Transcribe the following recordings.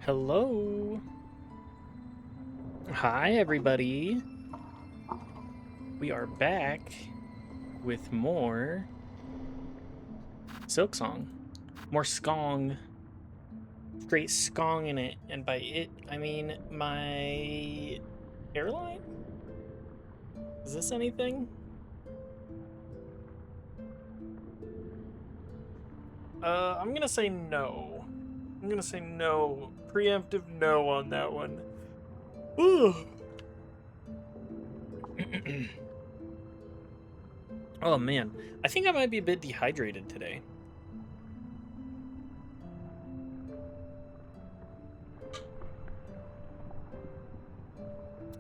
Hello. Hi, everybody. We are back with more Silksong. More skong. Straight skong in it. And by it, I mean my airline? Is this anything? I'm gonna say no. I'm gonna say no. Preemptive no on that one. Ooh. Oh man, I think I might be a bit dehydrated today.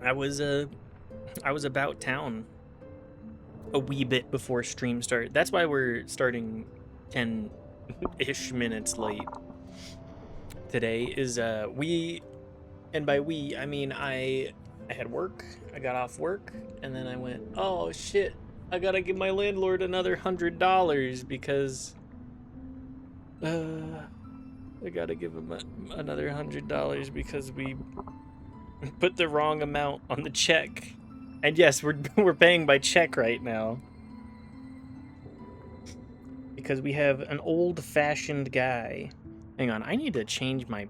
I was about town a wee bit before stream start. That's why we're starting 10-ish minutes late today. Is we, and by we I mean I had work. I got off work and then I went, oh shit, I gotta give my landlord another $100 because I gotta give him another $100 because we put the wrong amount on the check. And yes, we're paying by check right now. Because we have an old-fashioned guy. Hang on, I need to change my...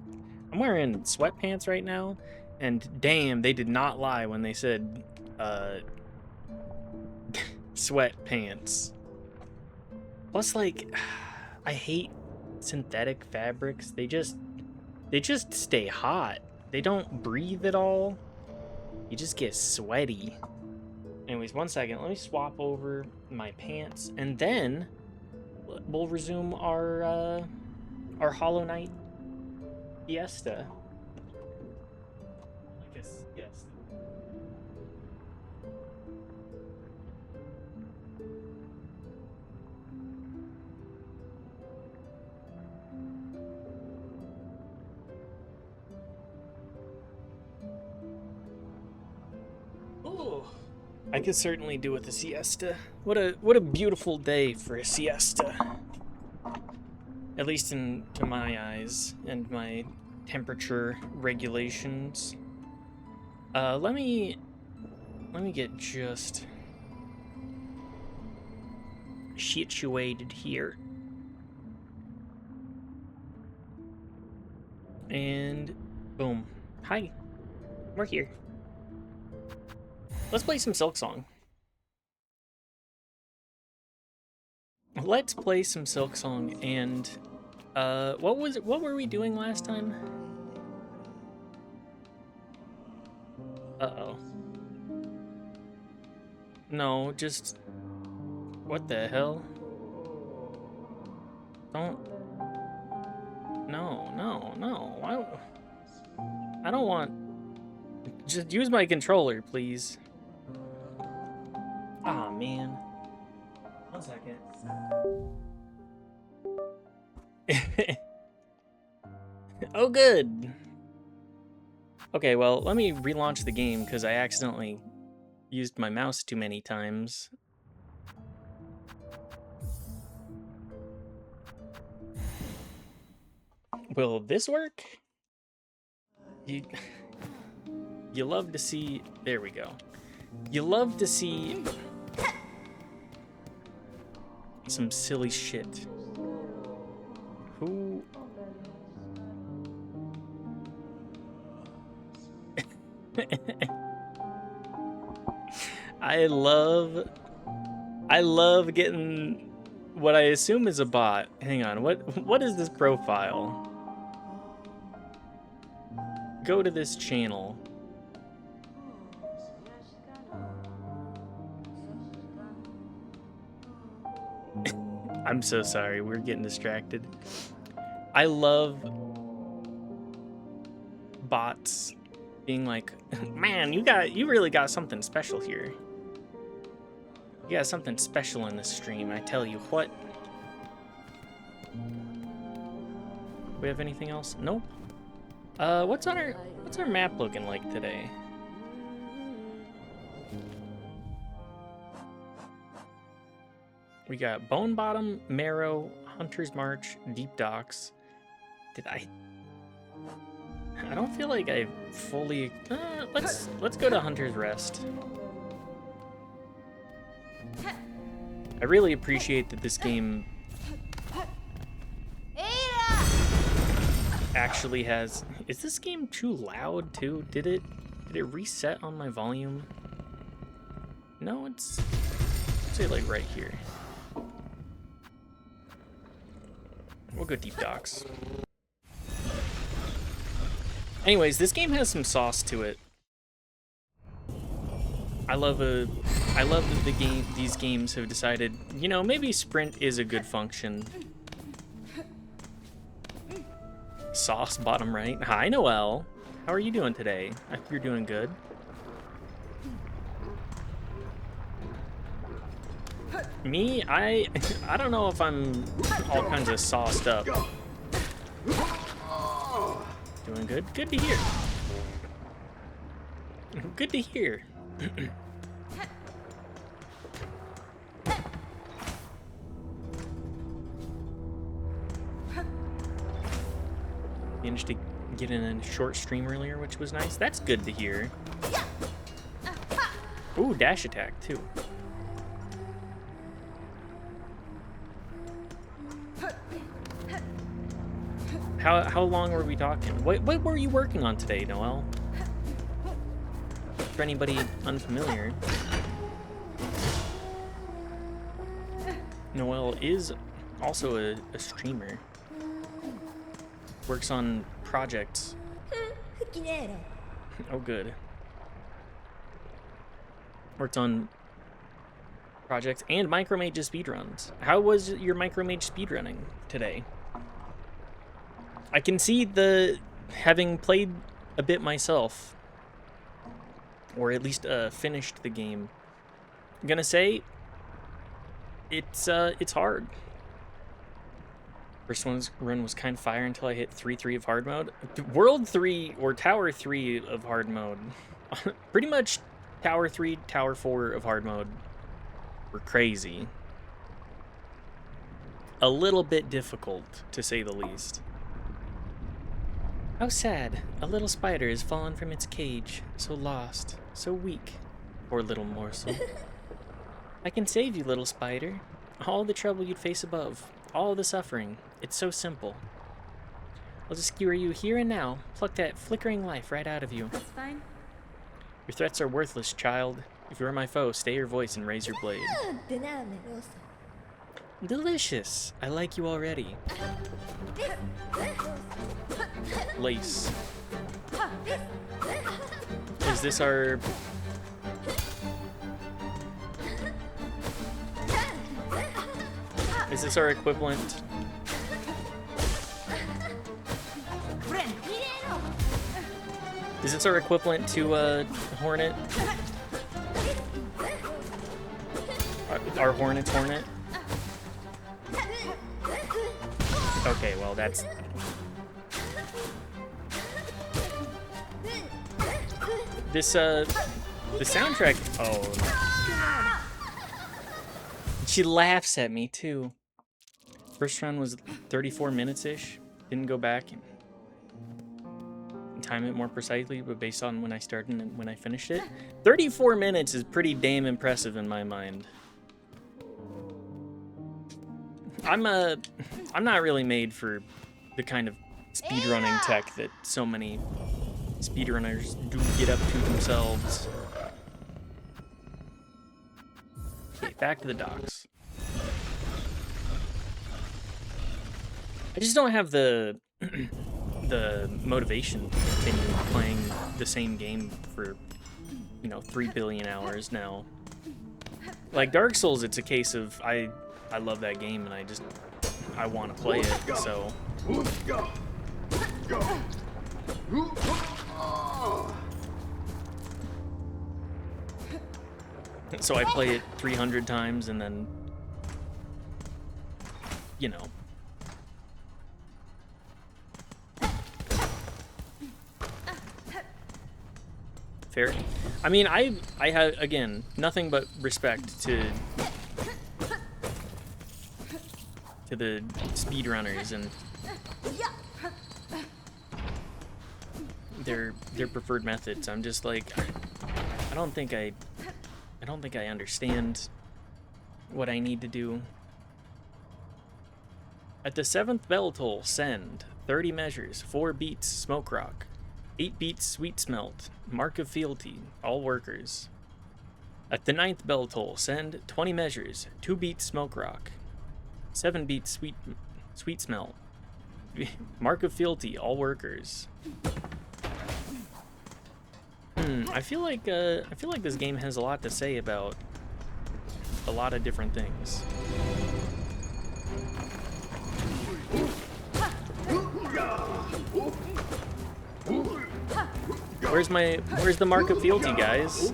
I'm wearing sweatpants right now, and damn, they did not lie when they said, sweatpants. Plus, like, I hate synthetic fabrics. They just stay hot. They don't breathe at all. You just get sweaty. Anyways, one second. Let me swap over my pants, and then we'll resume our Hollow Knight fiesta. I guess yes. Oh, I could certainly do with a siesta. What a beautiful day for a siesta. At least to my eyes and my temperature regulations. Let me get just situated here. And boom. Hi. We're here. Let's play some Silksong. Let's play some Silksong and what were we doing last time? Uh-oh. No, just what the hell? Don't no. I don't want, just use my controller, please. Ah, man. 1 second. Oh, good. Okay, well, let me relaunch the game because I accidentally used my mouse too many times. Will this work? You love to see, there we go. You love to see some silly shit. Who? I love getting what I assume is a bot. Hang on, what is this profile? Go to this channel. I'm so sorry, we're getting distracted. I love bots being like, man, you really got something special here. You got something special in this stream, I tell you what. We have anything else? Nope. What's our map looking like today? We got Bone Bottom, Marrow, Hunter's March, Deep Docks. Did I? I don't feel like I fully... let's go to Hunter's Rest. I really appreciate that this game actually has... Is this game too loud too? Did it reset on my volume? No, it's... say like right here. We'll go deep docks. Anyways, this game has some sauce to it. I love that these games have decided, you know, maybe sprint is a good function. Sauce bottom right. Hi, Noelle. How are you doing today? I hope you're doing good. Me, I don't know if I'm all kinds of sauced up. Doing good. Good to hear. Good to hear. Managed to get in a short stream earlier, which was nice. That's good to hear. Ooh, dash attack too. How long were we talking? What were you working on today, Noelle? For anybody unfamiliar, Noelle is also a streamer. Works on projects. Oh, good. Worked on projects and Micromage speedruns. How was your Micromage speedrunning today? I can see having played a bit myself, or at least finished the game. I'm gonna say it's hard. First run was kind of fire until I hit 3-3 of hard mode. World 3 or Tower 3 of hard mode. Pretty much Tower 3, Tower 4 of hard mode were crazy. A little bit difficult, to say the least. How sad. A little spider has fallen from its cage. So lost. So weak. Poor little morsel. I can save you, little spider. All the trouble you'd face above. All the suffering. It's so simple. I'll just skewer you here and now. Pluck that flickering life right out of you. That's fine. Your threats are worthless, child. If you're my foe, stay your voice and raise your blade. Delicious. I like you already. Lace. Is this our... Is this our equivalent? Is this our equivalent to Hornet? Our Hornet's Hornet? Okay, well that's... This, the soundtrack... Oh. She laughs at me, too. First run was 34 minutes-ish. Didn't go back and time it more precisely, but based on when I started and when I finished it. 34 minutes is pretty damn impressive in my mind. I'm not really made for the kind of speedrunning tech that so many speedrunners do get up to themselves. Okay, back to the docks. I just don't have the the motivation to continue playing the same game for, you know, 3 billion hours now. Like Dark Souls, it's a case of I love that game and I want to play it, so. So I play it 300 times and then, you know. Fair. I mean, I have, again, nothing but respect to the speedrunners, and their preferred methods. I'm just like, I don't think I understand what I need to do. At the 7th bell toll, send 30 measures, 4 beats, smoke rock, 8 beats, sweet smelt, mark of fealty, all workers. At the 9th bell toll, send 20 measures, 2 beats, smoke rock, 7 beats, sweet smelt, mark of fealty, all workers. I feel like this game has a lot to say about a lot of different things. Where's the mark of fealty, guys?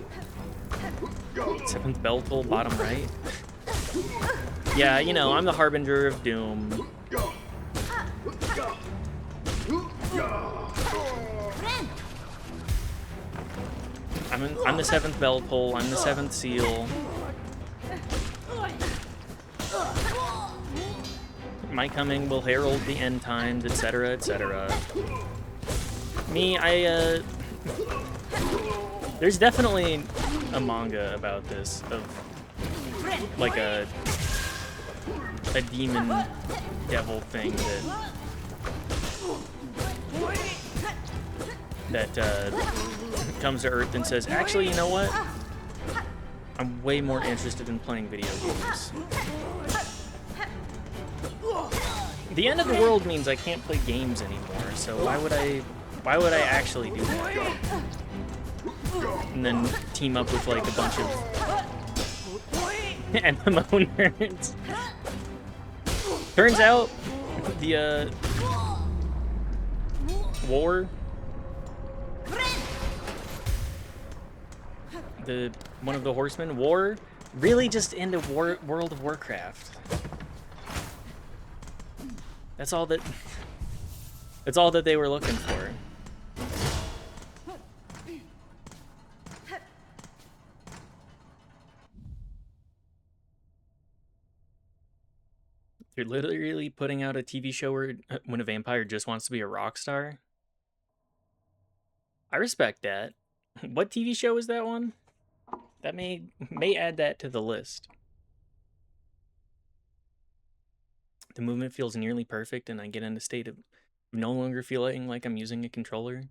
7th bell toll, bottom right. Yeah, you know, I'm the harbinger of doom. I'm the 7th bell toll. I'm the 7th seal. My coming will herald the end times, etc., etc. Me, there's definitely a manga about this, of like a demon devil thing that comes to Earth and says, actually, you know what? I'm way more interested in playing video games. The end of the world means I can't play games anymore, so why would I actually do that? And then team up with like a bunch of MMO nerds. Turns out the war, one of the horsemen, war, really just into World of Warcraft. That's all that they were looking for. You're literally putting out a TV show when a vampire just wants to be a rock star? I respect that. What TV show is that one? That may add that to the list. The movement feels nearly perfect, and I get in a state of no longer feeling like I'm using a controller.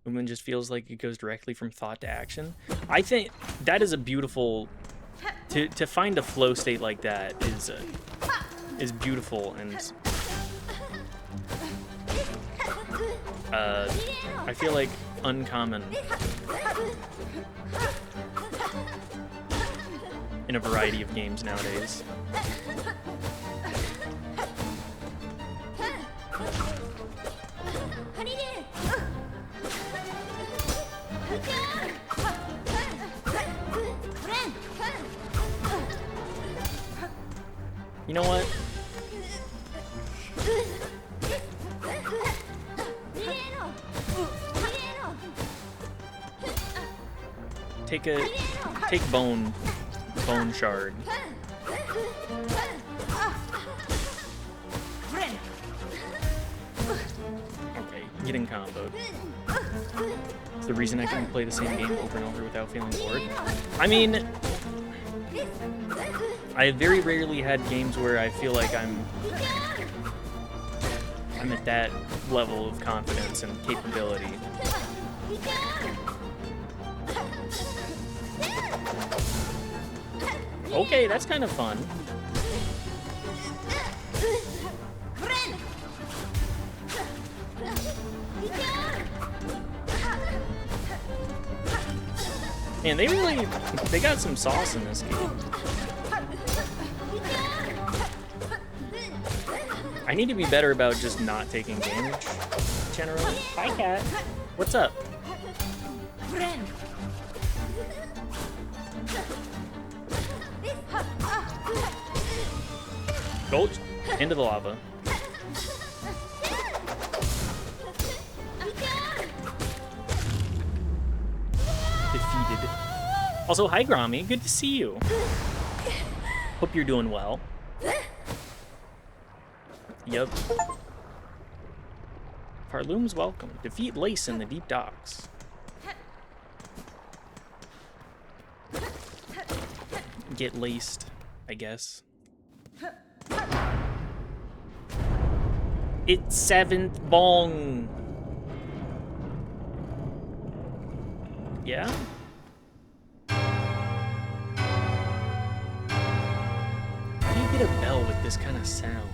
Movement just feels like it goes directly from thought to action. I think that is a beautiful... To find a flow state like that is beautiful, and I feel like uncommon in a variety of games nowadays. You know what? Take bone shard. Okay, getting comboed. It's the reason I can play the same game over and over without feeling bored. I mean, I very rarely had games where I feel like I'm at that level of confidence and capability. Okay, that's kind of fun. Man, they got some sauce in this game. I need to be better about just not taking damage, generally. Hi, cat. What's up? Gulch into the lava. Defeated. Also, hi, Grommy. Good to see you. Hope you're doing well. Yep. Parloom's welcome. Defeat Lace in the deep docks. Get laced, I guess. It's 7th bong. Yeah? How do you get a bell with this kind of sound?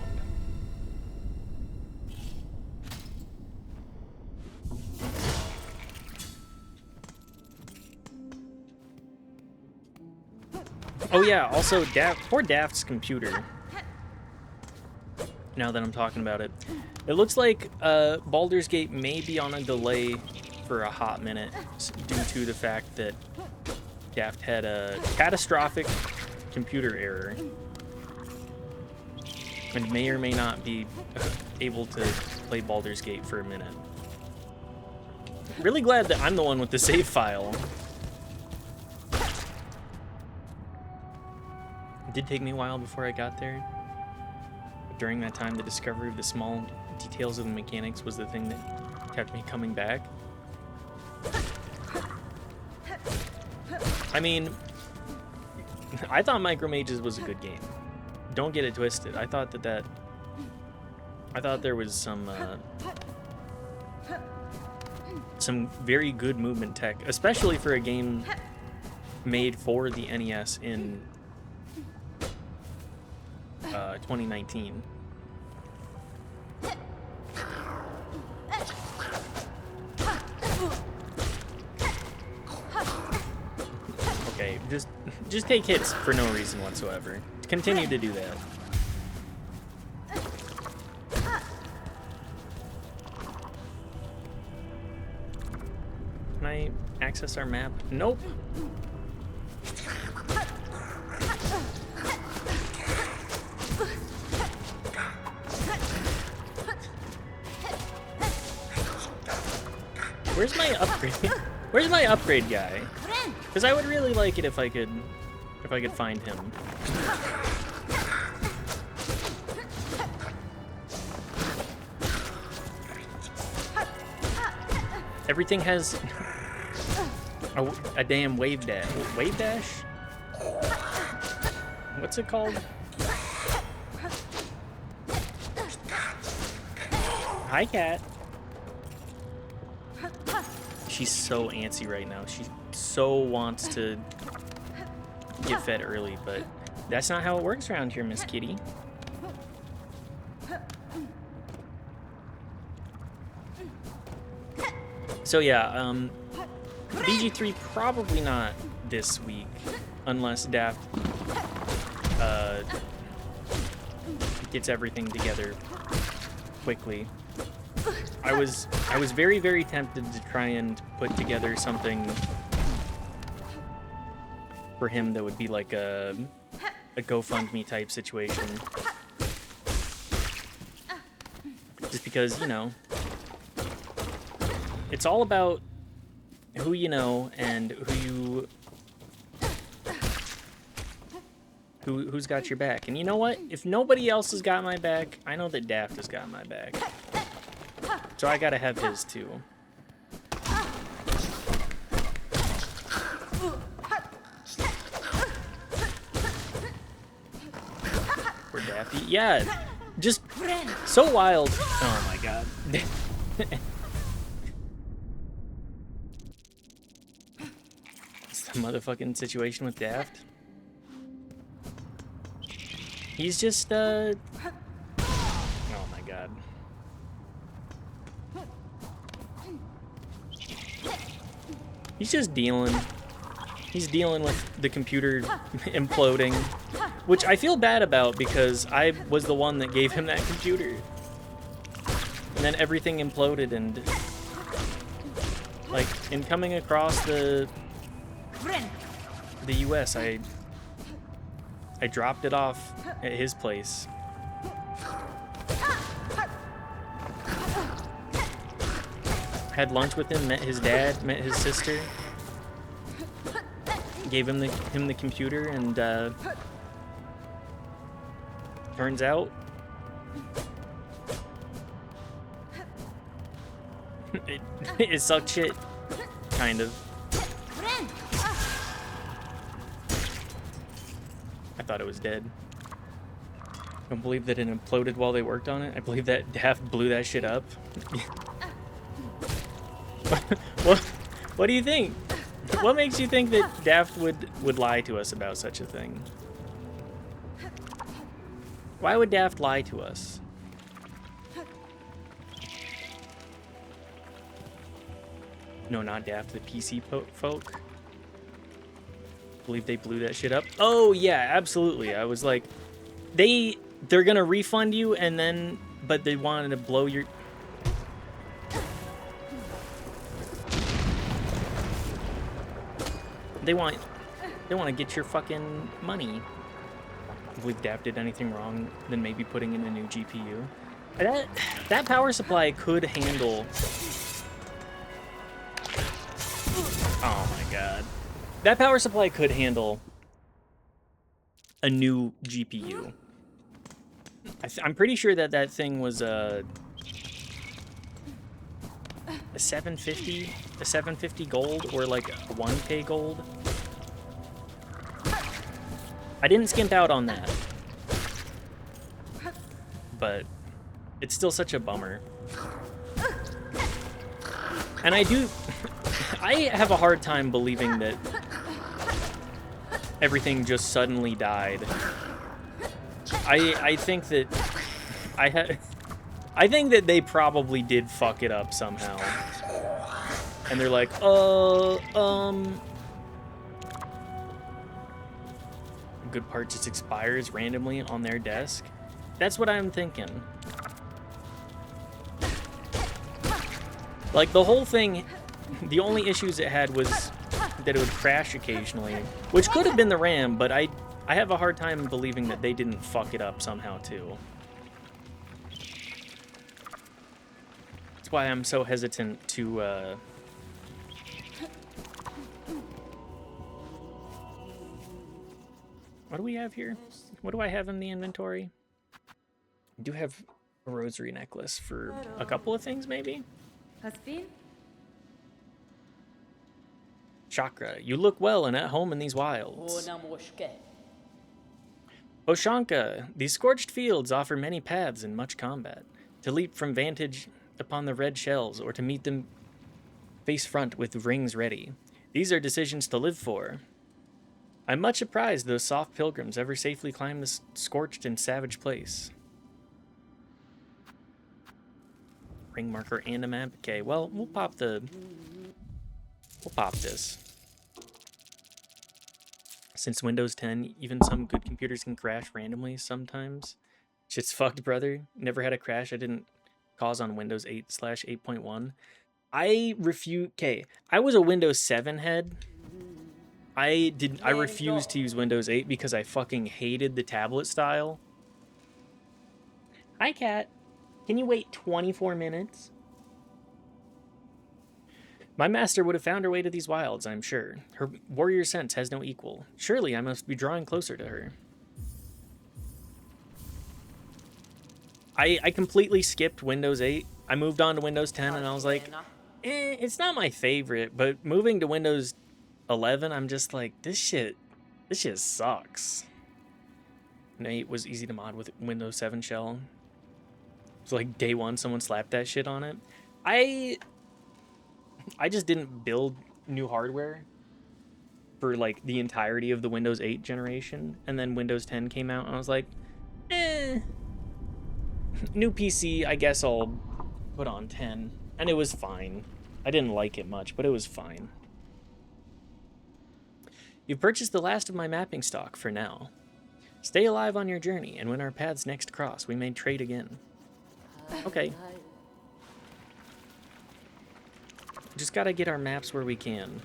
Oh yeah, also poor Daft's computer. Now that I'm talking about it. It looks like Baldur's Gate may be on a delay for a hot minute due to the fact that Daft had a catastrophic computer error and may or may not be able to play Baldur's Gate for a minute. Really glad that I'm the one with the save file. It did take me a while before I got there. But during that time, the discovery of the small details of the mechanics was the thing that kept me coming back. I mean, I thought Micro Mages was a good game. Don't get it twisted. I thought there was some very good movement tech, especially for a game made for the NES in 2019. Okay, just take hits for no reason whatsoever. Continue to do that. Can I access our map? Nope. Where's my upgrade? Where's my upgrade guy? Because I would really like it if I could find him. Everything has a damn wave dash. Wave dash? What's it called? Hi, cat. She's so antsy right now. She so wants to get fed early, but that's not how it works around here, Miss Kitty. So yeah, BG3 probably not this week, unless Daft gets everything together quickly. I was very, very tempted to try and put together something for him that would be like a GoFundMe type situation. Just because, you know, it's all about who you know and who's got your back. And you know what? If nobody else has got my back, I know that Daft has got my back. So I gotta have his too. We're Daffy. Yeah, just so wild. Oh my god. It's the motherfucking situation with Daft. He's just, oh my god. He's just dealing. He's dealing with the computer imploding, which I feel bad about because I was the one that gave him that computer. And then everything imploded, and like in coming across the US, I dropped it off at his place. Had lunch with him, met his dad, met his sister, gave him the computer, and turns out it sucked shit, kind of. I thought it was dead. I don't believe that it imploded while they worked on it. I believe that Daft blew that shit up. What do you think? What makes you think that Daft would lie to us about such a thing? Why would Daft lie to us? No, not Daft, the PC folk. Believe they blew that shit up. Oh yeah, absolutely. I was like, they're gonna refund you and then, but they wanted to blow your. They want to get your fucking money. I believe Daft did anything wrong than maybe putting in a new GPU. That power supply could handle. Oh my god. That power supply could handle a new GPU. I'm pretty sure that thing was a 750 gold or like a 1K gold. I didn't skimp out on that, but it's still such a bummer. And I have a hard time believing that everything just suddenly died. I think that I think that they probably did fuck it up somehow. And they're like, good part just expires randomly on their desk. That's what I'm thinking. Like, the whole thing, the only issues it had was that it would crash occasionally, which could have been the RAM, but I have a hard time believing that they didn't fuck it up somehow too. That's why I'm so hesitant to what do we have here? What do I have in the inventory? I do have a rosary necklace for a couple of things, maybe? Chakra, you look well and at home in these wilds. Oshanka, these scorched fields offer many paths and much combat. To leap from vantage upon the red shells, or to meet them face front with rings ready. These are decisions to live for. I'm much surprised those soft pilgrims ever safely climbed this scorched and savage place. Ring marker and a map. Okay, well, we'll pop this. Since Windows 10, even some good computers can crash randomly sometimes. Shit's fucked, brother. Never had a crash I didn't cause on Windows 8/8.1. I refuse. Okay, I was a Windows 7 head. I refused to use Windows 8 because I fucking hated the tablet style. Hi, cat. Can you wait 24 minutes? My master would have found her way to these wilds, I'm sure. Her warrior sense has no equal. Surely I must be drawing closer to her. I completely skipped Windows 8. I moved on to Windows 10 and I was like, it's not my favorite, but moving to Windows 11, I'm just like, this shit sucks. And 8 was easy to mod with Windows 7 shell. It was like day one, someone slapped that shit on it. I just didn't build new hardware for like the entirety of the Windows 8 generation, and then Windows 10 came out and I was like, new PC, I guess I'll put on 10. And it was fine. I didn't like it much, but it was fine. You've purchased the last of my mapping stock for now. Stay alive on your journey, and when our paths next cross, we may trade again. Okay. Just gotta get our maps where we can.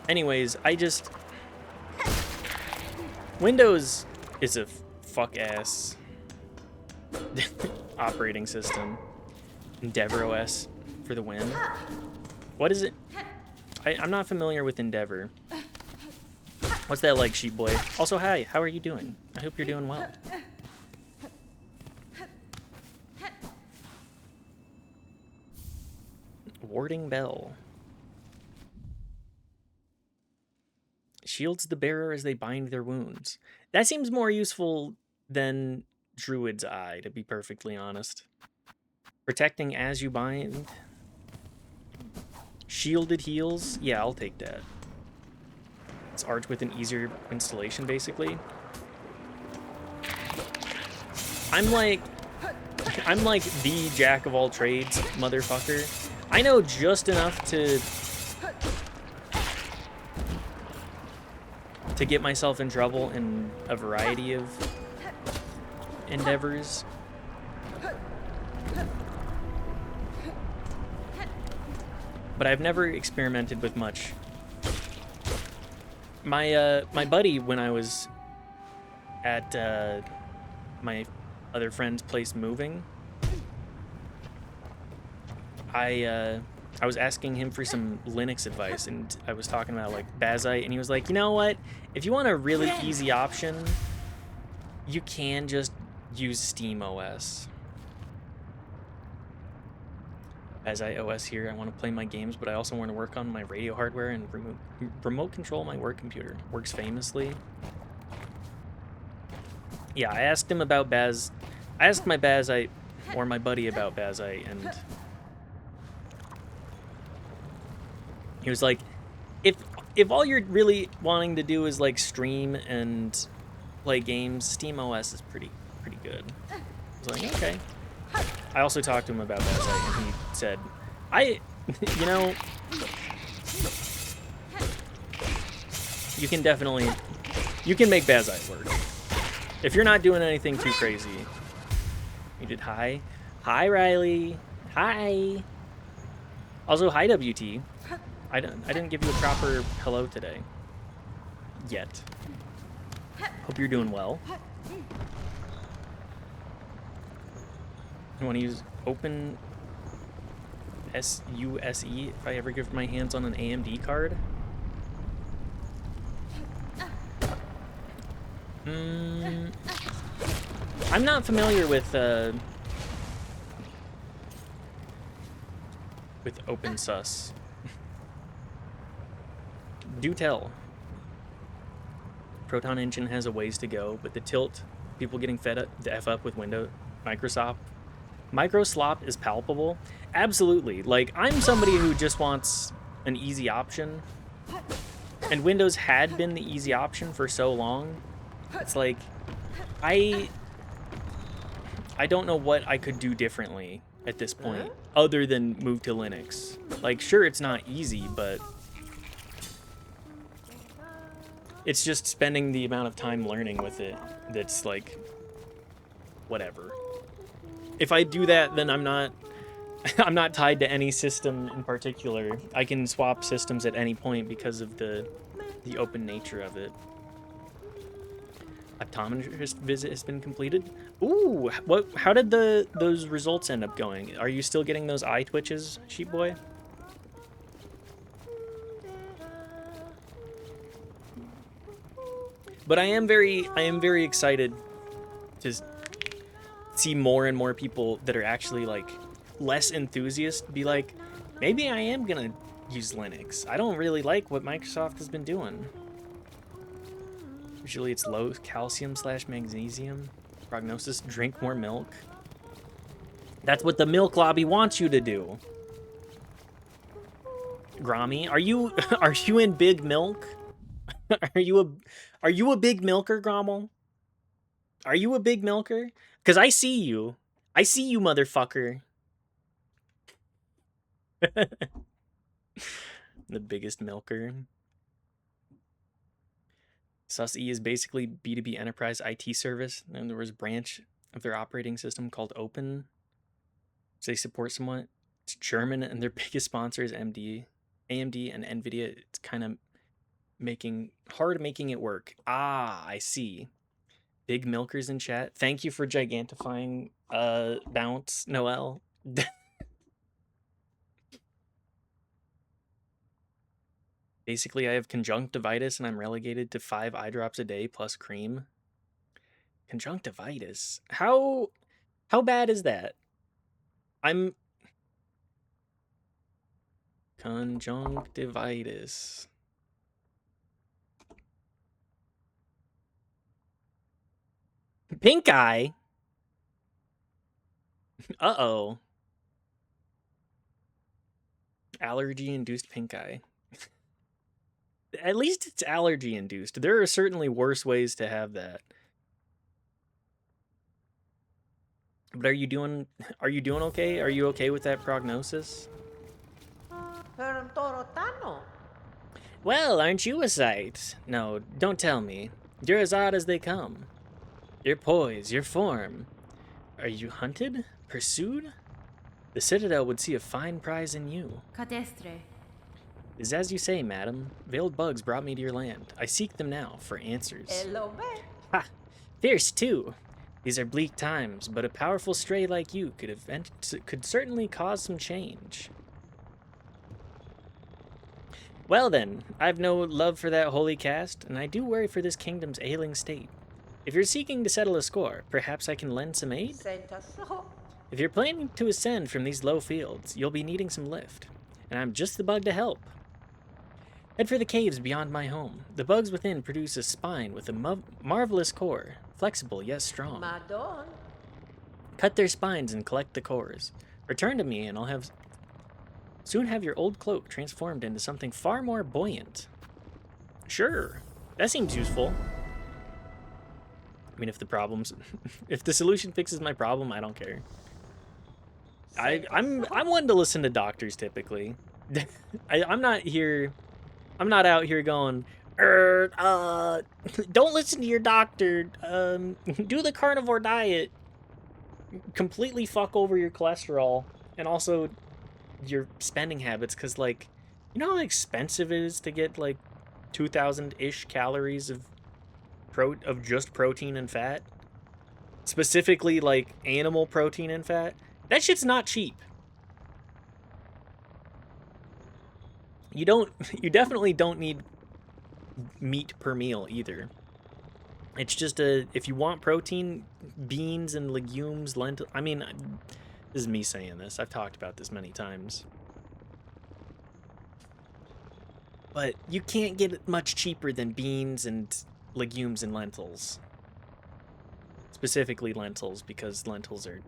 Anyways, Windows is a fuck-ass operating system. Endeavor OS for the win. What is it? I'm not familiar with Endeavor. What's that like, sheep boy? Also, hi, how are you doing? I hope you're doing well. Warding bell. Shields the bearer as they bind their wounds. That seems more useful than Druid's Eye, to be perfectly honest. Protecting as you bind. Shielded heals. Yeah, I'll take that. It's arch with an easier installation, basically. I'm like the jack of all trades, motherfucker. I know just enough to get myself in trouble in a variety of endeavors. But I've never experimented with much. My my buddy, when I was at my other friend's place moving, I was asking him for some Linux advice, and I was talking about like Bazite, and he was like, you know what? If you want a really easy option, you can just use Steam OS. Bazite OS here. I want to play my games, but I also want to work on my radio hardware and remote control my work computer. Works famously. Yeah, I asked him about I asked my Bazite, or my buddy about Bazite, and he was like, if all you're really wanting to do is like stream and play games, Steam OS is pretty good. I was like, okay. I also talked to him about Bazite, and he said, you know, you can make Bazite work. If you're not doing anything too crazy. You did hi. Hi, Riley. Hi. Also, hi, WT. I didn't give you a proper hello today. Yet. Hope you're doing well. I want to use Open SUSE if I ever get my hands on an AMD card. I'm not familiar with OpenSUS. Do tell. Proton Engine has a ways to go, but the tilt, people getting the F up with Microsoft Microslop is palpable. Absolutely. Like, I'm somebody who just wants an easy option, and Windows had been the easy option for so long. It's like, I don't know what I could do differently at this point, other than move to Linux. Like, sure, it's not easy, but it's just spending the amount of time learning with it that's like, whatever. If I do that, then I'm not tied to any system in particular. I can swap systems at any point because of the open nature of it. Optometrist visit has been completed. Ooh, how did those results end up going? Are you still getting those eye twitches, sheep boy? But I am very excited to see more and more people that are actually like less enthusiast be like, maybe I am gonna use Linux. I don't really like what Microsoft has been doing. Usually it's low calcium / magnesium. Prognosis, drink more milk. That's what the milk lobby wants you to do. Grommy, are you in big milk? Are you a big milker, Grommel? Are you a big milker? Because I see you. I see you, motherfucker. The biggest milker. SUSE is basically B2B enterprise IT service, and there was a branch of their operating system called Open. So they support somewhat. It's German, and their biggest sponsor is AMD and NVIDIA. It's kind of making it work. Ah, I see. Big milkers in chat. Thank you for gigantifying Bounce, Noel. Basically, I have conjunctivitis and I'm relegated to 5 eye drops a day plus cream. Conjunctivitis? How bad is that? I'm conjunctivitis. Pink eye? Uh-oh. Allergy-induced pink eye. At least it's allergy-induced. There are certainly worse ways to have that. But are you doing okay? Are you okay with that prognosis? Well, aren't you a sight? No, don't tell me. You're as odd as they come. Your poise, your form. Are you hunted? Pursued? The Citadel would see a fine prize in you. Cadestre. Is as you say, madam. Veiled bugs brought me to your land. I seek them now for answers. Ha! Fierce, too. These are bleak times, but a powerful stray like you could certainly cause some change. Well then, I've no love for that holy caste, and I do worry for this kingdom's ailing state. If you're seeking to settle a score, perhaps I can lend some aid? If you're planning to ascend from these low fields, you'll be needing some lift, and I'm just the bug to help. Head for the caves beyond my home. The bugs within produce a spine with a marvelous core, flexible yet strong. Cut their spines and collect the cores. Return to me and I'll soon have your old cloak transformed into something far more buoyant. Sure, that seems useful. I mean, if the solution fixes my problem, I don't care. I'm one to listen to doctors typically. I'm not out here going, don't listen to your doctor. Do the carnivore diet. Completely fuck over your cholesterol and also your spending habits, because, like, you know how expensive it is to get, like, 2,000-ish calories of just protein and fat? Specifically, like, animal protein and fat? That shit's not cheap. You definitely don't need meat per meal either. It's just if you want protein, beans and legumes, lentils. I mean, this is me saying this. I've talked about this many times. But you can't get it much cheaper than beans and legumes and lentils. Specifically lentils, because lentils are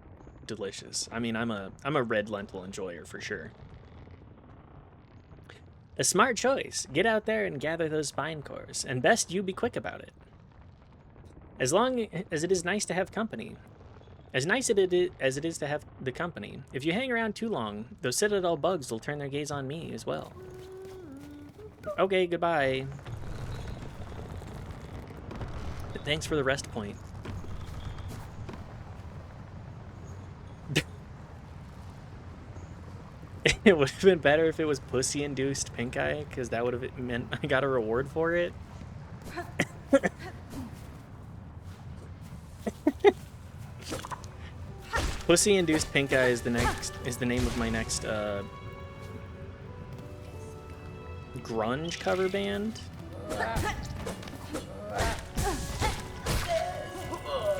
delicious. I mean, I'm a red lentil enjoyer for sure. A smart choice. Get out there and gather those spine cores, and best you be quick about it. As long as it is nice to have company. As nice as it is to have the company. If you hang around too long, those Citadel bugs will turn their gaze on me as well. Okay, goodbye. Thanks for the rest point. It would have been better if it was pussy-induced pink eye, because that would have meant I got a reward for it. Pussy-induced pink eye is the name of my next grunge cover band.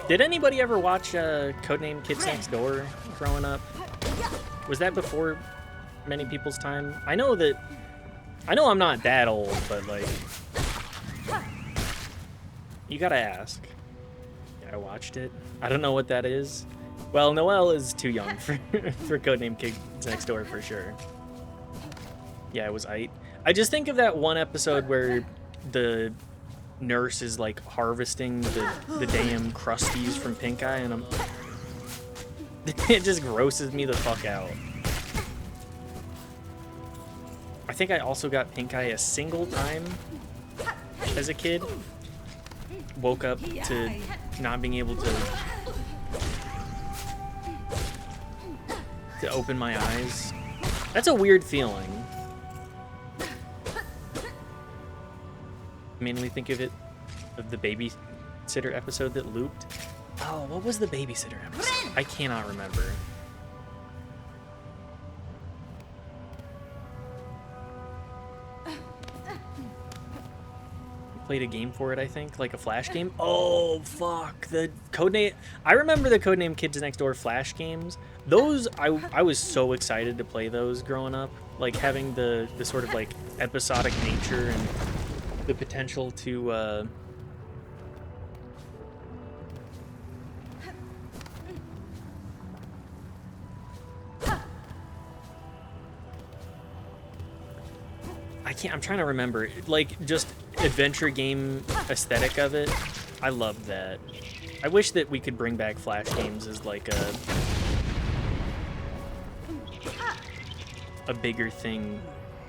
Did anybody ever watch Codename Kids Next Door growing up? Was that before many people's time? I know I'm not that old, but like, you gotta ask. Yeah, I watched it. I don't know what that is. Well, Noelle is too young for Codename Kids Next Door for sure. Yeah, it was I just think of that one episode where the nurse is like harvesting the damn crusties from Pink Eye, and it just grosses me the fuck out. I think I also got pink eye a single time as a kid. Woke up to not being able to open my eyes. That's a weird feeling. Mainly think of the babysitter episode that looped. Oh, what was the babysitter episode? I cannot remember. played a game for it, I think, like a Flash game. Oh, fuck. The Codename... I remember the Codename Kids Next Door Flash games. Those, I was so excited to play those growing up. Like, having the sort of, like, episodic nature and the potential to... I'm trying to remember, like, just adventure game aesthetic of it. I love that. I wish that we could bring back Flash games as, like, a bigger thing,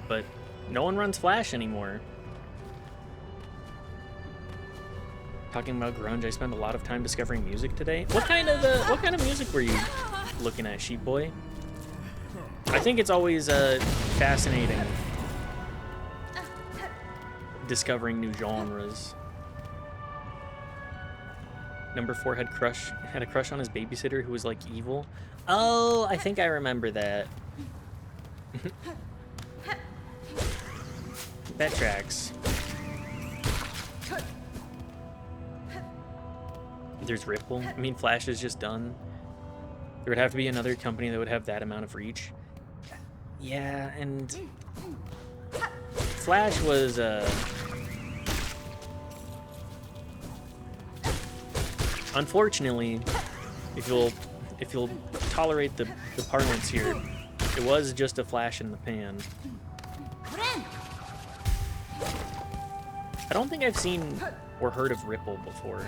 but no one runs Flash anymore. Talking about grunge, I spent a lot of time discovering music today. What kind of music were you looking at, Sheep Boy? I think it's always fascinating discovering new genres. Number 4 had a crush on his babysitter who was like evil. Oh, I think I remember that. That tracks. There's Ripple. I mean, Flash is just done. There would have to be another company that would have that amount of reach. Yeah, and Flash was unfortunately, if you'll tolerate the parlance here, it was just a flash in the pan. I don't think I've seen or heard of Ripple before.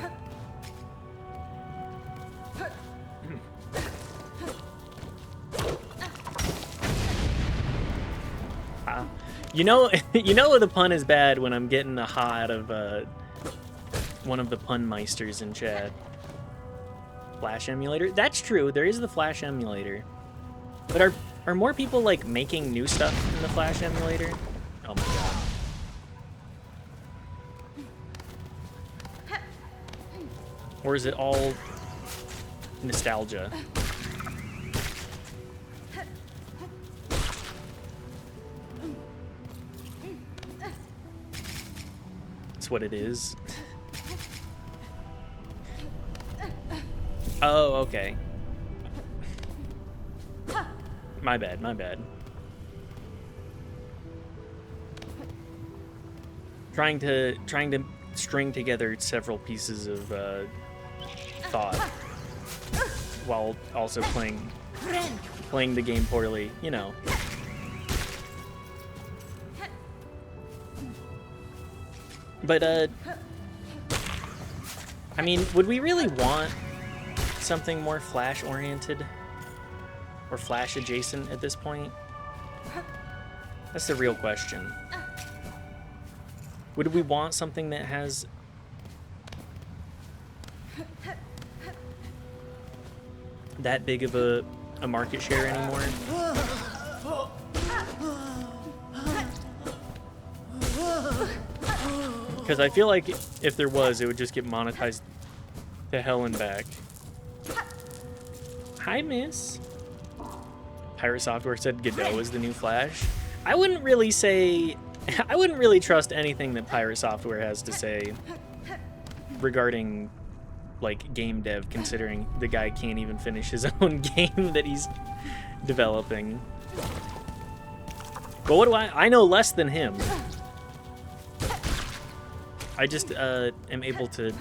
You know the pun is bad when I'm getting a ha out of one of the pun meisters in chat. Flash emulator? That's true. There is the Flash emulator. But are more people like making new stuff in the Flash emulator? Oh my god. Or is it all nostalgia? That's what it is. Oh, okay. My bad, my bad. Trying to string together several pieces of thought while also playing the game poorly, you know. But I mean, would we really want something more Flash oriented or Flash adjacent at this point? That's the real question. Would we want something that has that big of a market share anymore? Because I feel like if there was, it would just get monetized to hell and back. Hi, miss. Pirate Software said Godot is the new Flash. I wouldn't really trust anything that Pirate Software has to say regarding, like, game dev, considering the guy can't even finish his own game that he's developing. But what do I know less than him. I just am able to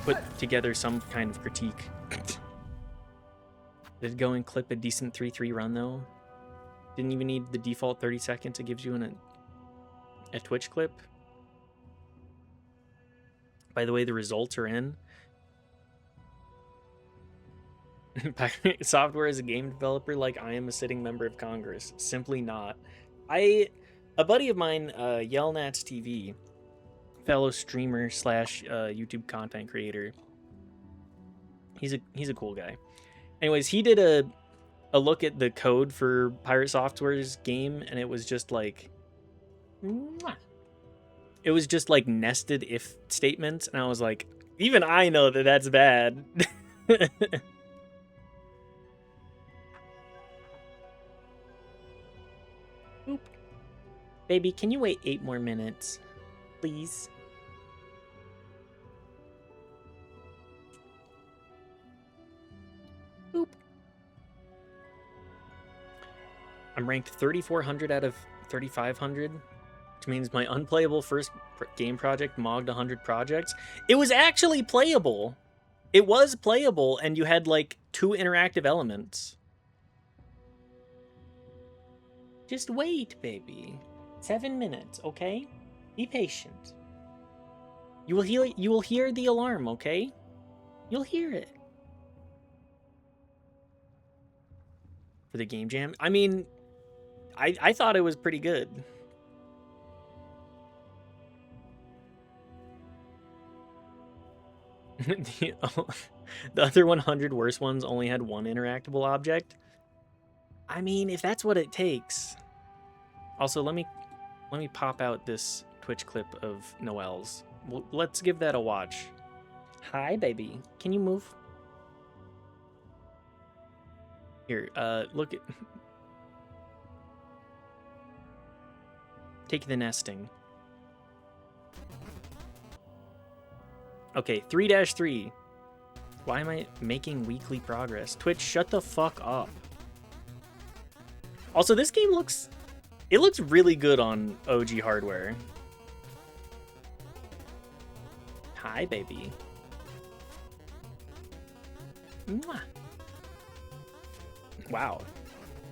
put together some kind of critique. Did it go and clip a decent 3-3 run though? Didn't even need the default 30 seconds it gives you in a Twitch clip. By the way, the results are in. Software as a game developer, like I am a sitting member of Congress. Simply not. A buddy of mine, Yelnats TV, fellow streamer / YouTube content creator. He's a cool guy. Anyways, he did a look at the code for Pirate Software's game, and it was just like, it was just like nested if statements, and I was like, even I know that that's bad. Oop. Baby, can you wait 8 more minutes? Please? Boop. I'm ranked 3,400 out of 3,500, which means my unplayable first game project mogged 100 projects. It was actually playable. It was playable, and you had like 2 interactive elements. Just wait, baby. 7 minutes, okay? Be patient. You will hear the alarm, okay? You'll hear it. For the game jam? I mean, I thought it was pretty good. the other 100 worst ones only had 1 interactable object. I mean, if that's what it takes. Also, let me pop out this Twitch clip of Noelle's. Well, let's give that a watch. Hi, baby. Can you move? Here, look at... Take the nesting. Okay, 3-3. Why am I making weekly progress? Twitch, shut the fuck up. Also, this game looks... It looks really good on OG hardware. Hi, baby. Mwah. Wow.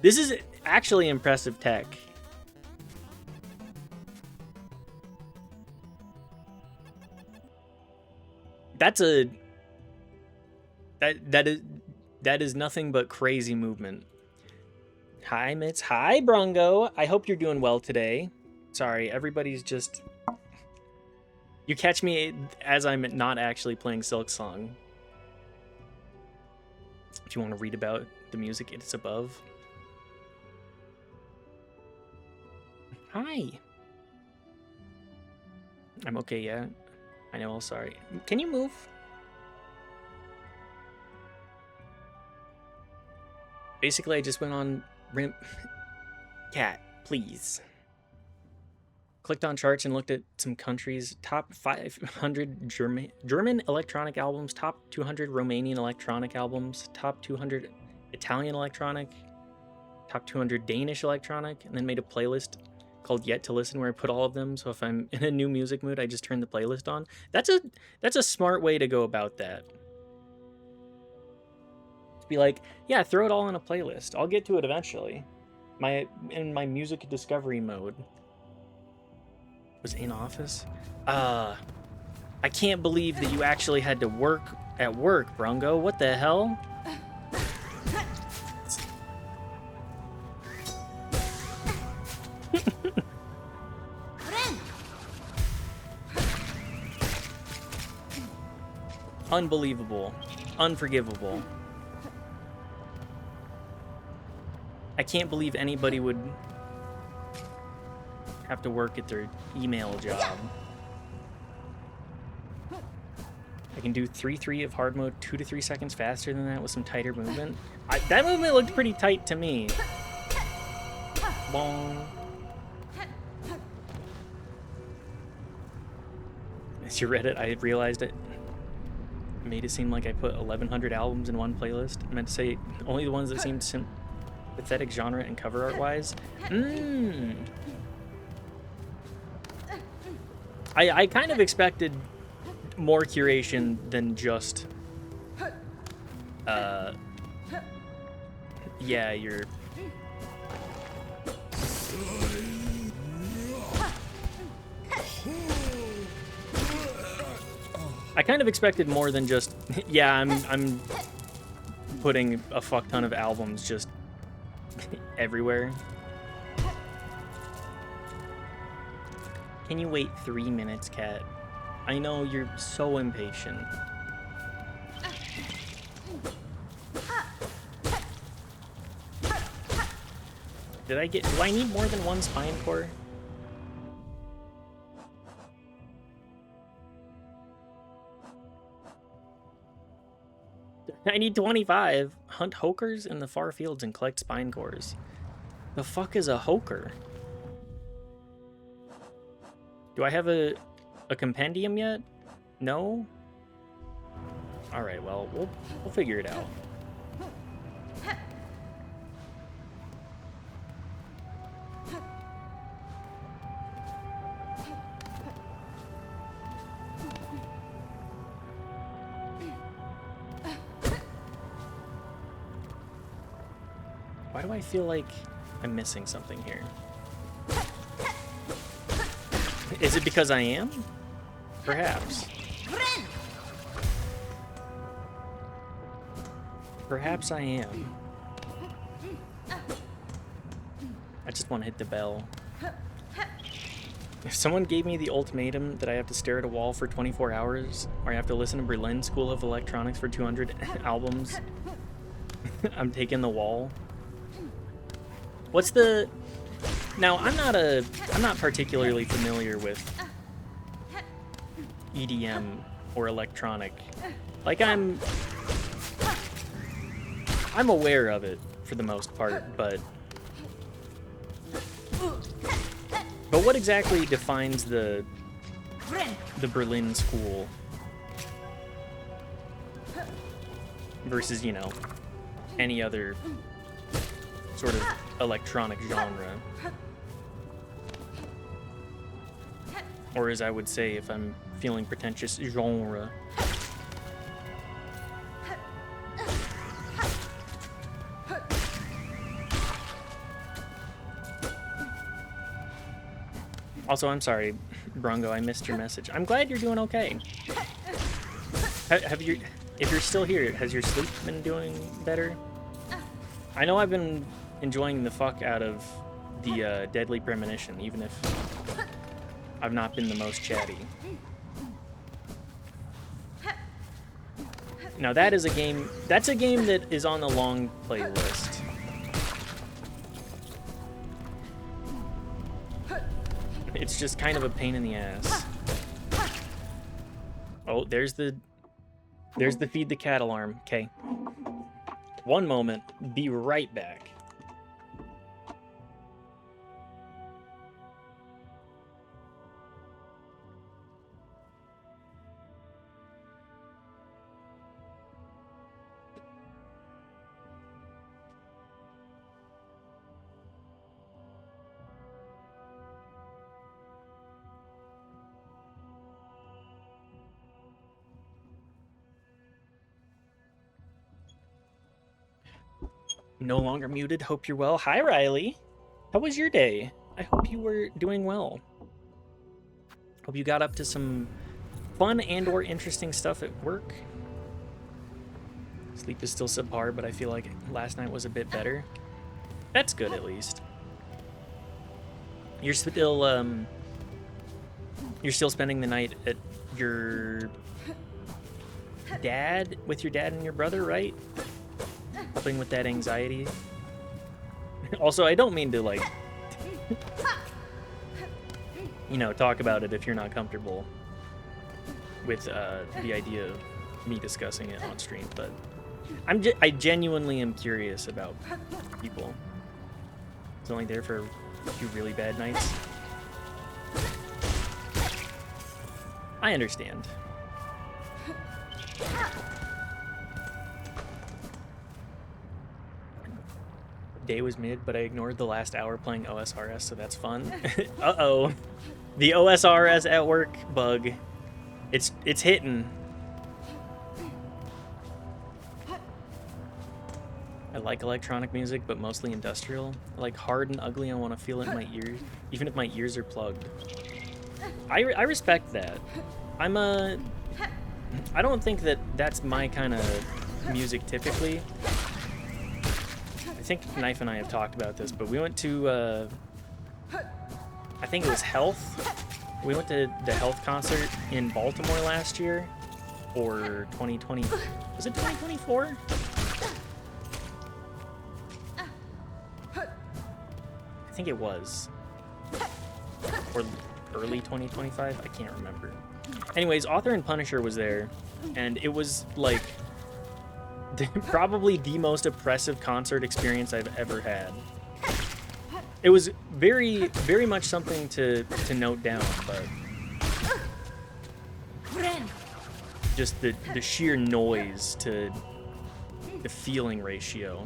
This is actually impressive tech. That's a... That is nothing but crazy movement. Hi, Mitz. Hi, Brongo. I hope you're doing well today. Sorry, everybody's just... You catch me as I'm not actually playing Silksong. If you want to read about the music, it's above. Hi. I'm okay, yeah. I know, sorry. Can you move? Basically, I just went on... Cat, please. Clicked on charts and looked at some countries. Top 500 German electronic albums, top 200 Romanian electronic albums, top 200 Italian electronic, top 200 Danish electronic, and then made a playlist called Yet to Listen where I put all of them. So if I'm in a new music mood, I just turn the playlist on. That's a smart way to go about that. To be like, yeah, throw it all in a playlist. I'll get to it eventually. In my music discovery mode. Was in office? I can't believe that you actually had to work at work, Brongo. What the hell? Unbelievable. Unforgivable. I can't believe anybody would have to work at their email job. I can do 3-3 of hard mode 2 to 3 seconds faster than that with some tighter movement. That movement looked pretty tight to me. Bong. As you read it, I realized it made it seem like I put 1,100 albums in one playlist. I meant to say only the ones that seemed pathetic genre and cover art wise. I kind of expected more curation than just yeah, you're I kind of expected more than just yeah, I'm putting a fuck ton of albums just everywhere. Can you wait 3 minutes, Cat? I know you're so impatient. Do I need more than one spine core? I need 25. Hunt hokers in the far fields and collect spine cores. The fuck is a hoker? Do I have a compendium yet? No? Alright, well, we'll figure it out. Why do I feel like I'm missing something here? Is it because I am? Perhaps. Perhaps I am. I just want to hit the bell. If someone gave me the ultimatum that I have to stare at a wall for 24 hours, or I have to listen to Berlin School of Electronics for 200 albums, I'm taking the wall. What's the... Now, I'm not particularly familiar with EDM or electronic. Like, I'm aware of it for the most part, but what exactly defines the Berlin School versus, you know, any other sort of electronic genre? Or as I would say if I'm feeling pretentious, genre. Also, I'm sorry, Brongo, I missed your message. I'm glad you're doing okay. If you're still here, has your sleep been doing better? I know I've been enjoying the fuck out of the Deadly Premonition, even if I've not been the most chatty. Now that is a game, that's a game that is on the long playlist. It's just kind of a pain in the ass. Oh, there's the feed the cat alarm. Okay. One moment, be right back. No longer muted. Hope you're well. Hi, Riley. How was your day? I hope you were doing well. Hope you got up to some fun and or interesting stuff at work. Sleep is still subpar, but I feel like last night was a bit better. That's good, at least. You're still spending the night at your dad, with your dad and your brother, right? Helping with that anxiety. Also, I don't mean to, like, you know, talk about it if you're not comfortable with the idea of me discussing it on stream, but I genuinely am curious about people. It's only there for a few really bad nights. I understand. Day was mid, but I ignored the last hour playing OSRS, so that's fun. Uh-oh. The OSRS at work bug. It's hitting. I like electronic music, but mostly industrial. I like hard and ugly. I want to feel it in my ears, even if my ears are plugged. I respect that. I don't think that that's my kind of music typically. I think Knife and I have talked about this, but we went to, I think it was Health. We went to the Health concert in Baltimore last year, or 2020. Was it 2024? I think it was. Or early 2025? I can't remember. Anyways, Author and Punisher was there, and it was, like, probably the most oppressive concert experience I've ever had. It was very, very much something to note down, but just the sheer noise to the feeling ratio.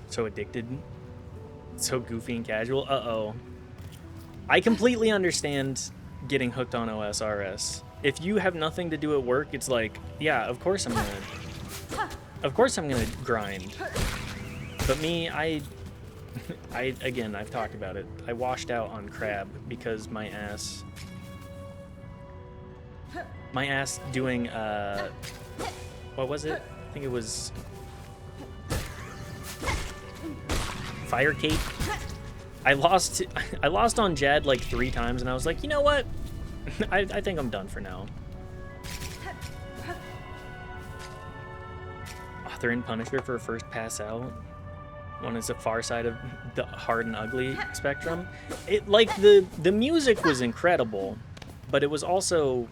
So addicted. So goofy and casual. Uh-oh. I completely understand getting hooked on OSRS. If you have nothing to do at work, it's like, yeah, of course I'm gonna grind. But me, again, I've talked about it. I washed out on crab because my ass doing, what was it? I think it was Fire Cape. I lost on Jad like 3 times, and I was like, you know what? I think I'm done for now. Author and Punisher for first pass out. One is the far side of the hard and ugly spectrum. It like the music was incredible, but it was also,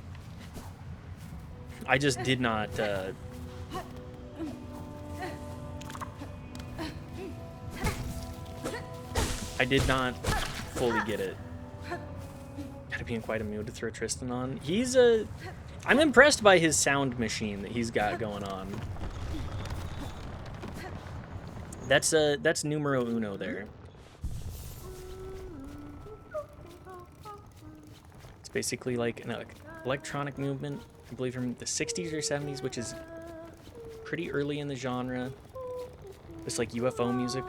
I just did not I did not fully get it. Gotta be in quite a mood to throw Tristan on. I'm impressed by his sound machine that he's got going on. That's numero uno there. It's basically like an electronic movement, I believe from the 60s or 70s, which is pretty early in the genre. It's like UFO music.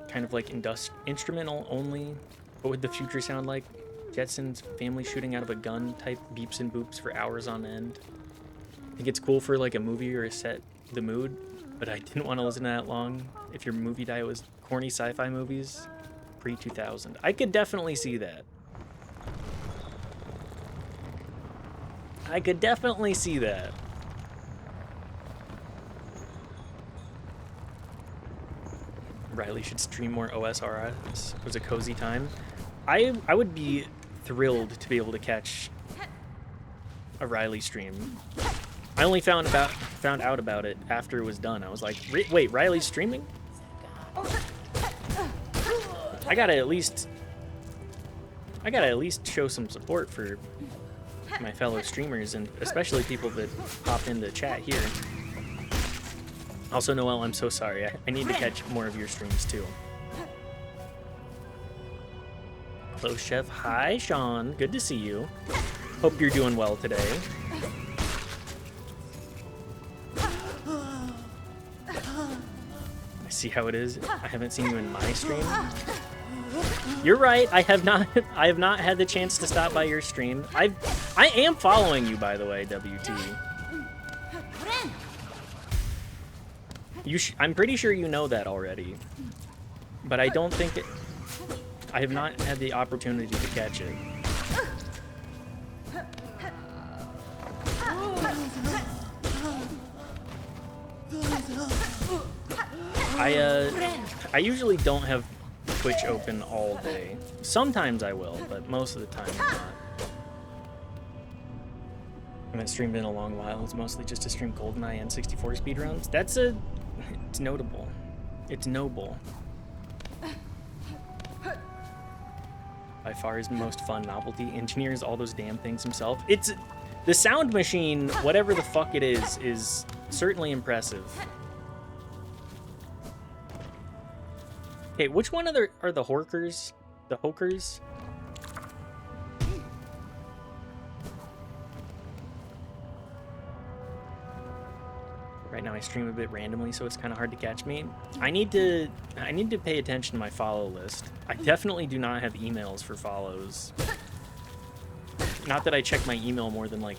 Kind of like instrumental only. What would the future sound like? Jetsons, family shooting out of a gun type beeps and boops for hours on end. I think it's cool for like a movie or a set the mood, but I didn't want to listen to that long. If your movie diet was corny sci-fi movies, pre-2000. I could definitely see that. I could definitely see that. Riley should stream more OSRS. It was a cozy time. I would be thrilled to be able to catch a Riley stream. I only found out about it after it was done. I was like, wait, Riley's streaming? I gotta at least show some support for my fellow streamers, and especially people that pop into chat here. Also, Noelle, I'm so sorry. I need to catch more of your streams, too. Hello, Chef. Hi, Sean. Good to see you. Hope you're doing well today. I see how it is. I haven't seen you in my stream. You're right. I have not had the chance to stop by your stream. I am following you, by the way, WT. I'm pretty sure you know that already, but I don't think I have not had the opportunity to catch it. I usually don't have Twitch open all day. Sometimes I will, but most of the time I'm not. I haven't streamed in a long while. It's mostly just to stream GoldenEye and 64 speedruns. It's notable. It's noble. By far his most fun novelty. Engineers all those damn things himself. It's the sound machine, whatever the fuck it is certainly impressive. Okay, which one are the Horkers? The Hokers? Right now I stream a bit randomly, so it's kind of hard to catch me. I need to pay attention to my follow list. I definitely do not have emails for follows. Not that I check my email more than like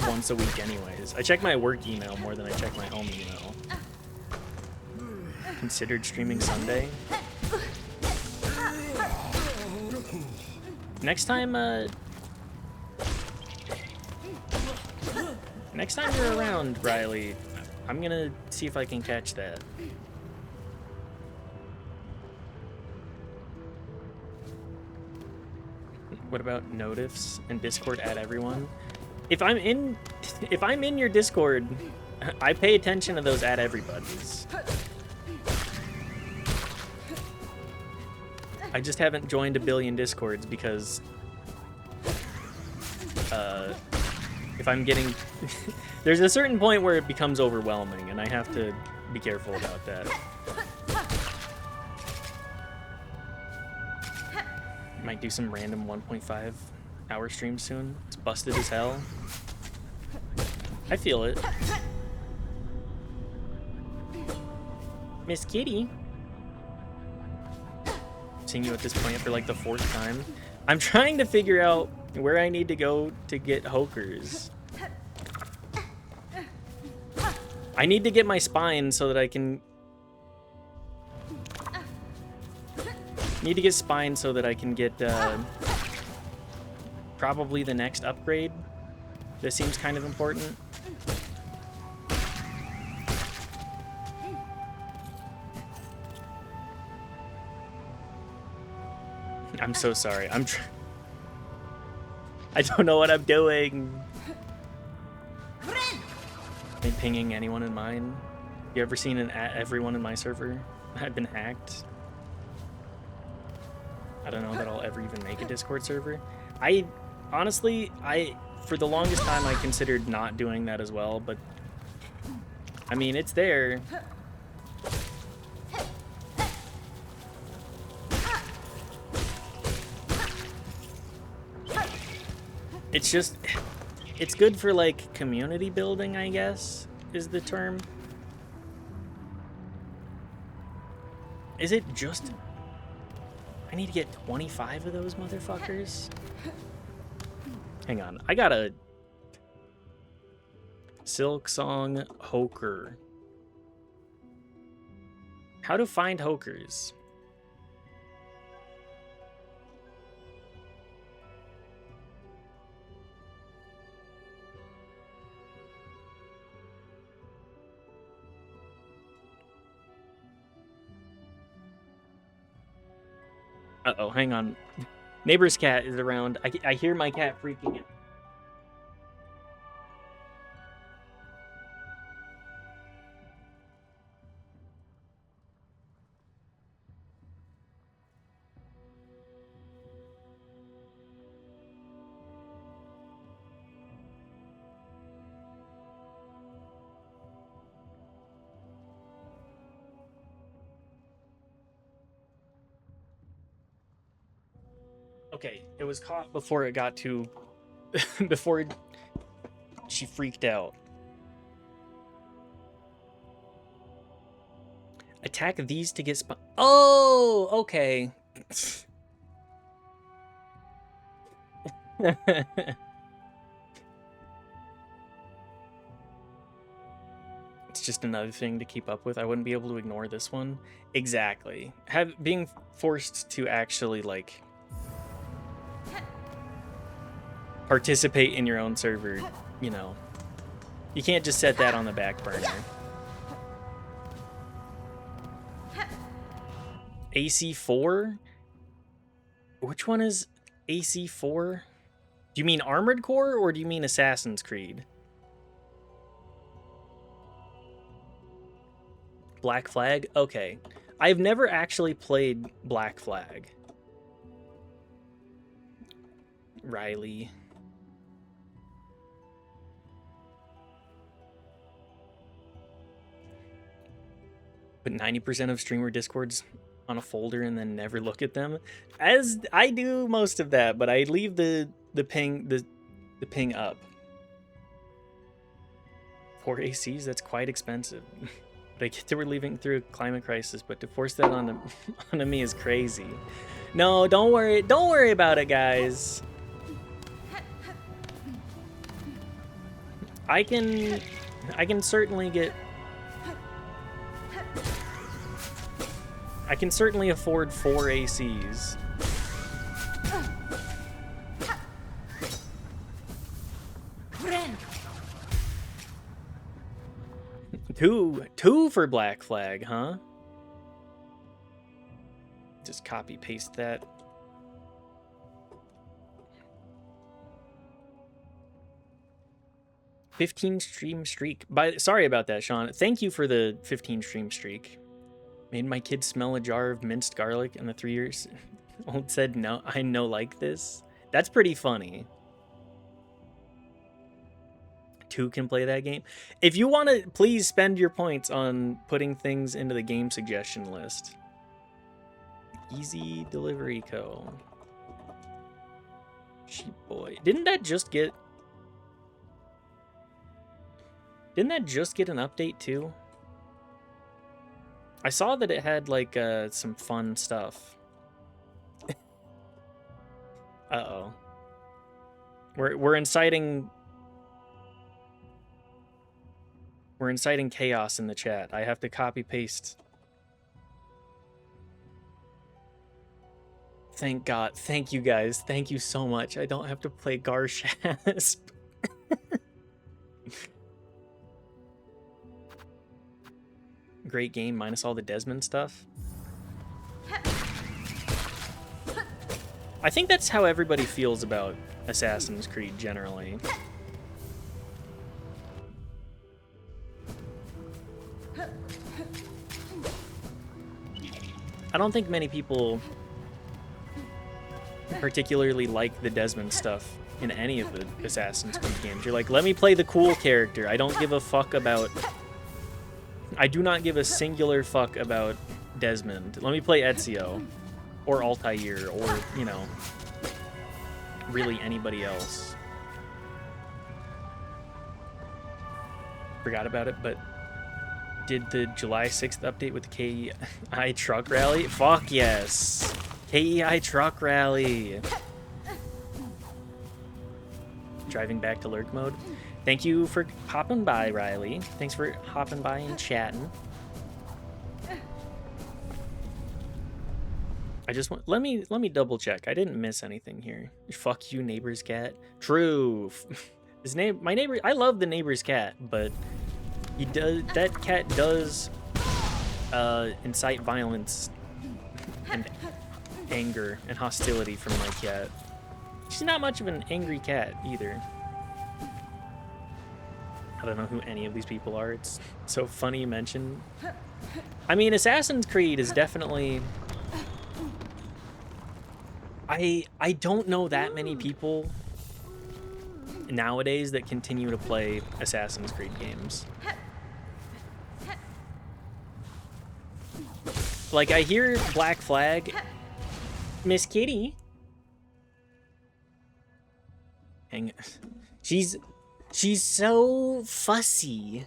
once a week anyways. I check my work email more than I check my home email. Considered streaming Sunday. Next time you're around, Riley, I'm gonna see if I can catch that. What about notifs and Discord add everyone? If I'm in your Discord, I pay attention to those add everybody's. I just haven't joined a billion Discords because if I'm getting... There's a certain point where it becomes overwhelming, and I have to be careful about that. Might do some random 1.5 hour stream soon. It's busted as hell. I feel it. Miss Kitty. Seeing you at this point for like the 4th time. I'm trying to figure out where I need to go to get hokers. I need to get my spine so that I can... Need to get spine so that I can get probably the next upgrade. This seems kind of important. I'm so sorry. I don't know what I'm doing. Am I pinging anyone in mine? You ever seen everyone in my server? I've been hacked. I don't know that I'll ever even make a Discord server. Honestly, for the longest time I considered not doing that as well, but I mean, it's there. It's just, it's good for like community building, I guess, is the term. Is it just, I need to get 25 of those motherfuckers? Hang on, I got a Silk Song Hoker. How to find hokers? Uh-oh, hang on. Neighbor's cat is around. I hear my cat freaking out. Okay, it was caught before it got to... before she freaked out. Attack these to get Oh, okay. It's just another thing to keep up with. I wouldn't be able to ignore this one. Exactly. Being forced to actually, like, participate in your own server, you know. You can't just set that on the back burner. AC4? Which one is AC4? Do you mean Armored Core or do you mean Assassin's Creed? Black Flag? Okay. I've never actually played Black Flag. Riley. But 90% of streamer Discords on a folder and then never look at them. As I do most of that, but I leave the ping up. 4 ACs, that's quite expensive. But I get that we're leaving through a climate crisis, but to force that onto me is crazy. No, don't worry about it, guys. I can certainly get... I can certainly afford 4 ACs. Two for Black Flag, huh? Just copy paste that. $15 stream streak. Sorry about that, Sean. Thank you for the 15 stream streak. Made my kid smell a jar of minced garlic, and the 3 years old said, "No, I know like this." That's pretty funny. two can play that game. If you want to, please spend your points on putting things into the game suggestion list. Easy Delivery Co. Sheep Boy. Didn't that just get an update too? I saw that it had like some fun stuff. Uh-oh. We're inciting chaos in the chat. I have to copy paste. Thank God. Thank you guys. Thank you so much. I don't have to play Garshasp. Great game minus all the Desmond stuff. I think that's how everybody feels about Assassin's Creed generally. I don't think many people particularly like the Desmond stuff in any of the Assassin's Creed games. You're like, let me play the cool character. I don't give a fuck about... I do not give a singular fuck about Desmond. Let me play Ezio. Or Altair, or, you know, really anybody else. Forgot about it, but did the July 6th update with the KEI Truck Rally? Fuck yes! KEI Truck Rally! Driving back to lurk mode. Thank you for hopping by, Riley. Thanks for hopping by and chatting. I just want let me double check. I didn't miss anything here. Fuck you, neighbor's cat. True. My neighbor. I love the neighbor's cat, but that cat does incite violence and anger and hostility from my cat. She's not much of an angry cat either. I don't know who any of these people are. It's so funny you mentioned. I mean, Assassin's Creed is definitely... I don't know that many people nowadays that continue to play Assassin's Creed games. Like, I hear Black Flag. Miss Kitty. She's so fussy.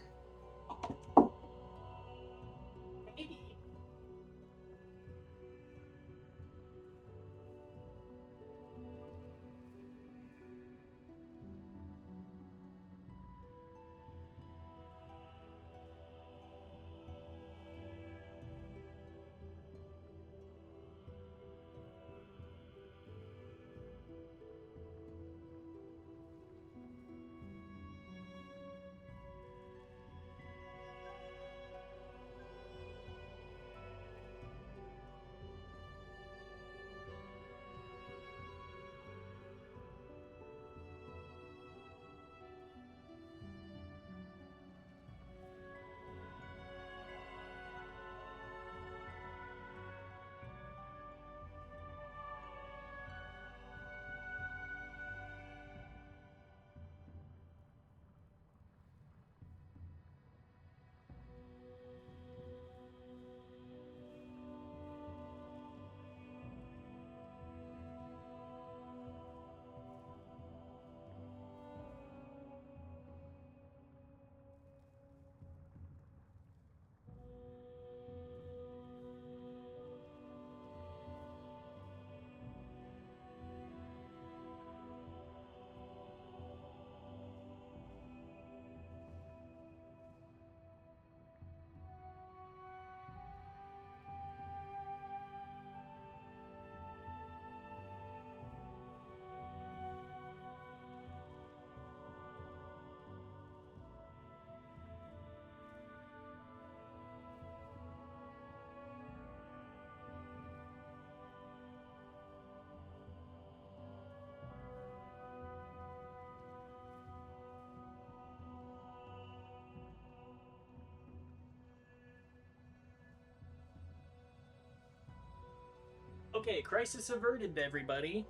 Okay, crisis averted, everybody.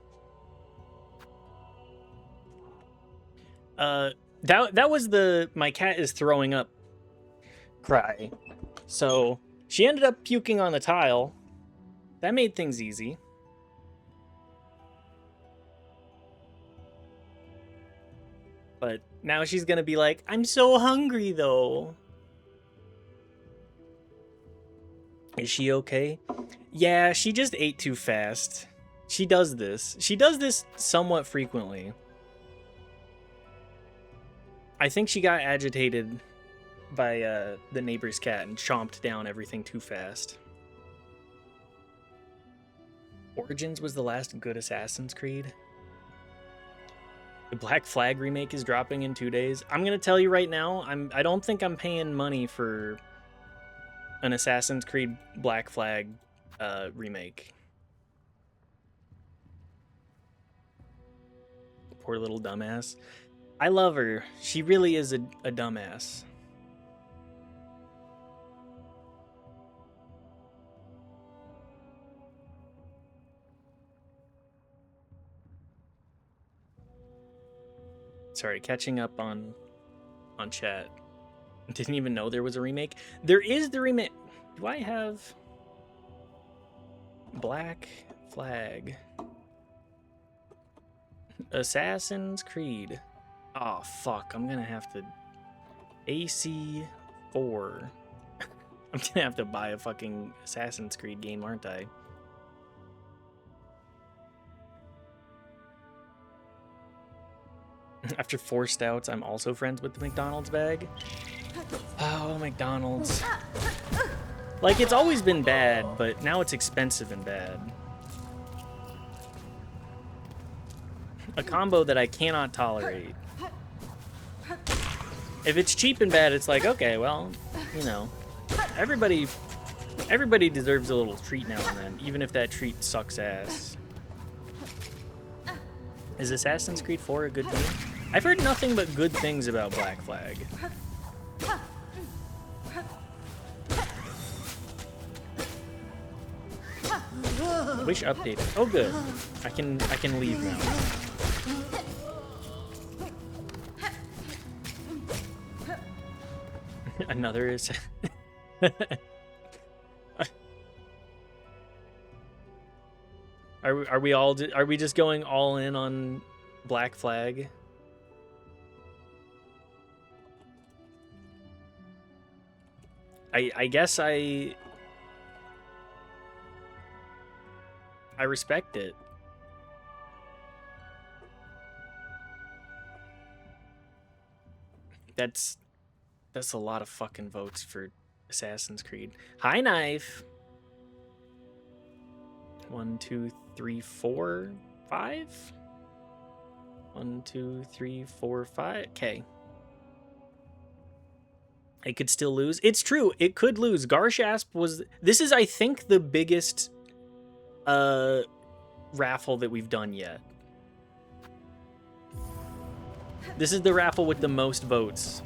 That was the my cat is throwing up cry. So she ended up puking on the tile. That made things easy. But now she's gonna be like, I'm so hungry though. Is she okay? Yeah, she just ate too fast. She does this. She does this somewhat frequently. I think she got agitated by the neighbor's cat and chomped down everything too fast. Origins was the last good Assassin's Creed. The Black Flag remake is dropping in 2 days. I'm gonna tell you right now, I don't think I'm paying money for an Assassin's Creed Black Flag remake. Poor little dumbass. I love her. She really is a dumbass. Sorry, catching up on chat. Didn't even know there was a remake. There is the remake. Do I have Black Flag? Assassin's Creed. Oh, fuck. I'm gonna have to... AC4. I'm gonna have to buy a fucking Assassin's Creed game, aren't I? After 4 stouts, I'm also friends with the McDonald's bag. Oh, McDonald's. Like, it's always been bad, but now it's expensive and bad. A combo that I cannot tolerate. If it's cheap and bad, it's like, okay, well, you know, everybody deserves a little treat now and then, even if that treat sucks ass. Is Assassin's Creed 4 a good game? I've heard nothing but good things about Black Flag. Wish updated. Oh, good. I can leave now. Another is. Are we just going all in on Black Flag? I guess I respect it. That's a lot of fucking votes for Assassin's Creed. Hi, Knife. 1, 2, 3, 4, 5. 1, 2, 3, 4, 5. Okay. It could still lose. It's true. It could lose. Garshasp was... This is, I think, the biggest raffle that we've done yet. This is the raffle with the most votes.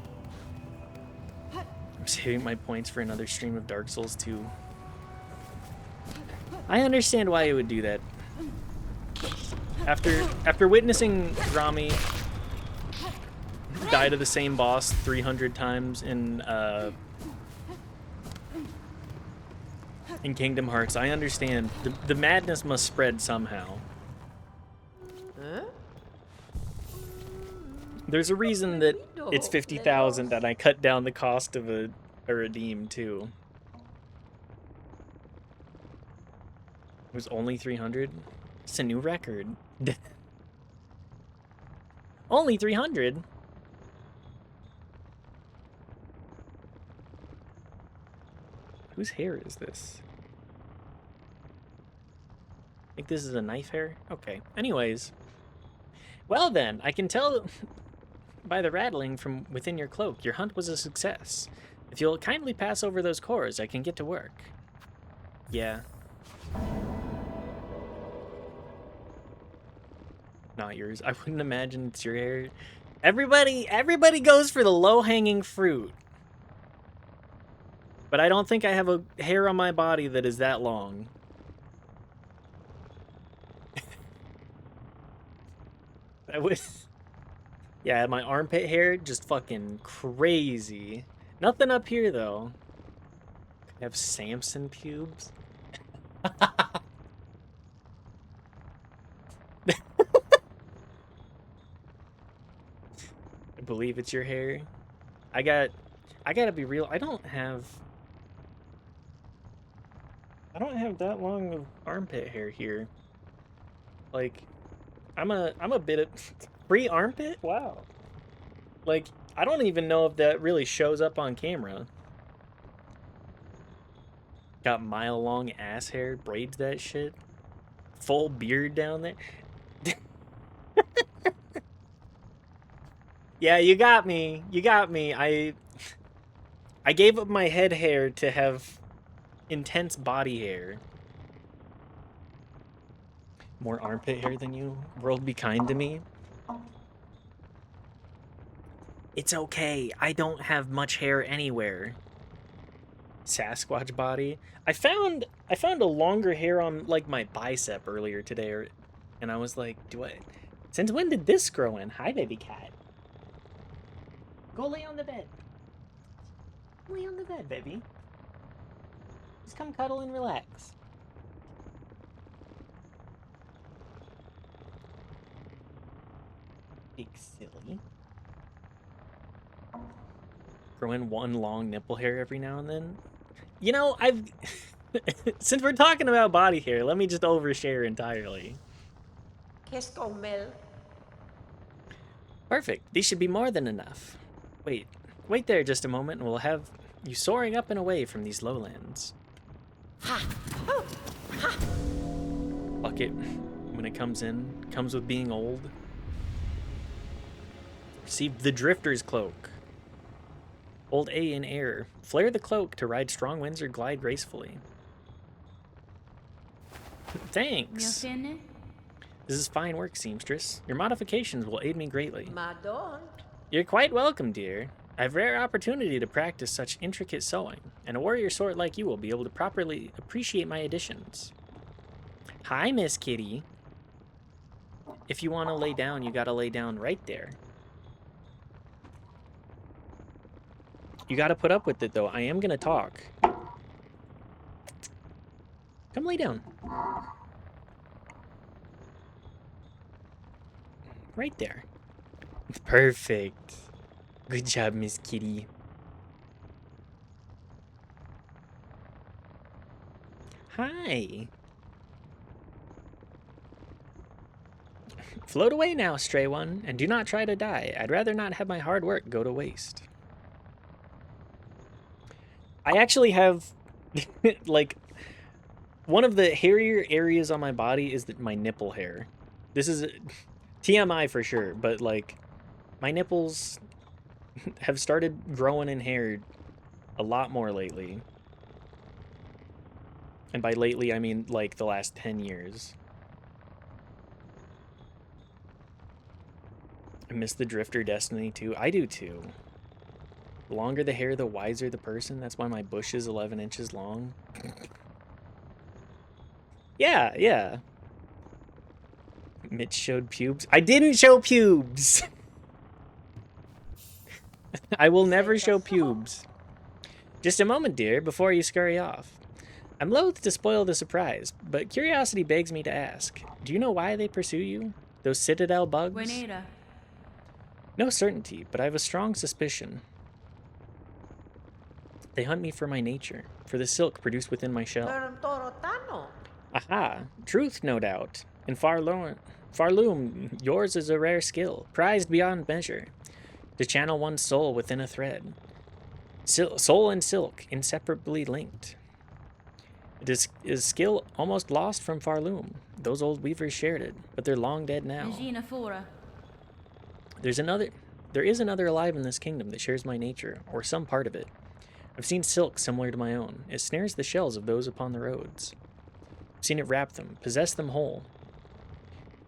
I'm saving my points for another stream of Dark Souls 2. I understand why you would do that. After witnessing Rami die to the same boss 300 times in Kingdom Hearts, I understand. The madness must spread somehow. There's a reason that it's 50,000 and I cut down the cost of a redeem too. It was only 300? It's a new record. Only 300? Whose hair is this? I think this is a knife hair? Okay. Anyways. Well then, I can tell by the rattling from within your cloak, your hunt was a success. If you'll kindly pass over those cores, I can get to work. Yeah. Not yours. I wouldn't imagine it's your hair. Everybody goes for the low-hanging fruit. But I don't think I have a hair on my body that is that long. Yeah, my armpit hair just fucking crazy. Nothing up here though. I have Samson pubes. I believe it's your hair. I gotta be real. I don't have that long of armpit hair here. Like, I'm a bit of free armpit. Wow. Like, I don't even know if that really shows up on camera. Got mile long ass hair, braids that shit. Full beard down there. Yeah, you got me. You got me. I gave up my head hair to have intense body hair. More armpit hair than you? World be kind to me? It's okay. I don't have much hair anywhere. Sasquatch body. I found a longer hair on like my bicep earlier today, and I was like, since when did this grow in? Hi, baby cat. Go lay on the bed. Lay on the bed, baby. Just come cuddle and relax. Big silly. Grow in one long nipple hair every now and then. You know, I've since we're talking about body hair, let me just overshare entirely. Perfect. These should be more than enough. Wait there just a moment and we'll have you soaring up and away from these lowlands. Bucket, when it comes with being old. Receive the Drifter's Cloak. Old A in air. Flare the cloak to ride strong winds or glide gracefully. Thanks. This is fine work, seamstress. Your modifications will aid me greatly. You're quite welcome, dear. I have rare opportunity to practice such intricate sewing, and a warrior sort like you will be able to properly appreciate my additions. Hi, Miss Kitty. If you want to lay down, you gotta lay down right there. You gotta put up with it, though. I am gonna talk. Come lay down. Right there. Perfect. Good job, Miss Kitty. Hi. Float away now, stray one, and do not try to die. I'd rather not have my hard work go to waste. I actually have, like, one of the hairier areas on my body is my nipple hair. This is TMI for sure, but, like, my nipples have started growing in hair a lot more lately. And by lately, I mean, like, the last 10 years. I miss the Drifter Destiny, too. I do, too. The longer the hair, the wiser the person. That's why my bush is 11 inches long. Yeah, yeah. Mitch showed pubes. I didn't show pubes! I will never show pubes. Just a moment, dear, before you scurry off. I'm loath to spoil the surprise, but curiosity begs me to ask. Do you know why they pursue you? Those citadel bugs? No certainty, but I have a strong suspicion. They hunt me for my nature, for the silk produced within my shell. Aha! Truth, no doubt. In Farloom, yours is a rare skill, prized beyond measure. To channel one's soul within a thread. Soul and silk, inseparably linked. It is skill almost lost from Farloom. Those old weavers shared it, but they're long dead now. There is another alive in this kingdom that shares my nature, or some part of it. I've seen silk similar to my own. It snares the shells of those upon the roads. I've seen it wrap them, possess them whole.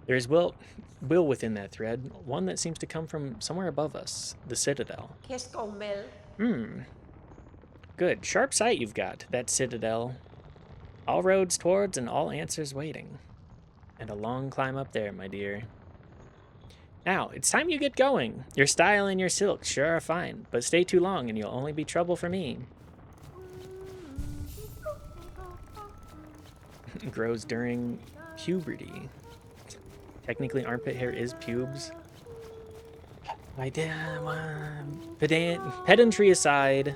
There is will within that thread, one that seems to come from somewhere above us, the citadel. Good, sharp sight you've got, that citadel. All roads towards and all answers waiting. And a long climb up there, my dear. Now, it's time you get going. Your style and your silk sure are fine, but stay too long and you'll only be trouble for me. Grows during puberty. Technically, armpit hair is pubes. I did. Pedantry aside.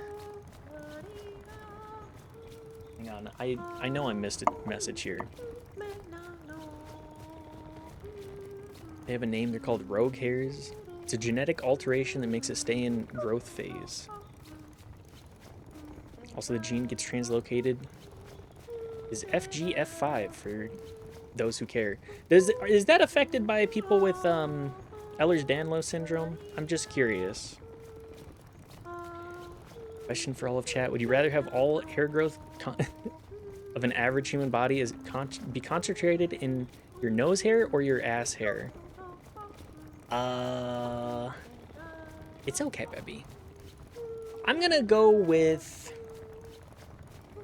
Hang on, I know I missed a message here. They have a name. They're called rogue hairs. It's a genetic alteration that makes it stay in growth phase. Also, the gene gets translocated. Is FGF5 for those who care. Is that affected by people with Ehlers-Danlos syndrome? I'm just curious. Question for all of chat: would you rather have all hair growth of an average human body be concentrated in your nose hair or your ass hair? It's okay, baby. I'm gonna go with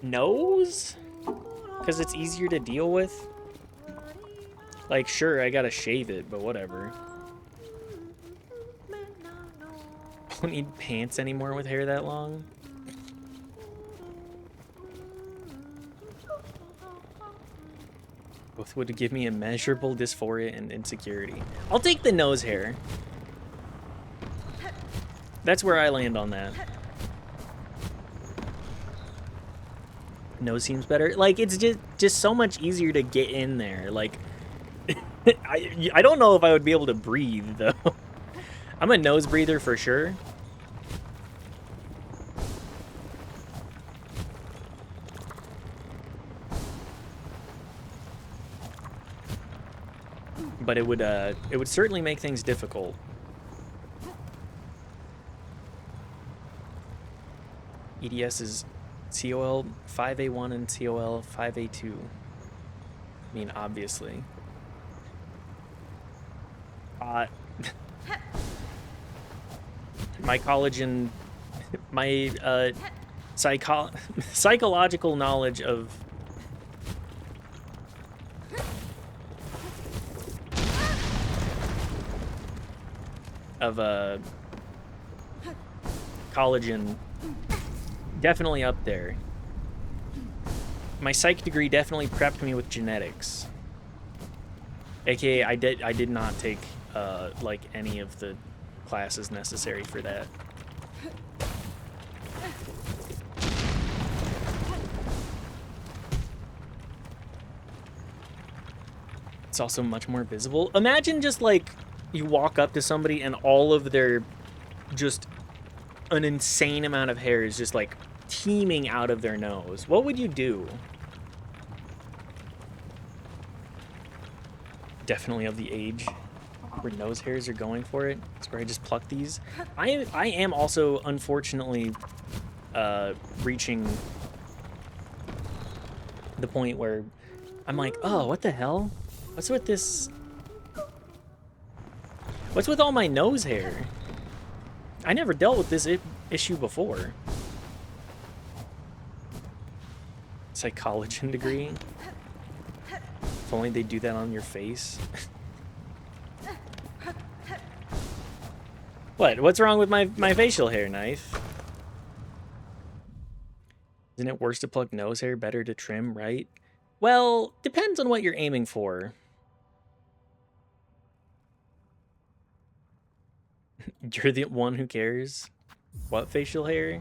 nose because it's easier to deal with. Like, sure, I gotta shave it, but whatever. Don't need pants anymore with hair that long. Both would give me immeasurable dysphoria and insecurity. I'll take the nose hair. That's where I land on that. Nose seems better. Like, it's just so much easier to get in there. Like, I don't know if I would be able to breathe, though. I'm a nose breather for sure. But it would certainly make things difficult. EDS is COL 5A1 and COL 5A2. I mean, obviously. My collagen, my psychological knowledge of collagen definitely up there. My psych degree definitely prepped me with genetics. AKA, I did not take like any of the classes necessary for that. It's also much more visible. Imagine just like you walk up to somebody and all of their just an insane amount of hair is just like teeming out of their nose. What would you do? Definitely of the age where nose hairs are going for it. That's where I just pluck these. I am also unfortunately reaching the point where I'm like, oh, what the hell? What's with this? What's with all my nose hair? I never dealt with this issue before. Psychology degree. If only they do that on your face. What's wrong with my facial hair, Knife? Isn't it worse to pluck nose hair? Better to trim, right? Well, depends on what you're aiming for. You're the one who cares? What facial hair?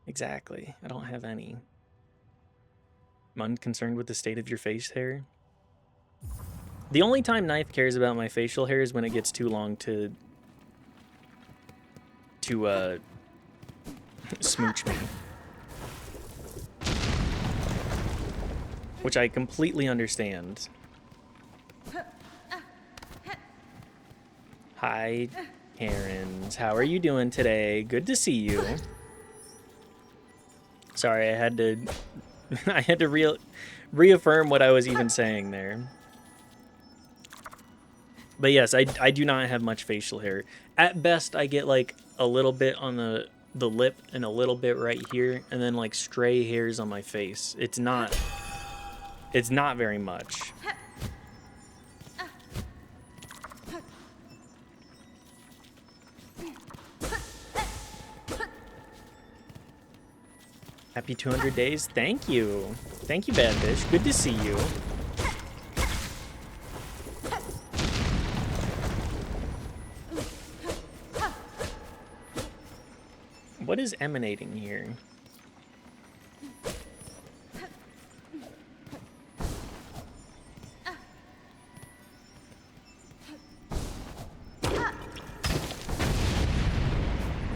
Exactly. I don't have any. I'm unconcerned with the state of your face hair. The only time Knife cares about my facial hair is when it gets too long to smooch me. Which I completely understand. Hi, Karens. How are you doing today? Good to see you. Sorry, I had to reaffirm what I was even saying there. But yes, I do not have much facial hair. At best, I get like a little bit on the lip and a little bit right here, and then like stray hairs on my face. It's not very much. Happy 200 days. Thank you. Thank you, Bad Fish. Good to see you. What is emanating here?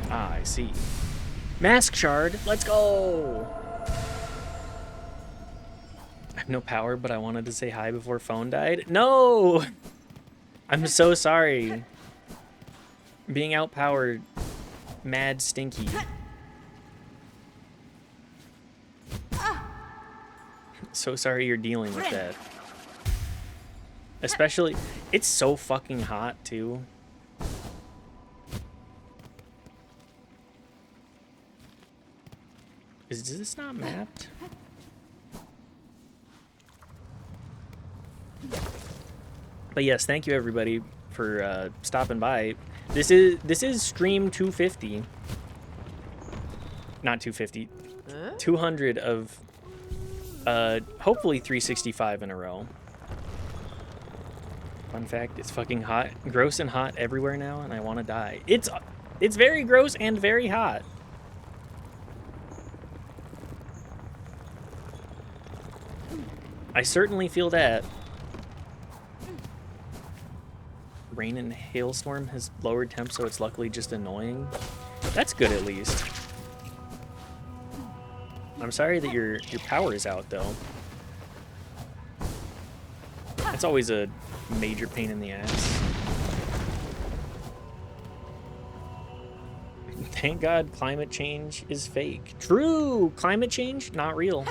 Ah, I see. Mask shard, let's go! I have no power, but I wanted to say hi before phone died. No! I'm so sorry. Being outpowered, mad stinky. So sorry you're dealing with that. Especially, it's so fucking hot too. Is this not mapped? But yes, thank you everybody for stopping by. This is stream 250. Not 250. 200 of hopefully 365 in a row. Fun fact, it's fucking hot, gross and hot everywhere now, and I want to die. It's very gross and very hot. I certainly feel that. Rain and hailstorm has lowered temp, so it's luckily just annoying. That's good at least. I'm sorry that your power is out though. That's always a major pain in the ass. Thank God climate change is fake. True! Climate change, not real.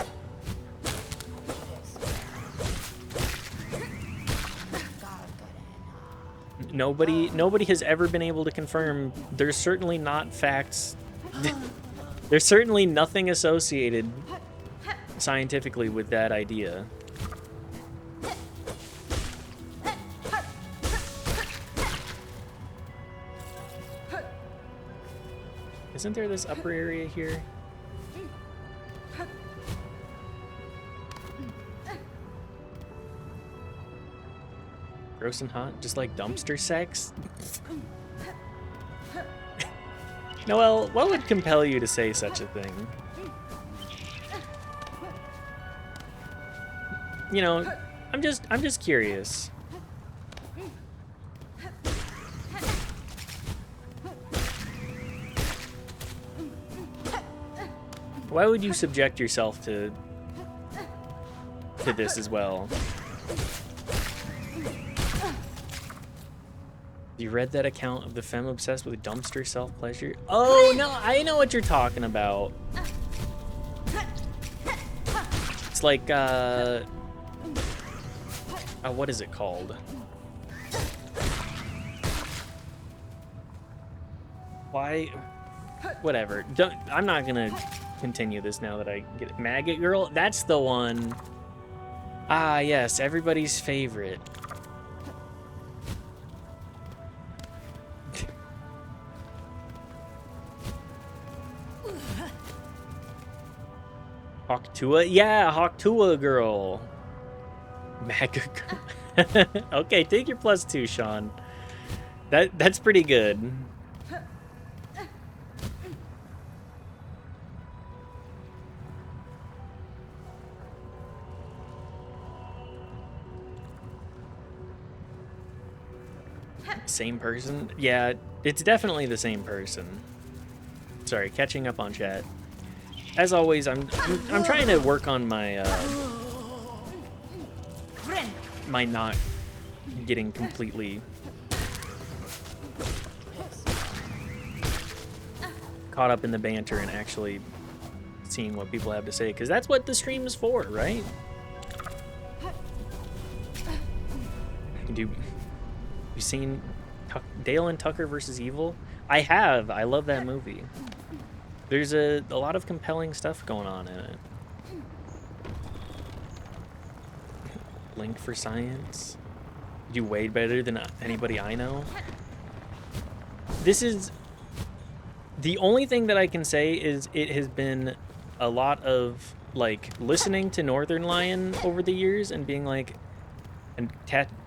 Nobody has ever been able to confirm. There's certainly not facts. There's certainly nothing associated scientifically with that idea. Isn't there this upper area here? Gross and hot, just like dumpster sex? Noelle, what would compel you to say such a thing? You know, I'm just curious. Why would you subject yourself to this as well? You read that account of the femme obsessed with dumpster self-pleasure? Oh, no, I know what you're talking about. It's like, what is it called? Why? Whatever. I'm not gonna continue this now that I get it. Maggot Girl? That's the one. Ah, yes, everybody's favorite. Hawktua? Yeah, Hawktua girl. Maggot girl. Okay, take your +2, Sean. That's pretty good. Same person? Yeah, it's definitely the same person. Sorry, catching up on chat. As always, I'm trying to work on my my not getting completely caught up in the banter and actually seeing what people have to say, because that's what the stream is for, right? You seen Dale and Tucker versus Evil? I have. I love that movie. There's a lot of compelling stuff going on in it. Link for science. You do way better than anybody I know. This is... The only thing that I can say is it has been a lot of like listening to Northern Lion over the years and being like, and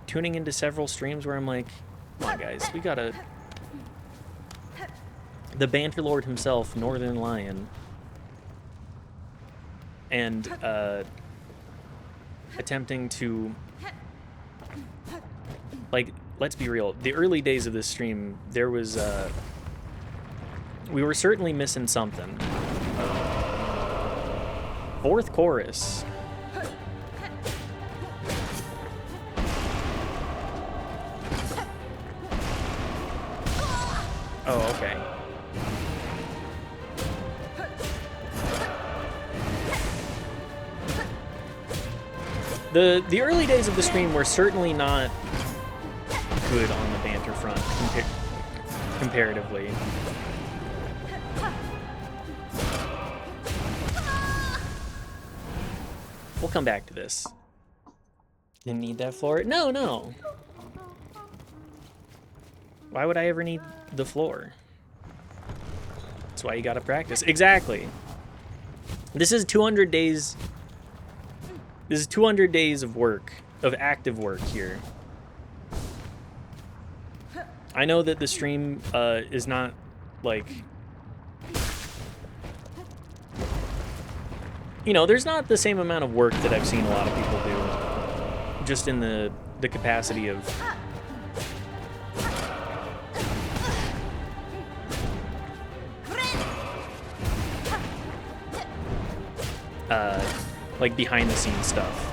tuning into several streams where I'm like, come on guys, we gotta, the banter lord himself, Northern Lion, and attempting to, like, let's be real, the early days of this stream, there was, we were certainly missing something. Fourth chorus. Oh, okay. The early days of the stream were certainly not good on the banter front comparatively. We'll come back to this. Didn't need that floor? No, no. Why would I ever need the floor? That's why you gotta practice. Exactly. This is 200 days. This is 200 days of work, of active work here. I know that the stream is not like, you know, there's not the same amount of work that I've seen a lot of people do, just in the capacity of like behind the scenes stuff.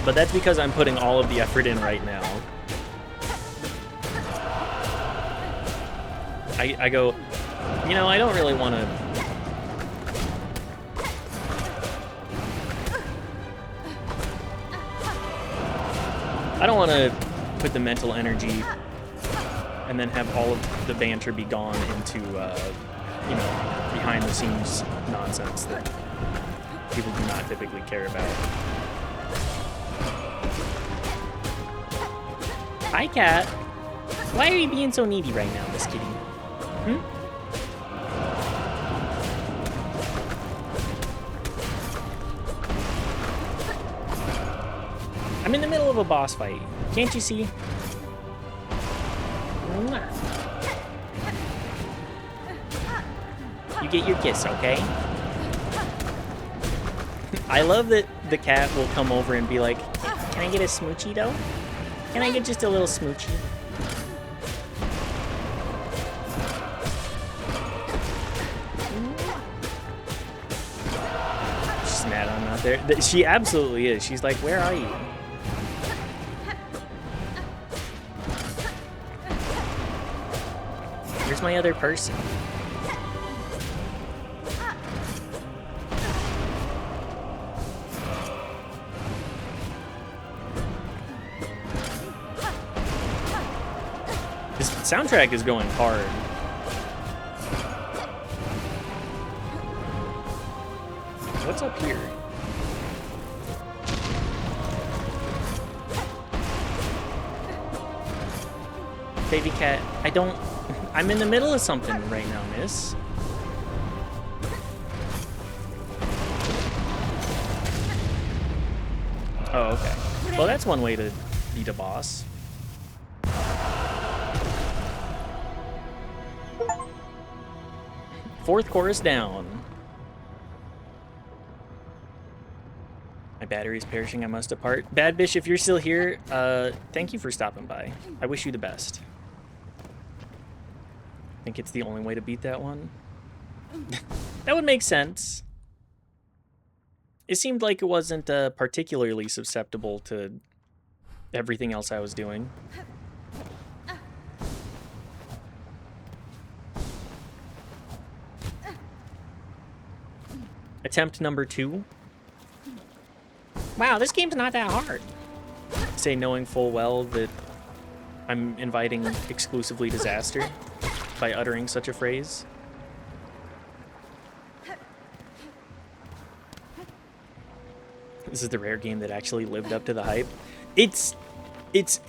But that's because I'm putting all of the effort in right now. I go, you know, I don't really want to... I don't want to put the mental energy and then have all of the banter be gone into, you know, behind-the-scenes nonsense that people do not typically care about. Hi, cat. Why are you being so needy right now, Miss Kitty? Hmm? I'm in the middle of a boss fight. Can't you see? You get your kiss, okay? I love that the cat will come over and be like, can I get a smoochie, though? Can I get just a little smoochie? She's mad I'm not there. She absolutely is. She's like, where are you? Where's my other person? This soundtrack is going hard. What's up here? Baby cat, I'm in the middle of something right now, miss. Oh, okay. Well, that's one way to beat a boss. Fourth chorus down. My battery's perishing, I must depart. Bad Bish, if you're still here, thank you for stopping by. I wish you the best. I think it's the only way to beat that one. That would make sense. It seemed like it wasn't particularly susceptible to everything else I was doing. Attempt number 2. Wow, this game's not that hard. Say knowing full well that I'm inviting exclusively disaster by uttering such a phrase. This is the rare game that actually lived up to the hype. It's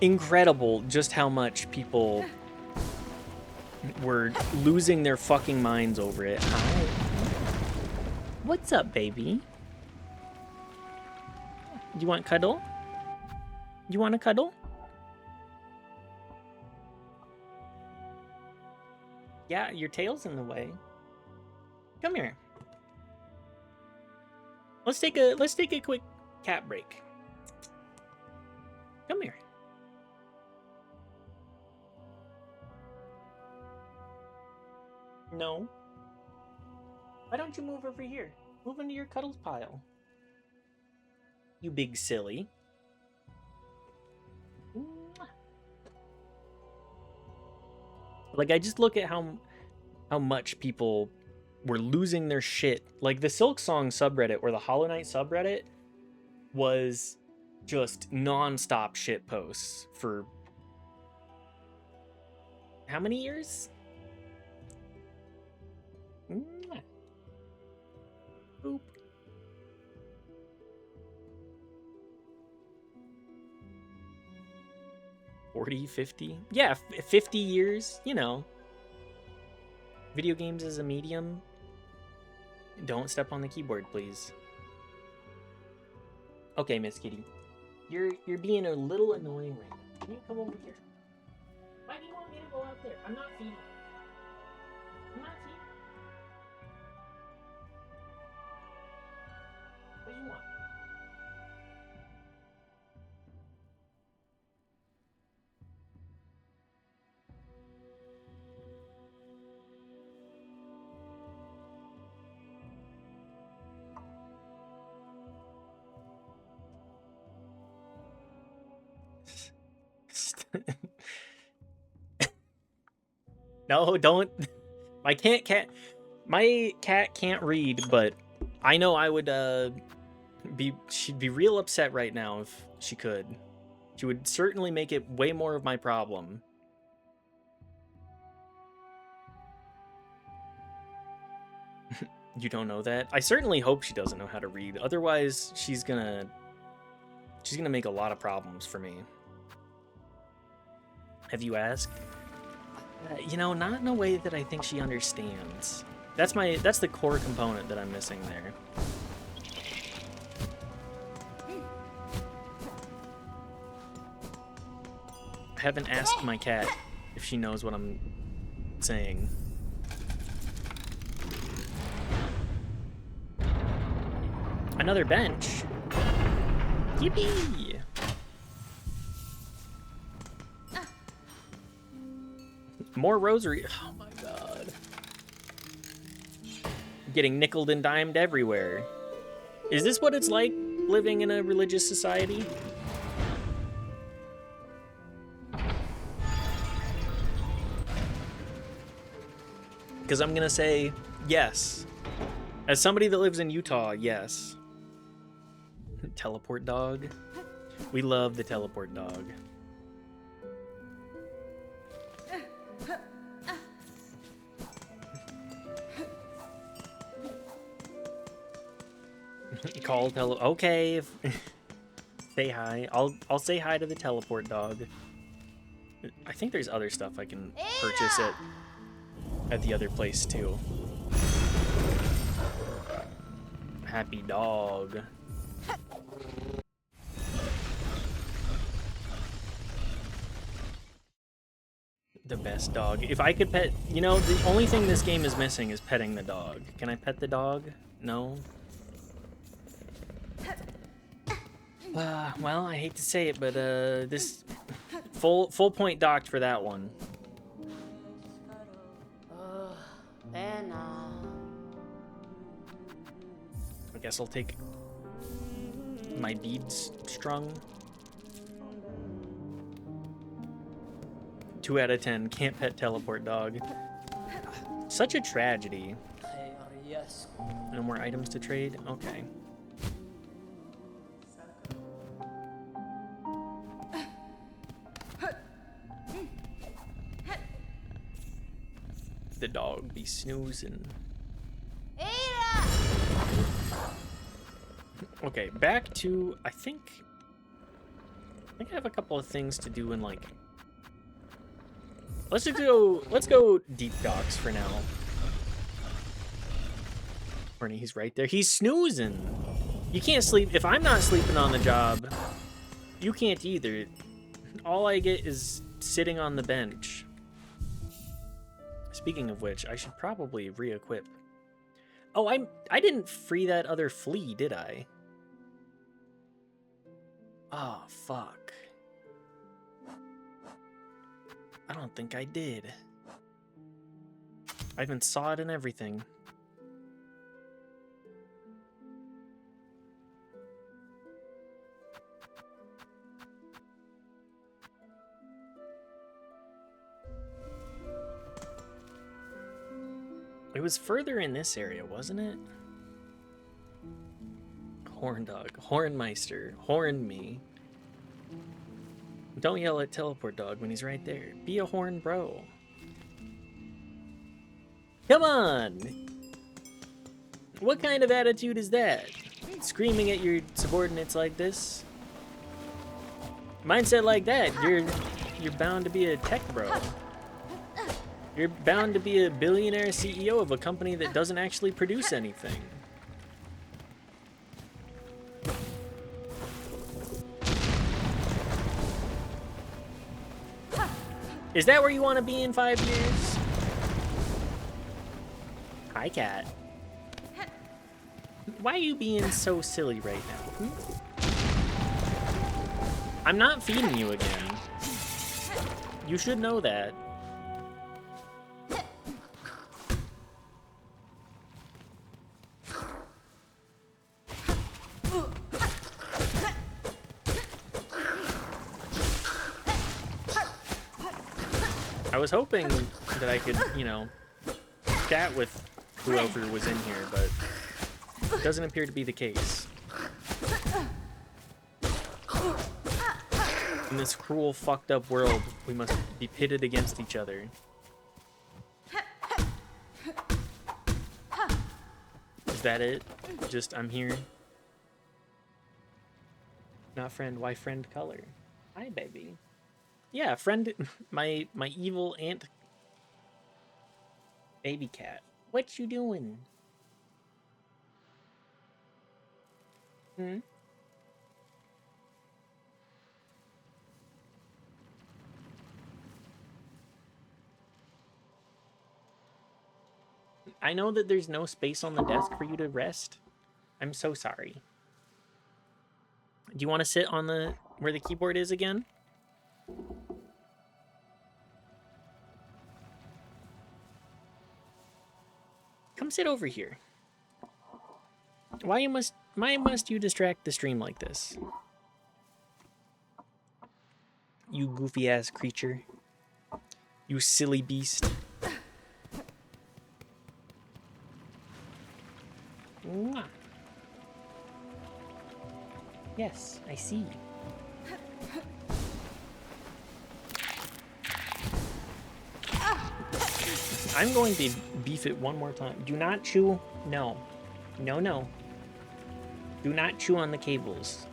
incredible just how much people were losing their fucking minds over it. Hi. What's up, baby? You want cuddle? You want a cuddle? Yeah, your tail's in the way. Come here. Let's take a quick cat break. Come here. No. Why don't you move over here? Move into your cuddles pile. You big silly. Like, I just look at how much people were losing their shit. Like, the Silk Song subreddit or the Hollow Knight subreddit was just non-stop shit posts for how many years? Boop. $40, $50? Yeah, 50 years, you know. Video games as a medium. Don't step on the keyboard, please. Okay, Miss Kitty. You're being a little annoying right now. Can you come over here? Why do you want me to go out there? I'm not feeding. I'm not feeding. What do you want? No, don't. My cat can't read, but I know I would she'd be real upset right now if she could. She would certainly make it way more of my problem. You don't know that? I certainly hope she doesn't know how to read. Otherwise, she's gonna make a lot of problems for me. Have you asked? You know, not in a way that I think she understands. That's the core component that I'm missing there. I haven't asked my cat if she knows what I'm saying. Another bench. Yippee! More rosary. Oh my god. Getting nickeled and dimed everywhere. Is this what it's like living in a religious society? Because I'm gonna say yes. As somebody that lives in Utah, yes. Teleport dog. We love the teleport dog. Call okay. Say hi. I'll say hi to the teleport dog. I think there's other stuff I can purchase at the other place too. Happy dog. The best dog. If I could pet, you know, the only thing this game is missing is petting the dog. Can I pet the dog? No. Well, I hate to say it, but this full point docked for that one. I guess I'll take my beads strung. 2 out of 10. Can't pet teleport dog. Such a tragedy. No more items to trade? Okay. The dog be snoozing. Okay, back to, I think I have a couple of things to do in, like, Let's go deep docks for now. Horny, he's right there. He's snoozing. You can't sleep. If I'm not sleeping on the job, you can't either. All I get is sitting on the bench. Speaking of which, I should probably re-equip. Oh, I didn't free that other flea, did I? Oh, fuck. I don't think I did. I even saw it and everything. It was further in this area, wasn't it? Horn dog, Hornmeister, horn me. Don't yell at Teleport Dog when he's right there. Be a horn bro. Come on! What kind of attitude is that? Screaming at your subordinates like this? Mindset like that, you're bound to be a tech bro. You're bound to be a billionaire CEO of a company that doesn't actually produce anything. Is that where you want to be in 5 years? Hi, cat. Why are you being so silly right now? I'm not feeding you again. You should know that. I was hoping that I could, you know, chat with whoever was in here, but it doesn't appear to be the case. In this cruel, fucked up world, we must be pitted against each other. Is that it? Just, I'm here? Not friend, why friend color? Hi, baby. Yeah, friend, my evil aunt baby cat. What you doing? I know that there's no space on the desk for you to rest. I'm so sorry. Do you want to sit on the where the keyboard is again? Come sit over here. Why must you distract the stream like this? You goofy ass creature. You silly beast. Mwah. Yes, I see. I'm going to beef it one more time. Do not chew. No. No, no. Do not chew on the cables.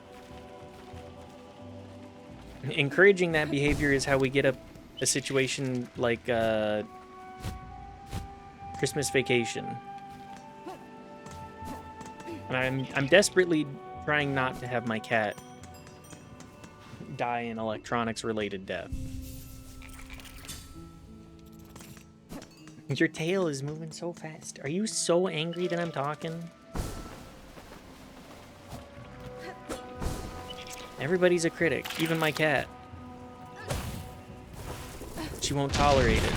Encouraging that behavior is how we get a situation like Christmas Vacation. And I'm desperately trying not to have my cat die an electronics-related death. Your tail is moving so fast. Are you so angry that I'm talking? Everybody's a critic, even my cat. She won't tolerate it.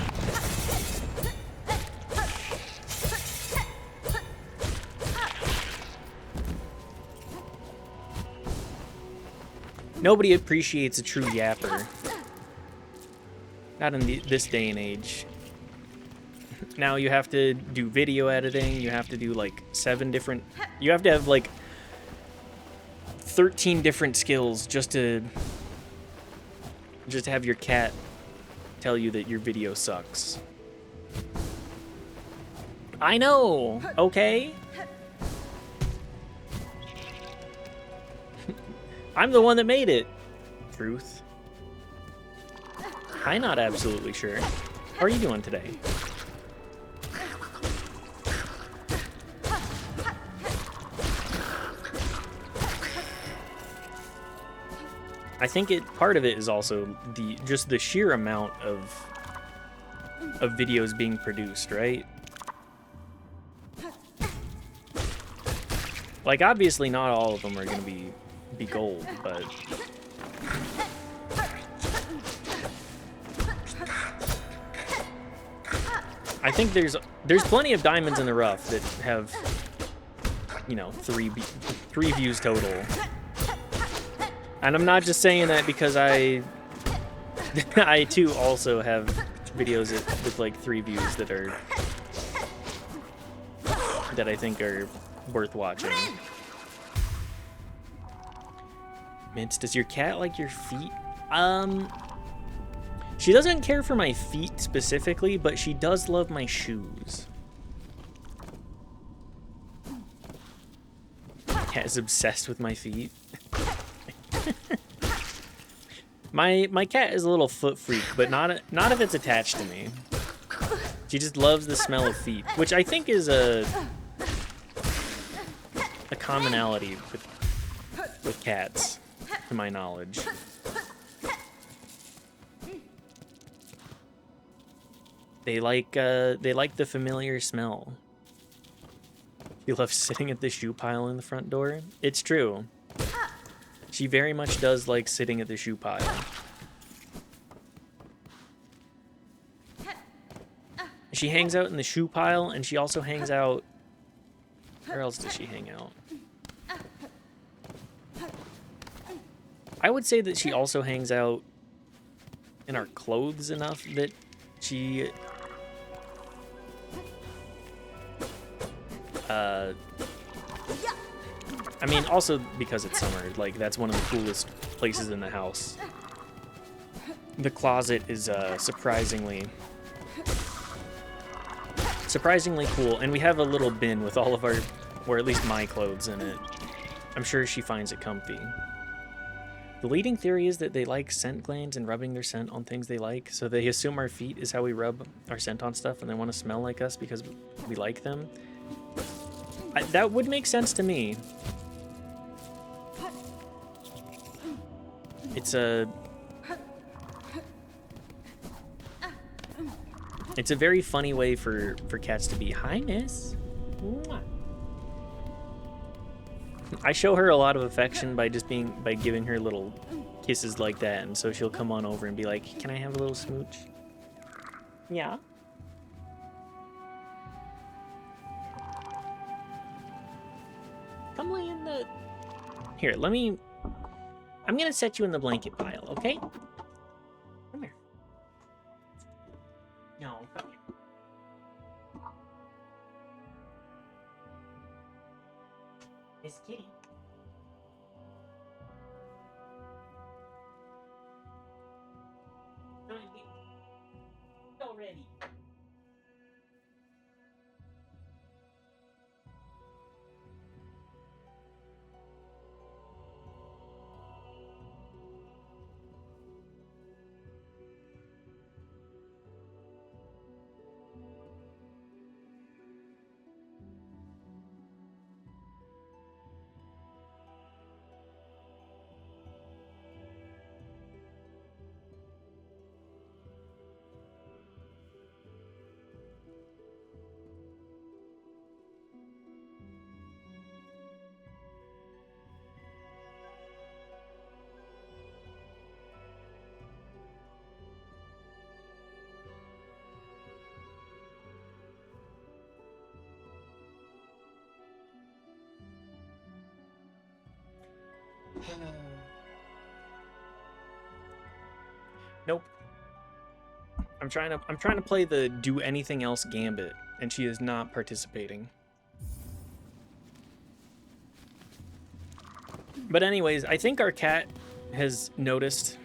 Nobody appreciates a true yapper. Not in this day and age. Now you have to do video editing, you have to do like 7 different... You have to have like 13 different skills just to have your cat tell you that your video sucks. I know, okay? I'm the one that made it. Truth. I'm not absolutely sure. How are you doing today? I think part of it is also just the sheer amount of videos being produced, right? Like, obviously not all of them are gonna be gold, but I think there's plenty of diamonds in the rough that have, you know, three views total. And I'm not just saying that because I too also have videos with like 3 views that I think are worth watching. Mints, does your cat like your feet? She doesn't care for my feet specifically, but she does love my shoes. Cat is obsessed with my feet. My cat is a little foot freak, but not if it's attached to me. She just loves the smell of feet, which I think is a commonality with cats, to my knowledge. They like the familiar smell. She loves sitting at the shoe pile in the front door. It's true. She very much does like sitting at the shoe pile. She hangs out in the shoe pile, and she also hangs out... Where else does she hang out? I would say that she also hangs out in our clothes enough that she... I mean, also because it's summer, like, that's one of the coolest places in the house. The closet is surprisingly cool, and we have a little bin with all of our, or at least my clothes in it. I'm sure she finds it comfy. The leading theory is that they like scent glands and rubbing their scent on things they like, so they assume our feet is how we rub our scent on stuff, and they want to smell like us because we like them. That would make sense to me. It's a very funny way for cats to be. Hi, miss. Mwah. I show her a lot of affection by giving her little kisses like that, and so she'll come on over and be like, "Can I have a little smooch?" Yeah. Come lay in the... Here, I'm gonna set you in the blanket pile, okay? Come here. No, come here. Miss Kitty. Come here. Already. Nope. I'm trying to play the do anything else gambit, and she is not participating. But anyways, I think our cat has noticed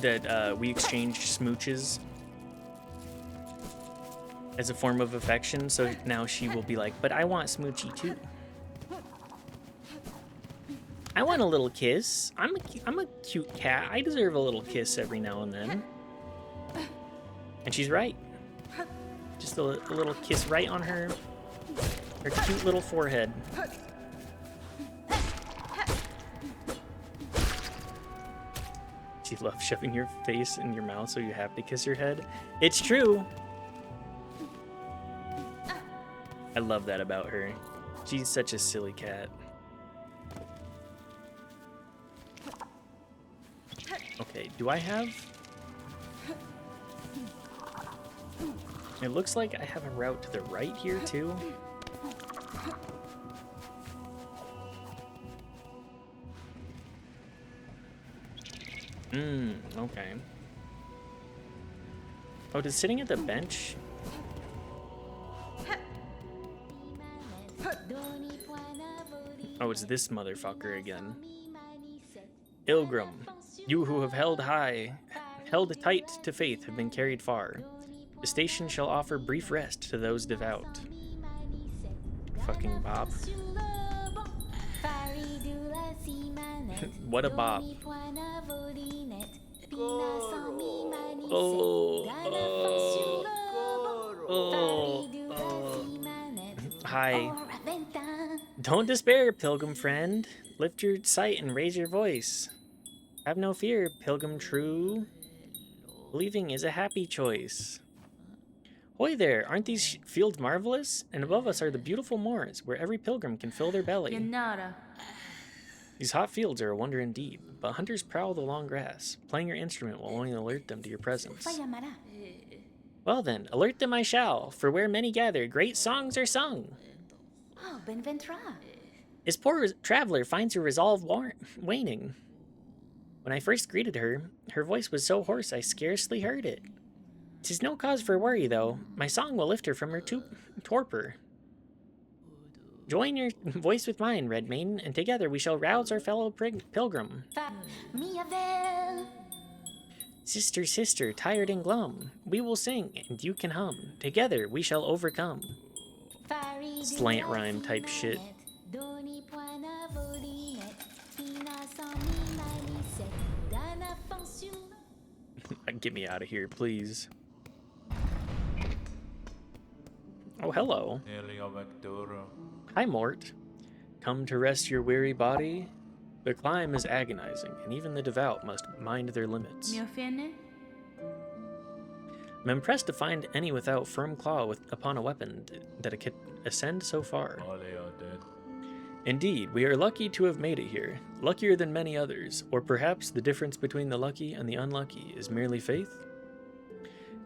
that we exchange smooches as a form of affection, so now she will be like, but I want smoochy too. I want a little kiss. I'm a cute cat. I deserve a little kiss every now and then. And she's right. Just a little kiss right on her cute little forehead. She loves shoving your face in your mouth so you have to kiss her head. It's true. I love that about her. She's such a silly cat. Okay, do I have... It looks like I have a route to the right here, too. Okay. Oh, does sitting at the bench... Oh, it's this motherfucker again. Ilgrim, you who have held tight to faith have been carried far. The station shall offer brief rest to those devout. Fucking Bob. What a Bob. Hi. Don't despair, pilgrim friend. Lift your sight and raise your voice. Have no fear, pilgrim true. Believing is a happy choice. Hoy there, aren't these fields marvelous? And above us are the beautiful moors, where every pilgrim can fill their belly. These hot fields are a wonder indeed, but hunters prowl the long grass. Playing your instrument will only alert them to your presence. Well then, alert them I shall, for where many gather, great songs are sung. Oh, Benventra. This poor traveler finds her resolve waning. When I first greeted her, her voice was so hoarse I scarcely heard it. 'Tis no cause for worry, though. My song will lift her from her torpor. Join your voice with mine, Red Maiden, and together we shall rouse our fellow pilgrim. Sister, sister, tired and glum, we will sing, and you can hum. Together we shall overcome. Slant rhyme type shit. Get me out of here, please. Oh, hello. Hi, Mort. Come to rest your weary body? The climb is agonizing, and even the devout must mind their limits. I'm impressed to find any without firm claw upon a weapon that it could ascend so far. Indeed, we are lucky to have made it here, luckier than many others, or perhaps the difference between the lucky and the unlucky is merely faith?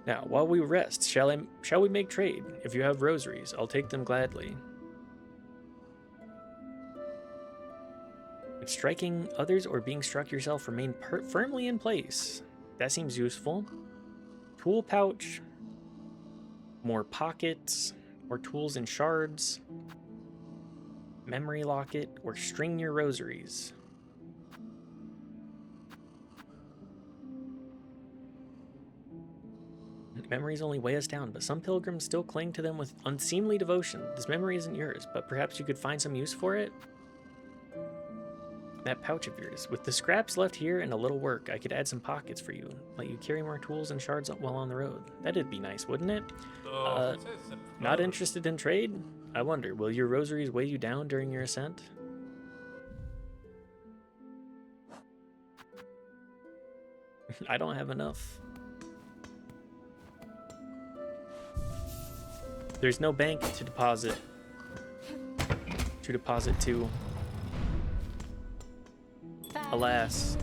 Now, while we rest, shall we make trade? If you have rosaries, I'll take them gladly. If striking others or being struck yourself, remain firmly in place. That seems useful. Tool pouch, more pockets, more tools and shards, memory locket, or string your rosaries. Memories only weigh us down, but some pilgrims still cling to them with unseemly devotion. This memory isn't yours, but perhaps you could find some use for it? That pouch of yours. With the scraps left here and a little work, I could add some pockets for you. Let you carry more tools and shards while on the road. That'd be nice, wouldn't it? Not interested in trade? I wonder, will your rosaries weigh you down during your ascent? I don't have enough. There's no bank to deposit to. Alas.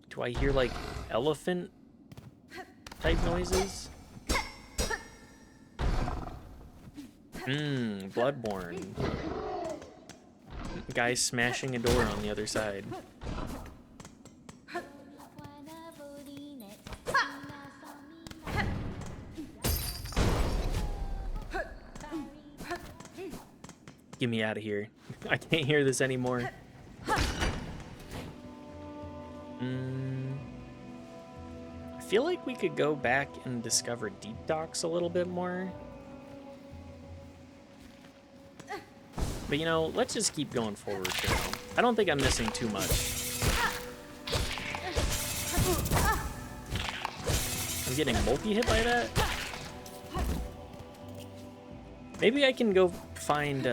Do I hear like elephant type noises? Bloodborne. Guy smashing a door on the other side. Get me out of here. I can't hear this anymore. I feel like we could go back and discover deep docks a little bit more. But you know, let's just keep going forward for now. I don't think I'm missing too much. I'm getting multi-hit by that? Maybe I can go find,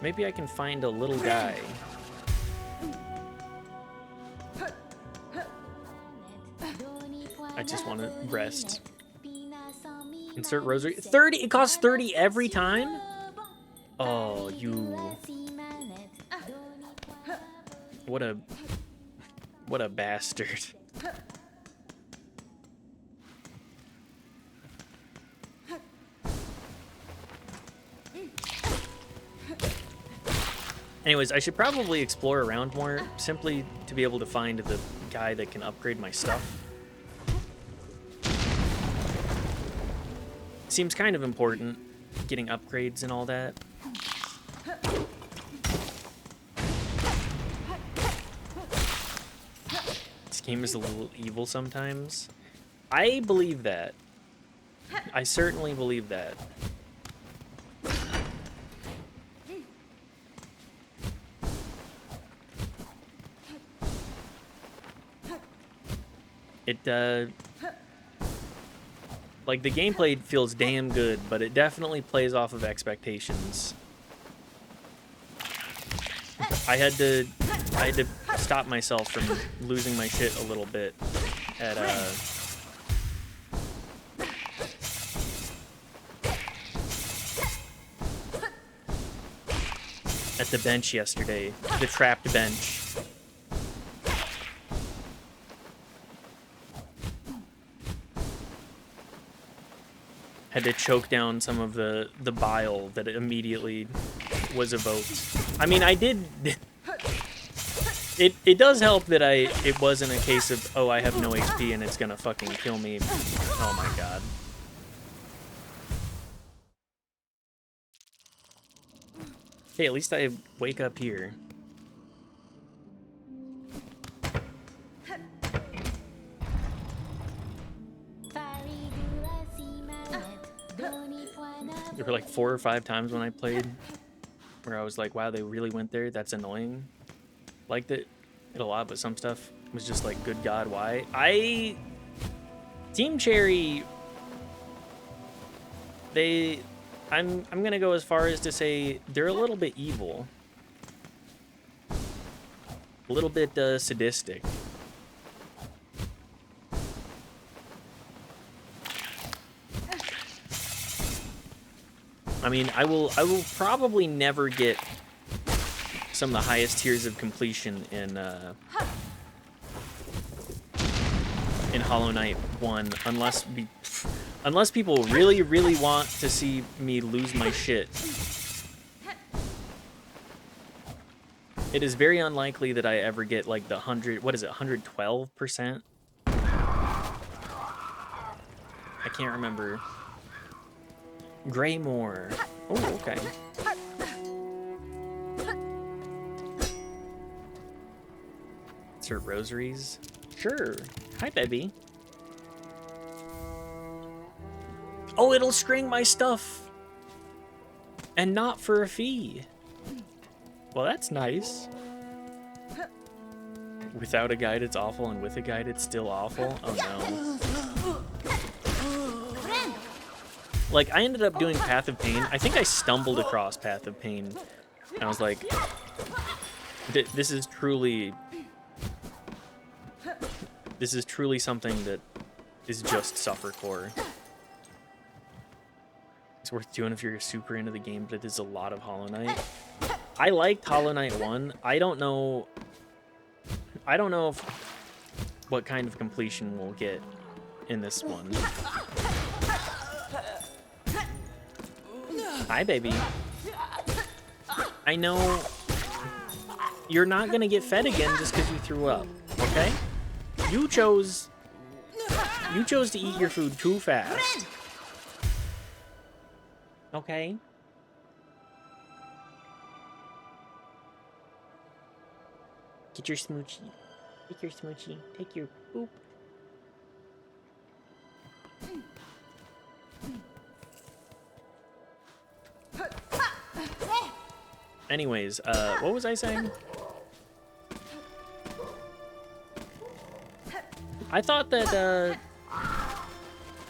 maybe I can find a little guy. I just want to rest. Insert rosary. 30? It costs 30 every time? Oh, you... What a bastard. Anyways, I should probably explore around more, simply to be able to find the guy that can upgrade my stuff. Seems kind of important, getting upgrades and all that. This game is a little evil sometimes. I believe that. I certainly believe that. It, like, the gameplay feels damn good, but it definitely plays off of expectations. I had to stop myself from losing my shit a little bit at the bench yesterday, the trapped bench. Had to choke down some of the bile that immediately was evoked. I mean, I did... It does help that it wasn't a case of, oh, I have no HP and it's gonna fucking kill me. Oh my god. Hey, at least I wake up here. There were like 4 or 5 times when I played where I was like, wow, they really went there. That's annoying. Liked it a lot, but some stuff was just like, good God, why? Team Cherry, I'm gonna go as far as to say they're a little bit evil. A little bit sadistic. I mean, I will probably never get some of the highest tiers of completion in Hollow Knight 1 unless people really, really want to see me lose my shit. It is very unlikely that I ever get like the 112%? I can't remember. Greymore. Oh, okay. Insert rosaries. Sure. Hi, baby. Oh, it'll string my stuff. And not for a fee. Well, that's nice. Without a guide, it's awful, and with a guide, it's still awful. Oh, no. Like, I ended up doing Path of Pain. I think I stumbled across Path of Pain. And I was like, this is truly something that is just suffercore. It's worth doing if you're super into the game, but it is a lot of Hollow Knight. I liked Hollow Knight 1. I don't know what kind of completion we'll get in this one. Hi, baby. I know you're not gonna get fed again just because you threw up, okay? You chose to eat your food too fast. Okay? Get your smoochie. Take your smoochie. Take your boop. Anyways, what was I saying? I thought that,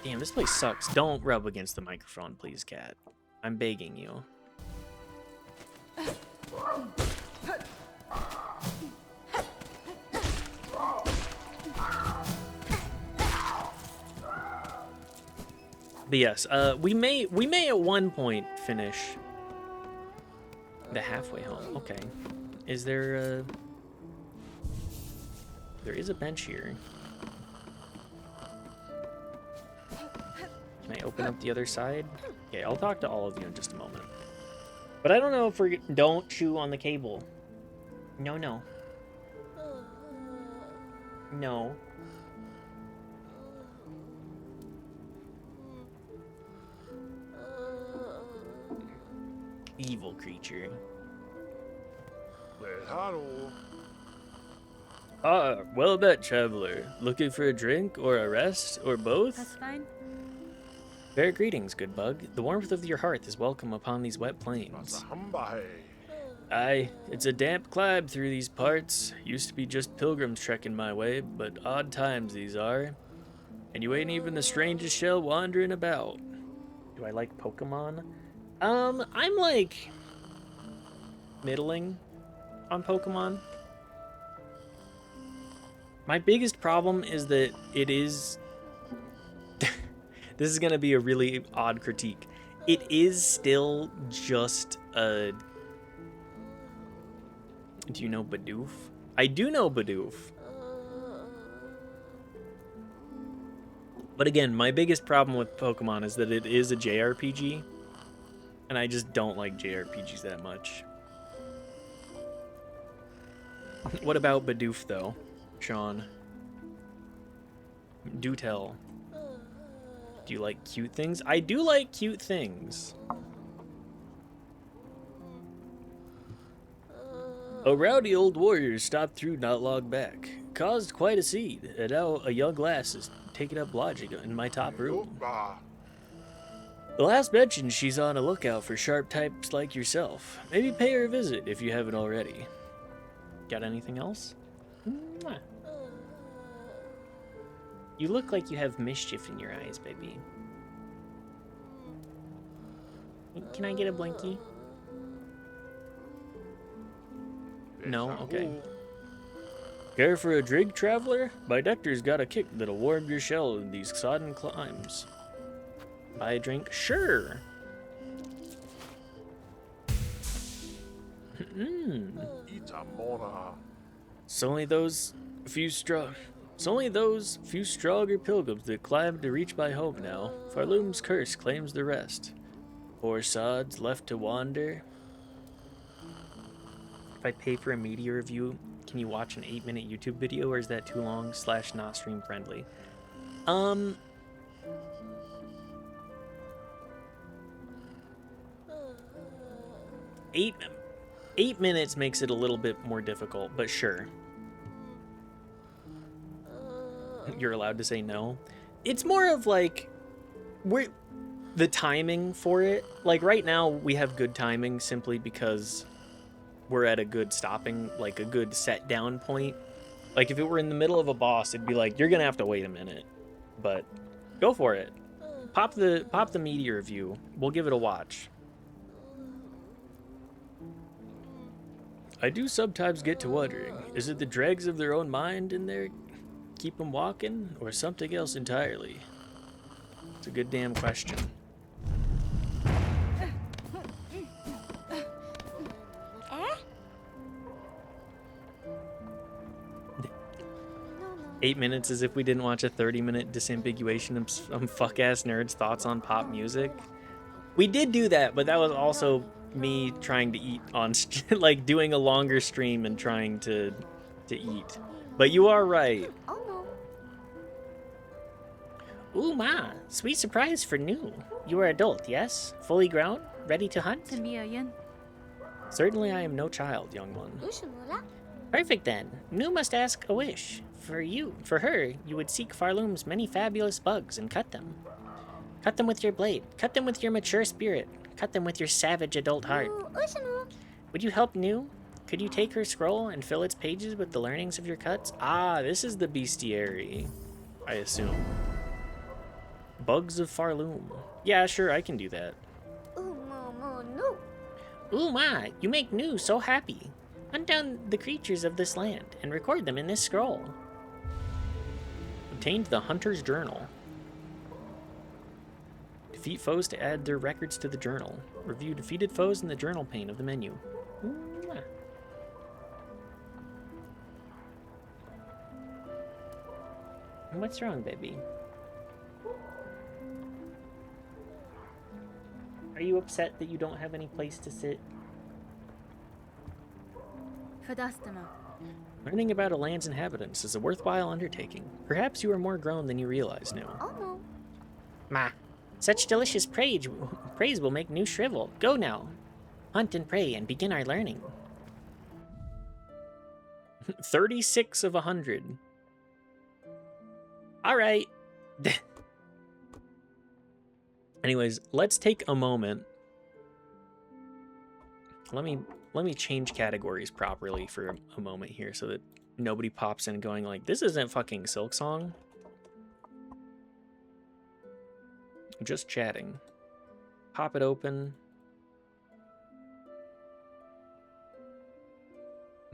damn, this place sucks. Don't rub against the microphone, please, cat. I'm begging you. But yes, we may at one point finish the halfway home. Okay. Is there there is a bench here. Can I open up the other side? Okay, I'll talk to all of you in just a moment. But I don't know if we're... Don't chew on the cable. No, no. No. Evil creature. Well met, traveler. Looking for a drink or a rest or both? That's fine. Fair greetings, good bug. The warmth of your hearth is welcome upon these wet plains. Aye, it's a damp climb through these parts. Used to be just pilgrims trekking my way, but odd times these are. And you ain't even the strangest shell wandering about. Do I like Pokemon? I'm like middling on Pokemon. My biggest problem is that it is... This is going to be a really odd critique. It is still just a... Do you know Bidoof? I do know Bidoof. But again, my biggest problem with Pokemon is that it is a JRPG. And I just don't like JRPGs that much. What about Bidoof, though, Sean? Do tell. Do you like cute things? I do like cute things. A rowdy old warrior stopped through not long back. Caused quite a scene, and now a young lass is taking up lodging in my top room. The last mentioned she's on a lookout for sharp types like yourself. Maybe pay her a visit if you haven't already. Got anything else? Mwah. You look like you have mischief in your eyes, baby. Can I get a blankie? No? Okay. Care for a drink, traveler? My nectar's got a kick that'll warm your shell in these sodden climes. Buy a drink? Sure! It's only those few stronger pilgrims that climb to reach my home now. Farloom's curse claims the rest. Poor sods left to wander. If I pay for a media review, can you watch an 8-minute YouTube video, or is that too long / not stream friendly? 8 minutes makes it a little bit more difficult, but sure. You're allowed to say no. It's more of like the timing for it. Like right now we have good timing simply because we're at a good stopping, like a good set down point. Like if it were in the middle of a boss, it'd be like, you're gonna have to wait a minute. But go for it. Pop the media review. We'll give it a watch. I do sometimes get to wondering, is it the dregs of their own mind in there keep them walking, or something else entirely? It's a good damn question. No. 8 minutes as if we didn't watch a 30-minute disambiguation of some fuck-ass nerd's thoughts on pop music. We did do that, but that was also me trying to eat on like doing a longer stream and trying to eat. But you are right. Oh no. Ooh ma, sweet surprise for new. You are adult, yes? Fully grown? Ready to hunt? Certainly I am no child, young one. Perfect then. New must ask a wish. For her, you would seek Farloom's many fabulous bugs and cut them. Cut them with your blade. Cut them with your mature spirit. Cut them with your savage adult heart. Would you help New? Could you take her scroll and fill its pages with the learnings of your cuts? Ah, this is the bestiary. I assume. Bugs of Farloom. Yeah, sure, I can do that. Ooh my, you make new so happy. Hunt down the creatures of this land and record them in this scroll. Obtained the Hunter's Journal. Defeat foes to add their records to the journal. Review defeated foes in the journal pane of the menu. Ooh, ah. What's wrong, baby? Are you upset that you don't have any place to sit? Learning about a land's inhabitants is a worthwhile undertaking. Perhaps you are more grown than you realize now. Ma, such delicious praise will make new shrivel. Go now. Hunt and pray and begin our learning. 36 of 100. All right. Anyways, let's take a moment. Let me change categories properly for a moment here so that nobody pops in going like, this isn't fucking Silksong. I'm just chatting. Pop it open.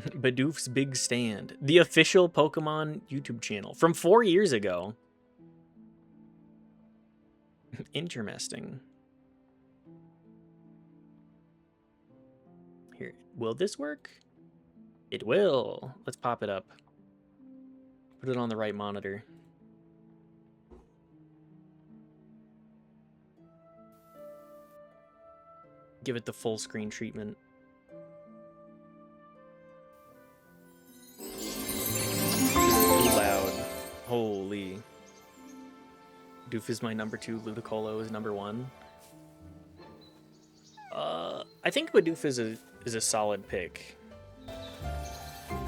Bidoof's Big Stand, the official Pokemon YouTube channel from 4 years ago. Interesting. Here, will this work? It will. Let's pop it up. Put it on the right monitor. Give it the full screen treatment. Loud. Holy. Doof is my number 2. Ludicolo is number 1. I think Bidoof is a solid pick.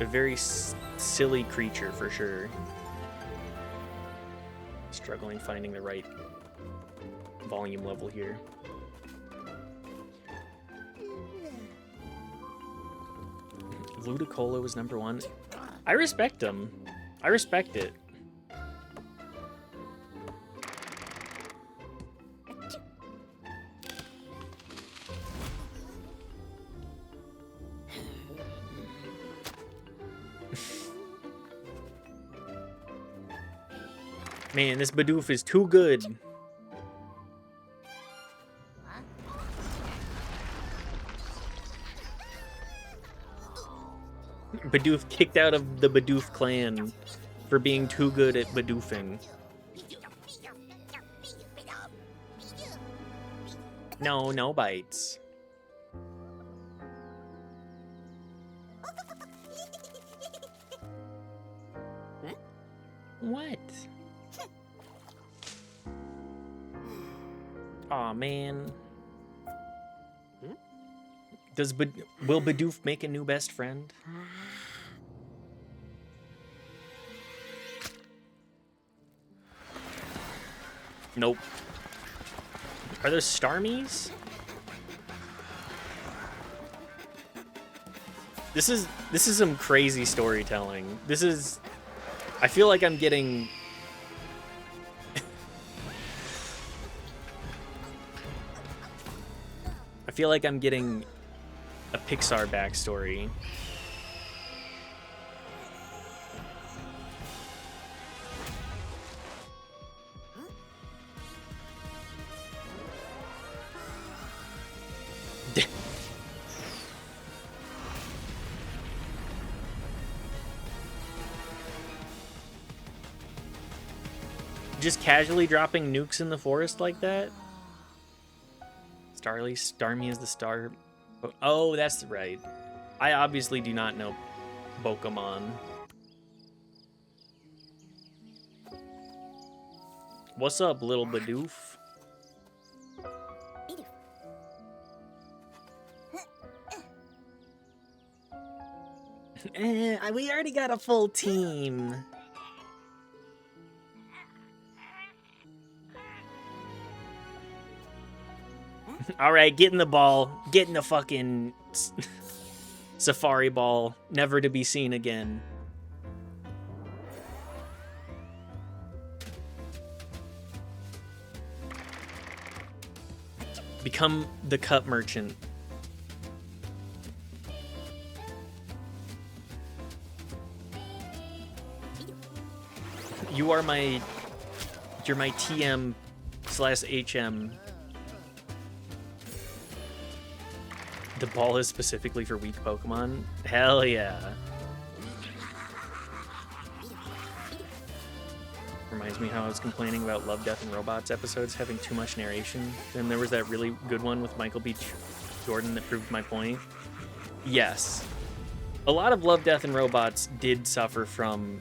A very silly creature for sure. Struggling finding the right volume level here. Ludicolo is number 1. I respect him. I respect it. Man, this Bidoof is too good. Bidoof kicked out of the Bidoof clan for being too good at Bidoofing. No, no bites. What? Aw, man. Will Bidoof make a new best friend? Nope. Are those Starmies? This is some crazy storytelling. This is... I feel like I'm getting... I feel like I'm getting a Pixar backstory. Just casually dropping nukes in the forest like that? Starmie is the star. Oh, that's right. I obviously do not know Pokemon. What's up, little Bidoof? We already got a full team. All right, get in the ball. Get in the fucking safari ball. Never to be seen again. Become the cup merchant. You're my TM/HM. The ball is specifically for weak Pokemon? Hell yeah. Reminds me how I was complaining about Love, Death, and Robots episodes having too much narration. Then there was that really good one with Michael B. Jordan that proved my point. Yes. A lot of Love, Death, and Robots did suffer from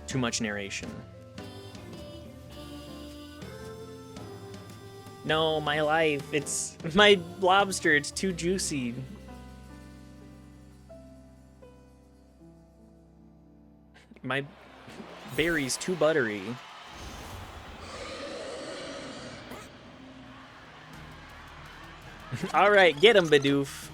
too much narration. No, my life. It's my lobster. It's too juicy. My berry's too buttery. All right, get him, Bidoof.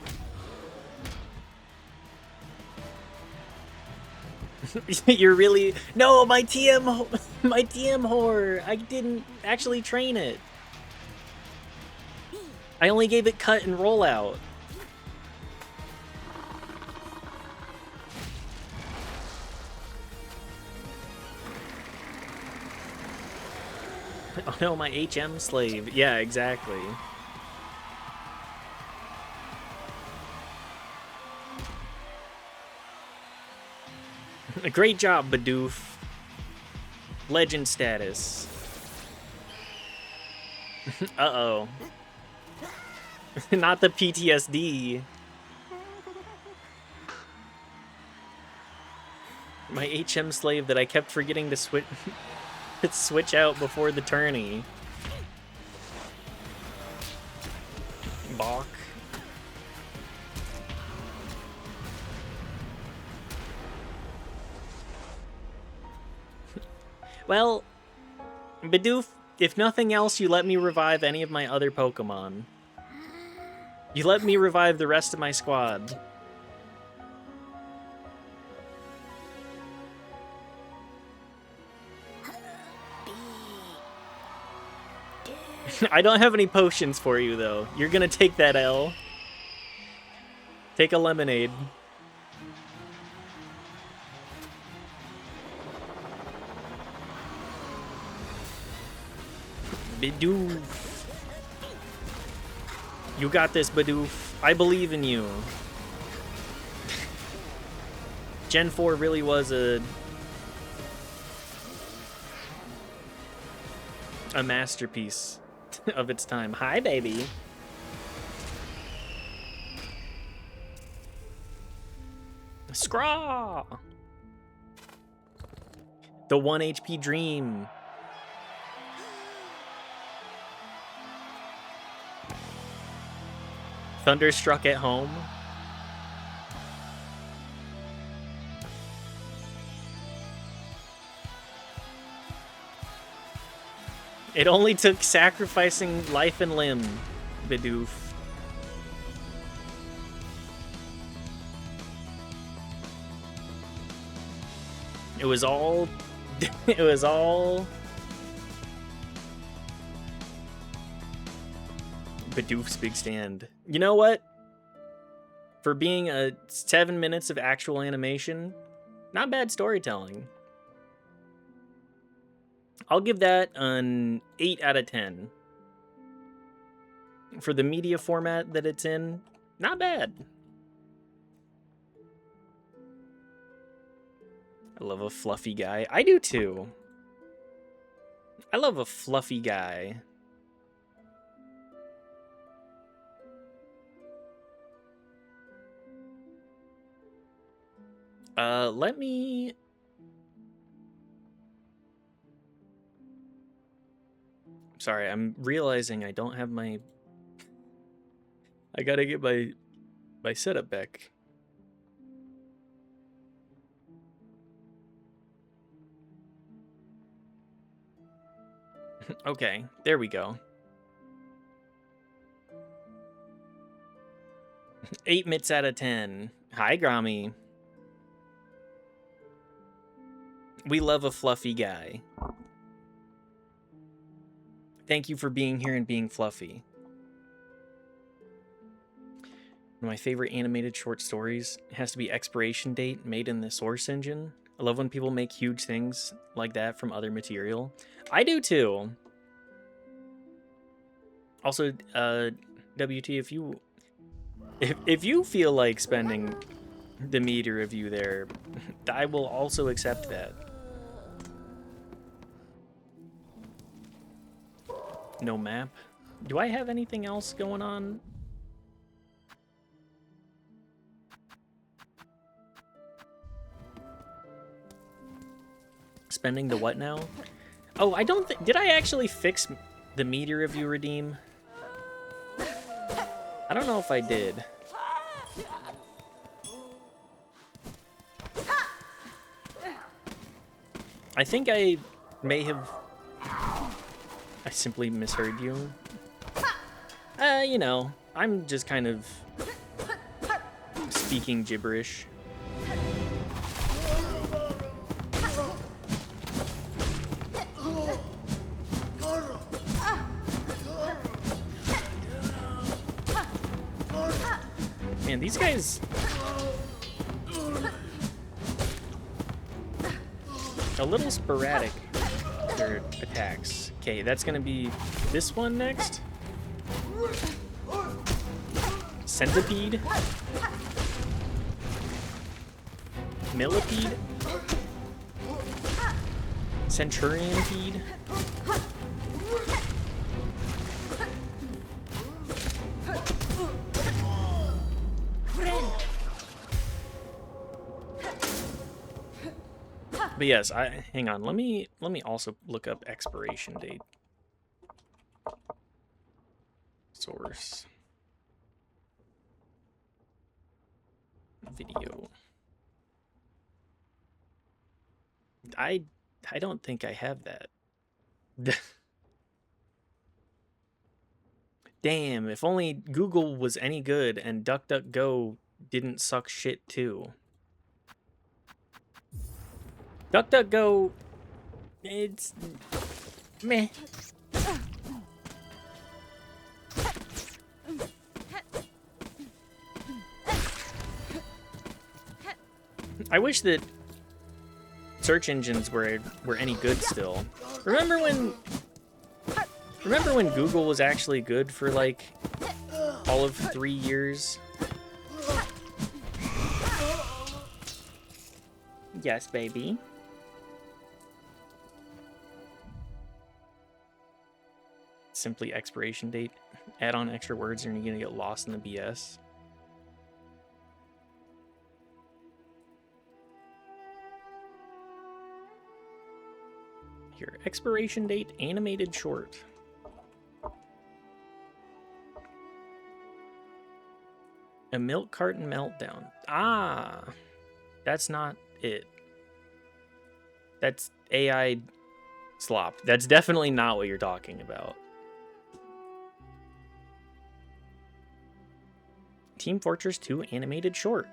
You're really no, my TM whore. I didn't actually train it. I only gave it cut and roll out. Oh no, my HM slave. Yeah, exactly. Great job, Bidoof. Legend status. Uh-oh. Not the PTSD. My HM slave that I kept forgetting to switch out before the tourney. Balk. Well, Bidoof, if nothing else, you let me revive any of my other Pokemon. You let me revive the rest of my squad. I don't have any potions for you, though. You're gonna take that L. Take a lemonade. Bidoof. You got this, Bidoof. I believe in you. Gen 4 really was a masterpiece of its time. Hi, baby. Scraw! The 1 HP dream. Thunderstruck at home. It only took sacrificing life and limb, Bidoof. It was all... it was all... Bidoof's big stand. You know what? For being a 7 minutes of actual animation, not bad storytelling. I'll give that an 8 out of 10. For the media format that it's in, not bad. I love a fluffy guy. I do too. I love a fluffy guy. Let me... Sorry, I'm realizing I don't have my... I gotta get my setup back. Okay, there we go. 8 mits out of 10. Hi, Grommy. We love a fluffy guy. Thank you for being here and being fluffy. One of my favorite animated short stories has to be Expiration Date, made in the Source Engine. I love when people make huge things like that from other material. I do too. Also, WT, if you feel like spending the meter review there, I will also accept that. No map. Do I have anything else going on? Spending the what now? Oh, I don't think... Did I actually fix the meter review redeem? I don't know if I did. I think I may have... I simply misheard you. You know, I'm just kind of speaking gibberish. Man, these guys... a little sporadic, their attacks. Okay, that's gonna be this one next. Centipede. Millipede. Centurionpede. But yes, hang on. Let me also look up expiration date. Source. Video. I don't think I have that. Damn, if only Google was any good and DuckDuckGo didn't suck shit too. DuckDuckGo, it's meh. I wish that search engines were any good still. Remember when Google was actually good for like all of 3 years? Yes, baby. Simply expiration date. Add on extra words and you're gonna get lost in the BS. Here, expiration date, animated short. A milk carton meltdown. Ah, that's not it. That's AI slop. That's definitely not what you're talking about. Team Fortress 2 animated short.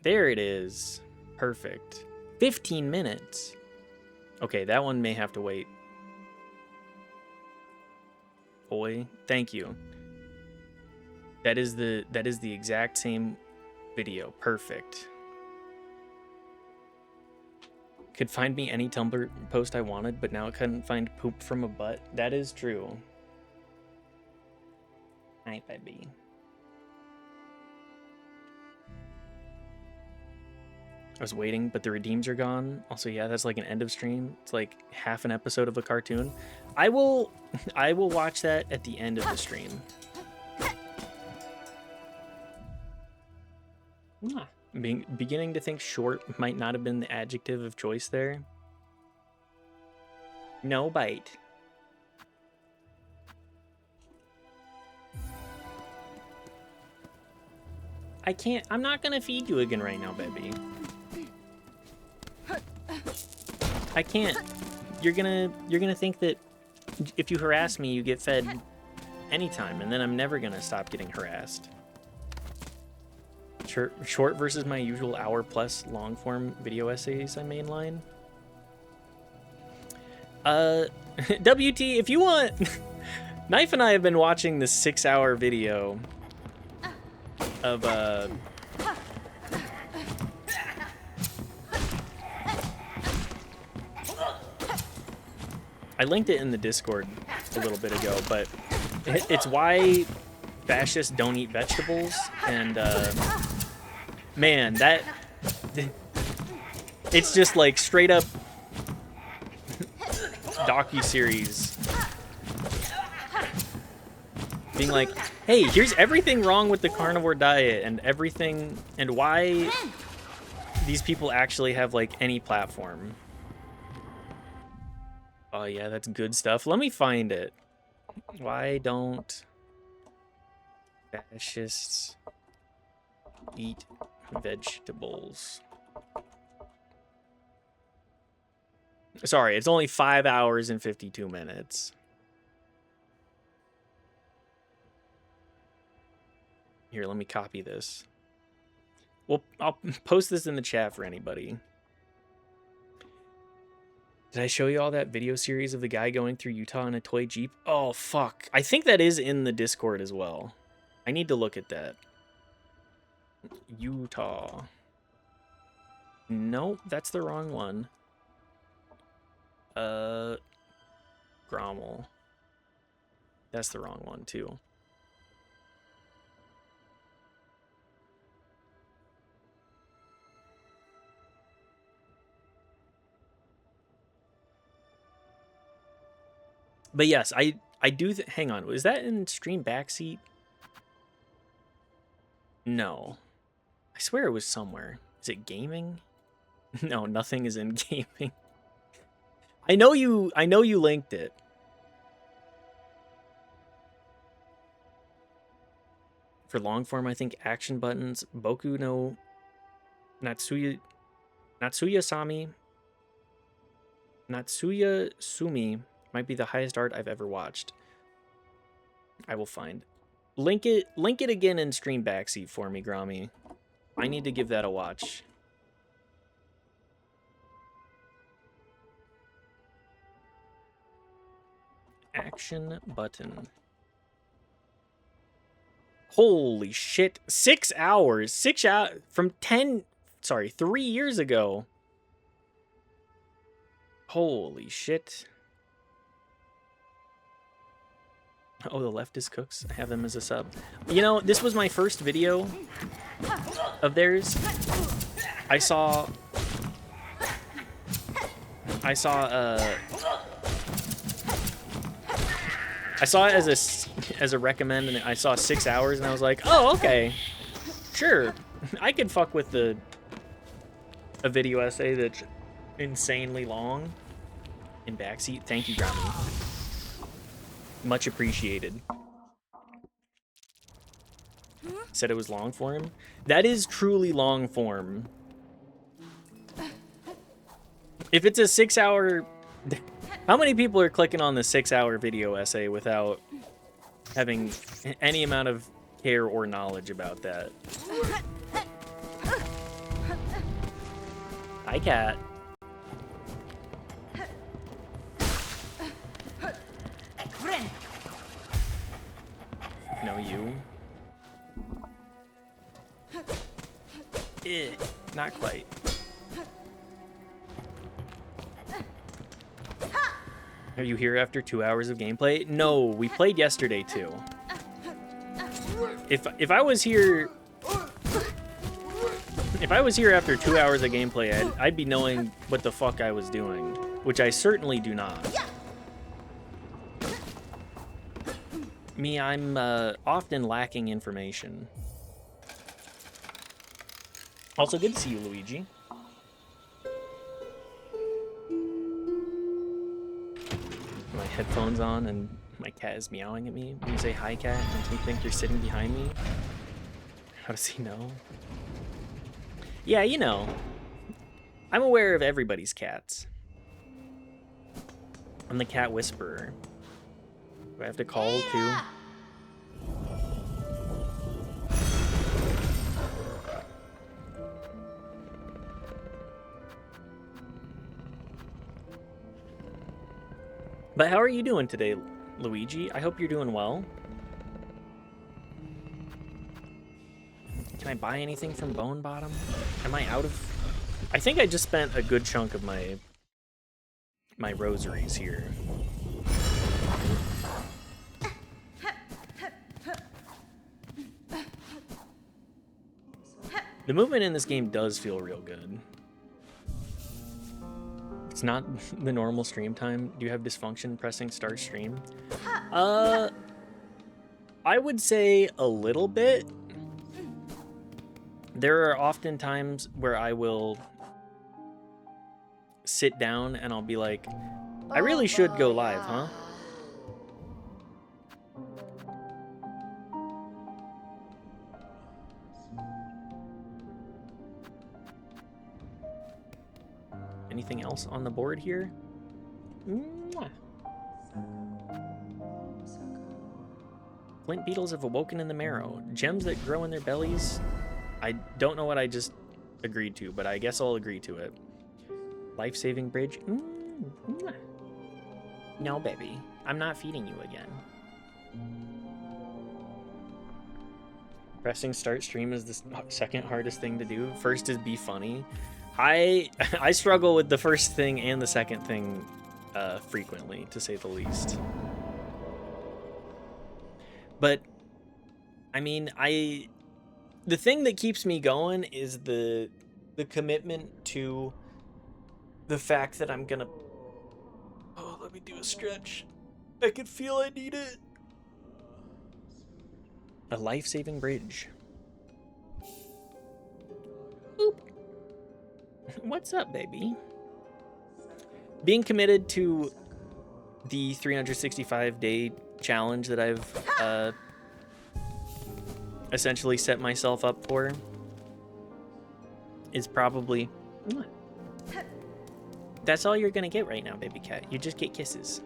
There it is. Perfect. 15 minutes. Okay, that one may have to wait. Boy, thank you. That is the exact same video. Perfect. Could find me any Tumblr post I wanted, but now I couldn't find poop from a butt. That is true. Hi, baby. I was waiting, but the redeems are gone. Also, yeah, that's like an end of stream. It's like half an episode of a cartoon. I will watch that at the end of the stream. Beginning to think short might not have been the adjective of choice there. No bite. I'm not gonna feed you again right now, baby. I can't. You're gonna think that if you harass me, you get fed anytime, and then I'm never gonna stop getting harassed. Short versus my usual hour plus long form video essays I mainline. WT, if you want, Knife and I have been watching this 6-hour video of I linked it in the Discord a little bit ago, but it's why fascists don't eat vegetables, and man, that it's just like straight up docu-series being like, hey, here's everything wrong with the carnivore diet and everything, and why these people actually have like any platform. Oh yeah, that's good stuff. Let me find it. Why don't fascists eat vegetables? Sorry, it's only 5 hours and 52 minutes. Here, let me copy this. Well, I'll post this in the chat for anybody. Did I show you all that video series of the guy going through Utah in a toy Jeep? Oh, fuck. I think that is in the Discord as well. I need to look at that. Utah. Nope, that's the wrong one. Grommel. That's the wrong one, too. But yes, I do. Hang on, was that in stream backseat? No, I swear it was somewhere. Is it gaming? No, nothing is in gaming. I know you linked it. For long form, I think action buttons, Boku no Natsuya Sumi might be the highest art I've ever watched. I will find. Link it again in stream backseat for me, Grommy. I need to give that a watch. Action button. Holy shit. 6 hours. 6 hours from 3 years ago. Holy shit. Oh, the leftist cooks. I have them as a sub. You know, this was my first video of theirs. I saw it as a recommend, and I saw 6 hours, and I was like, oh, okay, sure, I could fuck with a video essay that's insanely long in backseat. Thank you, Grammy. Much appreciated. Said it was long form. That is truly long form. If it's a 6 hour... How many people are clicking on the 6 hour video essay without having any amount of care or knowledge about that? Hi, cat. No, you. Not quite. Are you here after 2 hours of gameplay? No, we played yesterday too. If I was here after 2 hours of gameplay, I'd be knowing what the fuck I was doing, which I certainly do not. Me, I'm often lacking information. Also, good to see you, Luigi. My headphones on and my cat is meowing at me. When you say hi, cat, it makes me think you're sitting behind me. How does he know? Yeah, you know. I'm aware of everybody's cats. I'm the cat whisperer. Do I have to call too? But how are you doing today, Luigi? I hope you're doing well. Can I buy anything from Bone Bottom? Am I out of... I think I just spent a good chunk of my rosaries here. The movement in this game does feel real good. It's not the normal stream time. Do you have dysfunction pressing start stream? I would say a little bit. There are often times where I will sit down and I'll be like, I really should go live, huh? Anything else on the board here? Mwah. Flint beetles have awoken in the marrow. Gems that grow in their bellies. I don't know what I just agreed to, but I guess I'll agree to it. Life-saving bridge. Mwah. No, baby. I'm not feeding you again. Pressing start stream is the second hardest thing to do. First is be funny. I struggle with the first thing and the second thing frequently, to say the least. But I mean, the thing that keeps me going is the commitment to the fact that I'm gonna... Oh, let me do a stretch. I can feel I need it. A life-saving bridge. Boop. What's up, baby? Being committed to the 365-day challenge that I've essentially set myself up for is probably... That's all you're gonna get right now, baby cat. You just get kisses.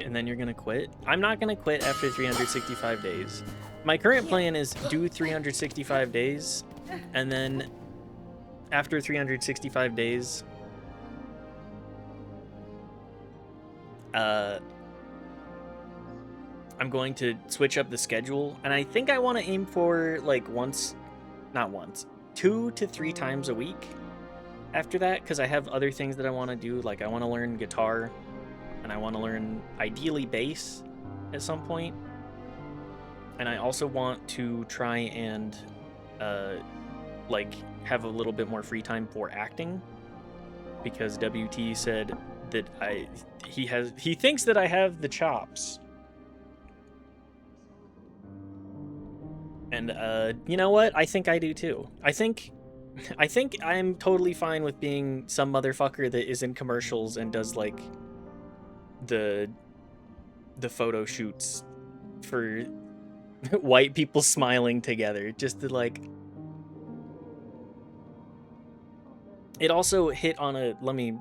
And then you're gonna quit? I'm not gonna quit after 365 days. My current plan is do 365 days, and then after 365 days, I'm going to switch up the schedule, and I think I want to aim for like not once, 2 to 3 times a week after that, because I have other things that I want to do. Like I want to learn guitar, and I want to learn ideally bass at some point. And I also want to try and like have a little bit more free time for acting, because WT said that he thinks that I have the chops. And you know what? I think I do too. I think I'm totally fine with being some motherfucker that is in commercials and does like the photo shoots for white people smiling together, just to like... It also hit on a... Let me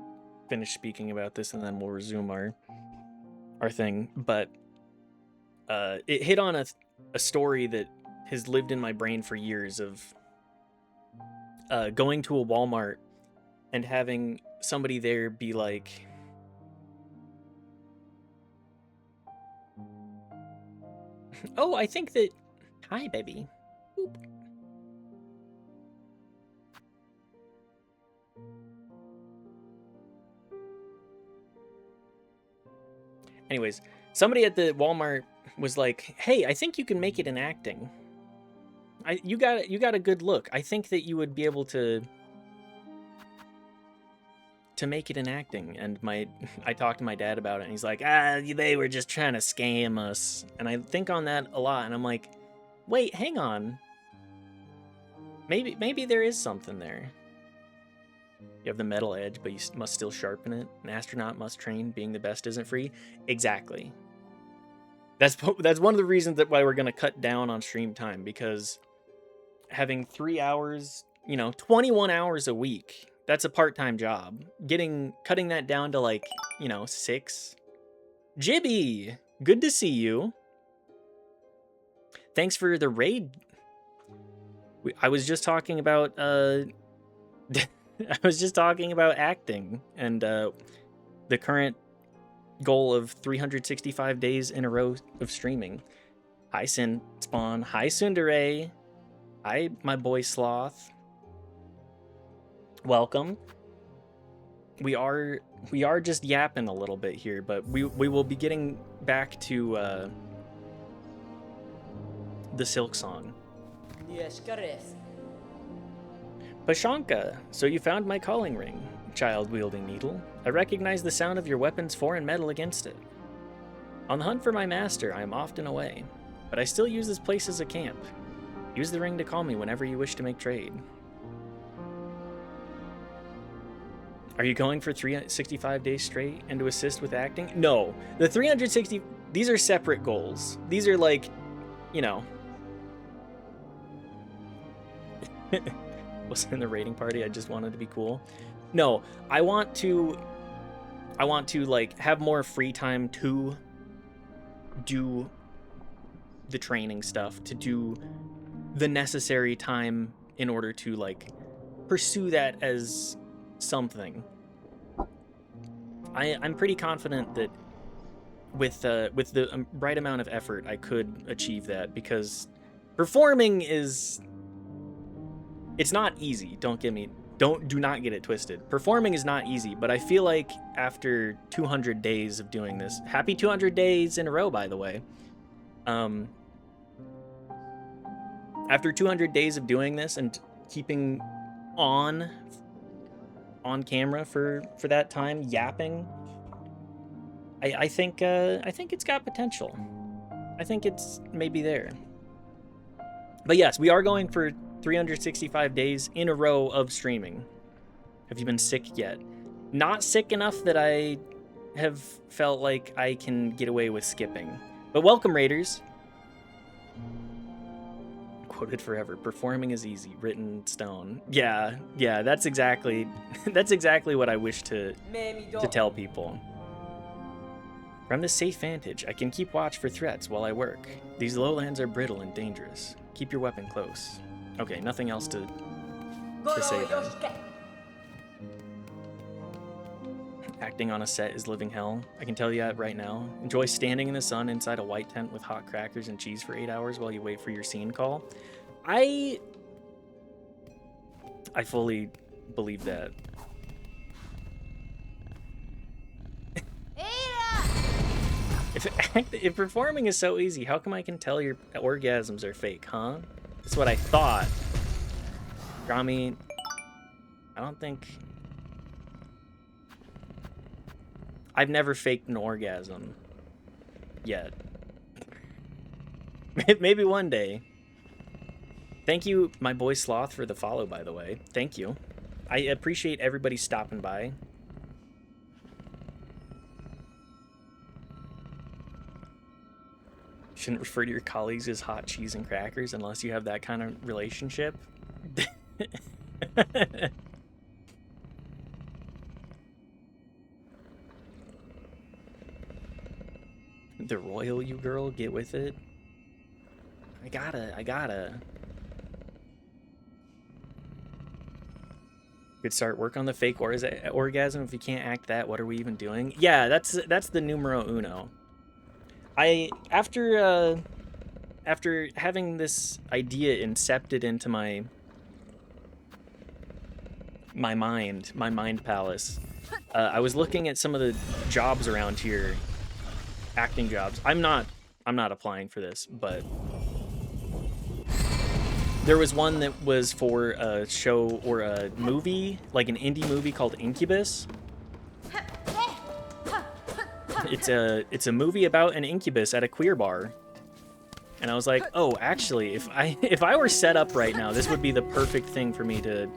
finish speaking about this and then we'll resume our thing. But it hit on a story that has lived in my brain for years of going to a Walmart and having somebody there be like, oh, I think that... Hi, baby. Boop. Anyways, somebody at the Walmart was like, hey, I think you can make it in acting. You got a good look. I think that you would be able to make it in acting. And I talked to my dad about it, and he's like, they were just trying to scam us. And I think on that a lot, and I'm like, wait, hang on. Maybe there is something there. You have the metal edge, but you must still sharpen it. An astronaut must train. Being the best isn't free. Exactly. That's one of the reasons why we're gonna cut down on stream time, because having 3 hours, 21 hours a week, that's a part-time job. Cutting that down to like, 6. Jibby! Good to see you. Thanks for the raid. I was just talking about I was just talking about acting and the current goal of 365 days in a row of streaming. Hi Sin Spawn. Hi Sundere. Hi my boy Sloth. Welcome. We are just yapping a little bit here, but we will be getting back to the Silk Song. Pashanka, so you found my calling ring, child-wielding needle. I recognize the sound of your weapon's foreign metal against it. On the hunt for my master, I am often away, but I still use this place as a camp. Use the ring to call me whenever you wish to make trade. Are you going for 365 days straight and to assist with acting? No. The 360... These are separate goals. These are like, you know... Wasn't in the raiding party, I just wanted to be cool. No, I want to like have more free time to do the training stuff, to do the necessary time in order to like pursue that as something. I'm pretty confident that with the right amount of effort I could achieve that, because performing is... It's not easy, do not get it twisted. Performing is not easy, but I feel like after 200 days of doing this, happy 200 days in a row, by the way. After 200 days of doing this and keeping on camera for that time, yapping, I think it's got potential. I think it's maybe there. But yes, we are going for 365 days in a row of streaming. Have you been sick yet? Not sick enough that I have felt like I can get away with skipping. But welcome, Raiders. Quoted forever. Performing is easy. Written in stone. Yeah, that's exactly what I wish to tell people. From this safe vantage, I can keep watch for threats while I work. These lowlands are brittle and dangerous. Keep your weapon close. Okay, nothing else to say then. Acting on a set is living hell. I can tell you that right now. Enjoy standing in the sun inside a white tent with hot crackers and cheese for 8 hours while you wait for your scene call. I fully believe that. If performing is so easy, how come I can tell your orgasms are fake, huh? That's what I thought. Rami, I don't think... I've never faked an orgasm. Yet. Maybe one day. Thank you, my boy Sloth, for the follow, by the way. Thank you. I appreciate everybody stopping by. Shouldn't refer to your colleagues as hot cheese and crackers unless you have that kind of relationship. The royal you girl, get with it. I gotta. Could start work on the fake orgasm. If you can't act that, what are we even doing? Yeah, that's the numero uno. After having this idea incepted into my mind palace, I was looking at some of the jobs around here, acting jobs. I'm not applying for this, but there was one that was for a show or a movie, like an indie movie called Incubus. It's a movie about an incubus at a queer bar. And I was like, oh, actually, if I were set up right now, this would be the perfect thing for me to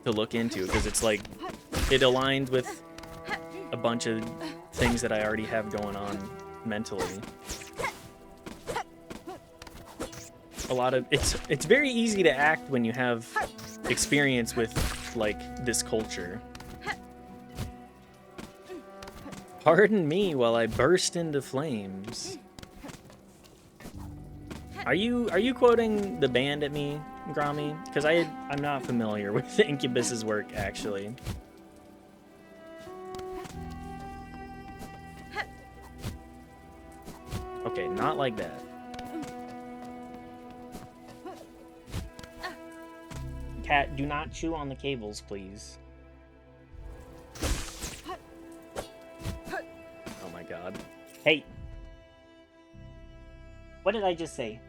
look into, because it's like it aligned with a bunch of things that I already have going on mentally. A lot of it's very easy to act when you have experience with like this culture. Pardon me while I burst into flames. Are you quoting the band at me, Grommy? Because I'm not familiar with Incubus's work, actually. Okay, not like that. Cat, do not chew on the cables, please. Oh my god. Hey! What did I just say?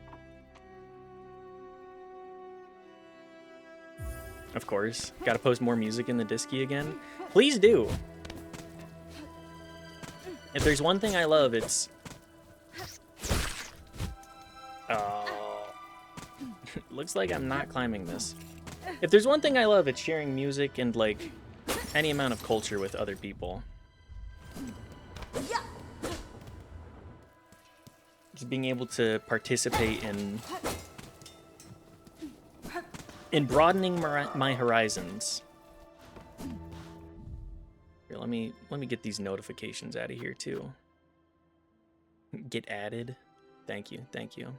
Of course. Gotta post more music in the Disky again. Please do! If there's one thing I love, it's... Looks like I'm not climbing this. If there's one thing I love, it's sharing music and, like, any amount of culture with other people. Just being able to participate in broadening my horizons. Here, let me get these notifications out of here too. Get added. Thank you, thank you.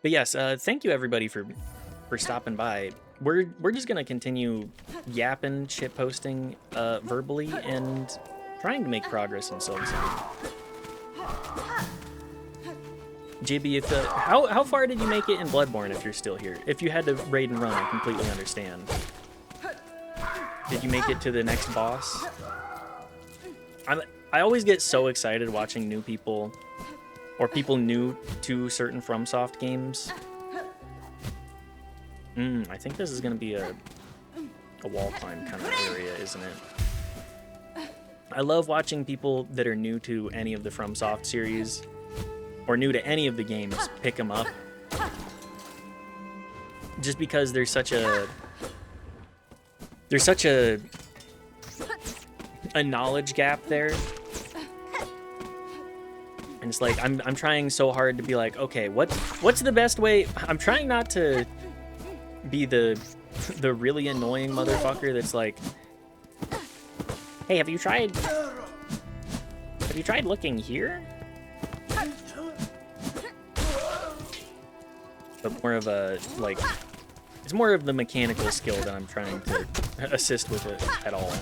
But yes, thank you everybody for stopping by. We're just gonna continue yapping, shit posting verbally, and trying to make progress in Silk Song. JB, if how far did you make it in Bloodborne if you're still here? If you had to raid and run, I completely understand. Did you make it to the next boss? I always get so excited watching new people, or people new to certain FromSoft games. I think this is gonna be a wall climb kind of area, isn't it? I love watching people that are new to any of the FromSoft series, or new to any of the games, pick them up. Just because there's such a knowledge gap there. And it's like I'm trying so hard to be like, okay, what's the best way? I'm trying not to be the really annoying motherfucker that's like, hey, have you tried looking here? But more of a, like, it's more of the mechanical skill that I'm trying to assist with it at all.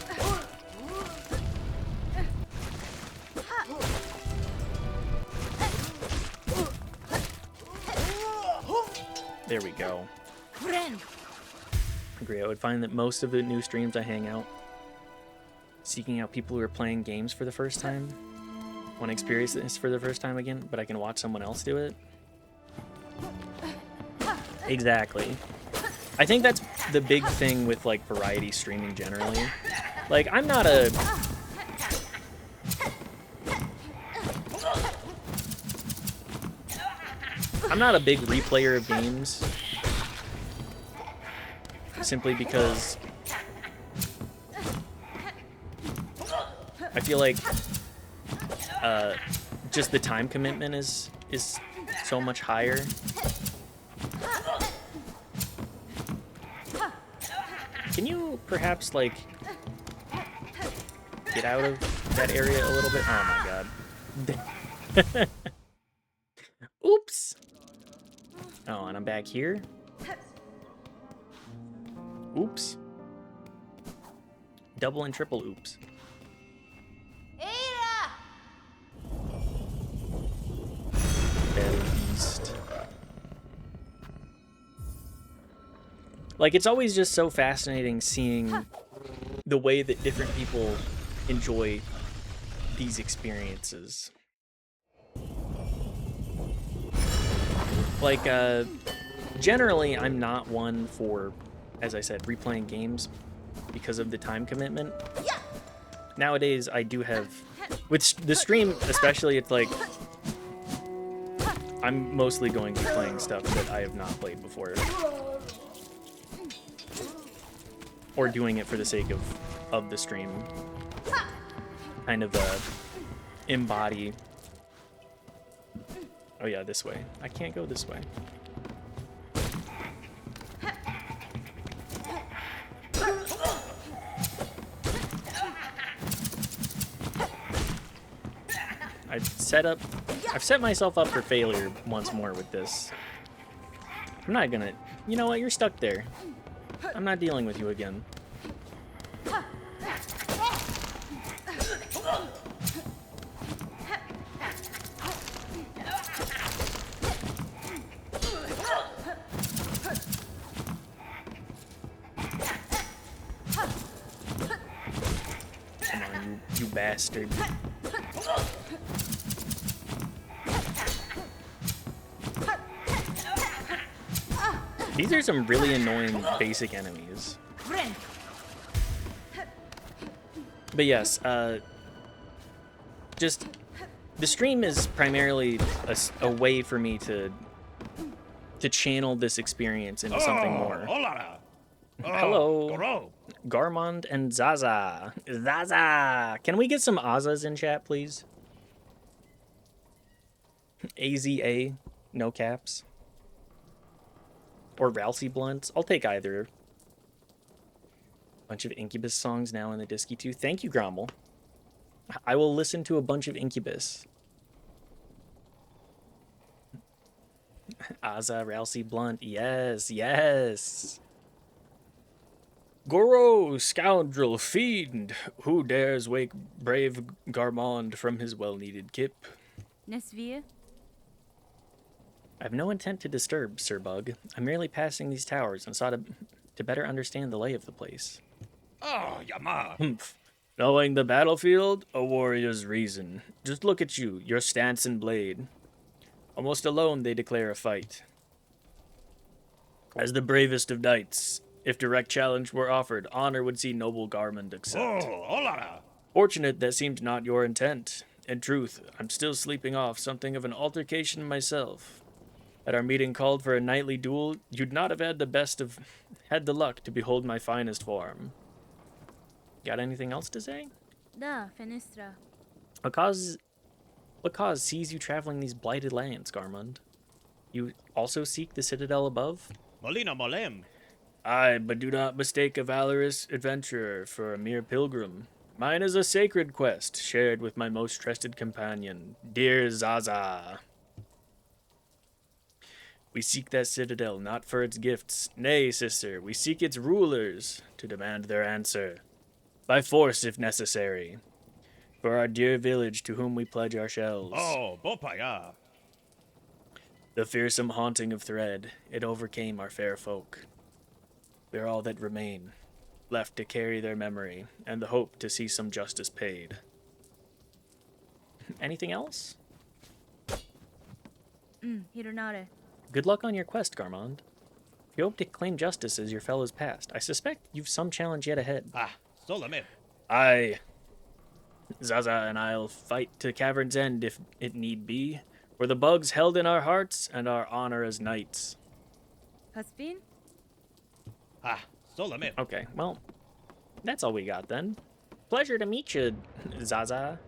There we go. Agree. I would find that most of the new streams I hang out, seeking out people who are playing games for the first time, want to experience this for the first time again, but I can watch someone else do it. Exactly. I think that's the big thing with, like, variety streaming generally. Like, I'm not a big replayer of games, simply because I feel like just the time commitment is so much higher. Can you perhaps, like, get out of that area a little bit? Oh my god. Oops. Oh, and I'm back here. Oops. Double and triple oops. Belly beast. Like, it's always just so fascinating seeing the way that different people enjoy these experiences. Like, generally, I'm not one for, as I said, replaying games because of the time commitment. Nowadays, I do have, with the stream especially, it's like, I'm mostly going to be playing stuff that I have not played before. Or doing it for the sake of the stream. Kind of embody. Oh yeah, this way. I can't go this way. I've set myself up for failure once more with this. I'm not gonna... You know what? You're stuck there. I'm not dealing with you again. Come on, you bastard. These are some really annoying basic enemies. But yes, just the stream is primarily a way for me to channel this experience into something more. Hello, Garmond and Zaza. Zaza! Can we get some Azas in chat, please? AZA, no caps. Or Ralsei Blunts. I'll take either. Bunch of Incubus songs now in the Disky 2. Thank you, Grommel. I will listen to a bunch of Incubus. Aza, Ralsei Blunt. Yes, yes. Goro, scoundrel, fiend. Who dares wake brave Garmond from his well-needed kip? Nesvia? I have no intent to disturb, Sir Bug. I'm merely passing these towers and sought to better understand the lay of the place. Oh, Yama. Humph. Knowing the battlefield, a warrior's reason. Just look at you, your stance and blade. Almost alone they declare a fight. As the bravest of knights, if direct challenge were offered, honor would see noble Garmond accept. Oh, hola. Fortunate that seemed not your intent. In truth, I'm still sleeping off something of an altercation myself. Had our meeting called for a nightly duel, you'd not have had the luck to behold my finest form. Got anything else to say? Da, Fenestra. What cause sees you traveling these blighted lands, Garmond? You also seek the citadel above? Molina Molem. Aye, but do not mistake a valorous adventurer for a mere pilgrim. Mine is a sacred quest, shared with my most trusted companion, dear Zaza. We seek that citadel not for its gifts. Nay, sister, we seek its rulers to demand their answer. By force, if necessary. For our dear village to whom we pledge our shells. Oh, Bopaya. The fearsome haunting of Thread, it overcame our fair folk. They're all that remain, left to carry their memory, and the hope to see some justice paid. Anything else? Hironare. Good luck on your quest, Garmond. If you hope to claim justice as your fellows passed, I suspect you've some challenge yet ahead. Ah, Solomon. Aye. Zaza and I'll fight to Cavern's End if it need be, for the bugs held in our hearts and our honor as knights. Paspin? Ah, Solomon. Okay, well, that's all we got then. Pleasure to meet you, Zaza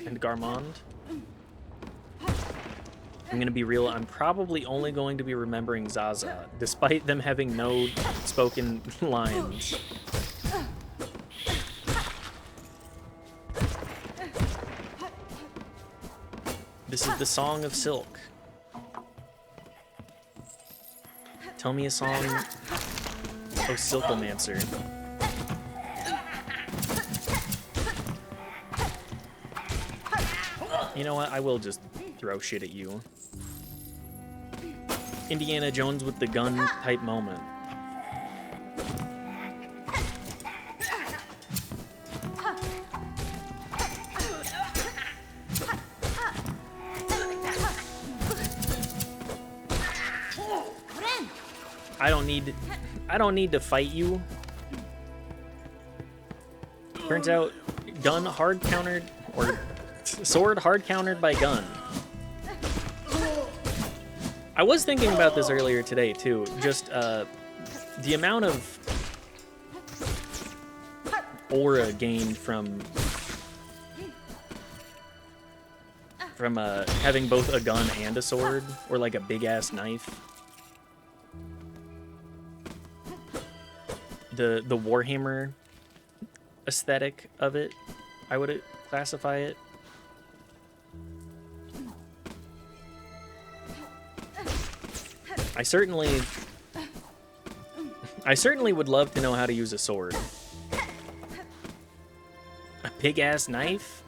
and Garmond. I'm gonna be real, I'm probably only going to be remembering Zaza, despite them having no spoken lines. This is the Song of Silk. Tell me a song, oh Silkomancer. You know what, I will just throw shit at you. Indiana Jones with the gun type moment. I don't need to fight you. Turns out gun hard countered, or sword hard countered by gun. I was thinking about this earlier today too. Just the amount of aura gained from having both a gun and a sword, or like a big ass knife. The Warhammer aesthetic of it, I would classify it. I certainly would love to know how to use a sword. A big-ass knife?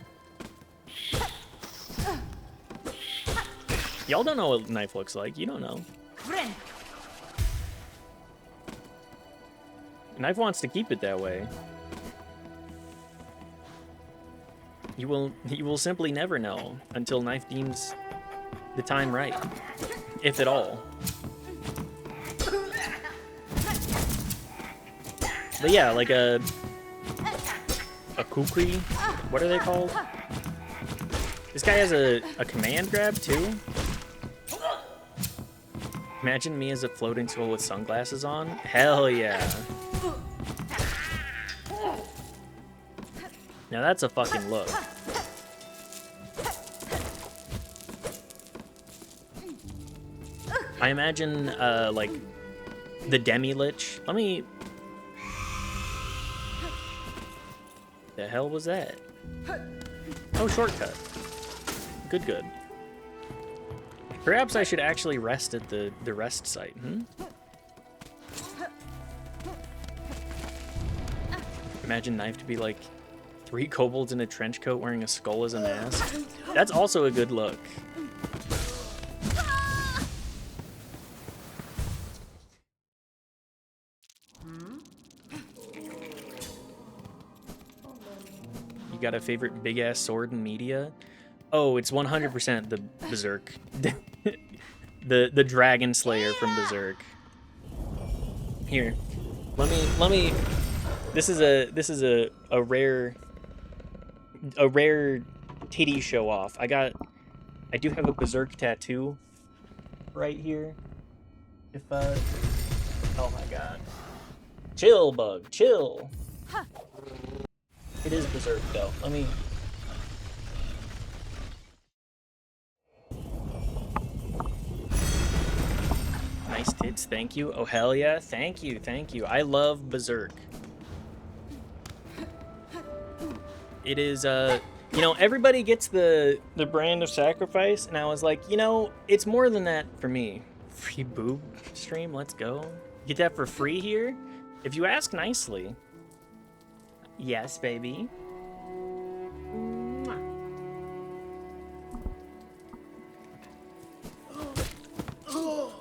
Y'all don't know what a knife looks like. You don't know. Knife wants to keep it that way. You will simply never know until Knife deems the time right, if at all. But yeah, like a kukri, what are they called? This guy has a command grab too. Imagine me as a floating skull with sunglasses on. Hell yeah. Now that's a fucking look. I imagine, like, the Demi-Lich. Let me... The hell was that? Oh, shortcut. Good, good. Perhaps I should actually rest at the rest site, Imagine Knife to be like 3 kobolds in a trench coat wearing a skull as a mask. That's also a good look. You got a favorite big-ass sword in media? Oh, it's 100% the Berserk. the Dragon Slayer from Berserk. Here. Let me This is a rare titty show off. I do have a Berserk tattoo right here. If oh my god. Chill, bug, chill. It is Berserk though. Let me Nice tits, thank you. Oh hell yeah, thank you, thank you. I love Berserk. It is you know, everybody gets the brand of sacrifice, and I was like, you know, it's more than that for me. Free boob stream, let's go. Get that for free here? If you ask nicely. Yes, baby.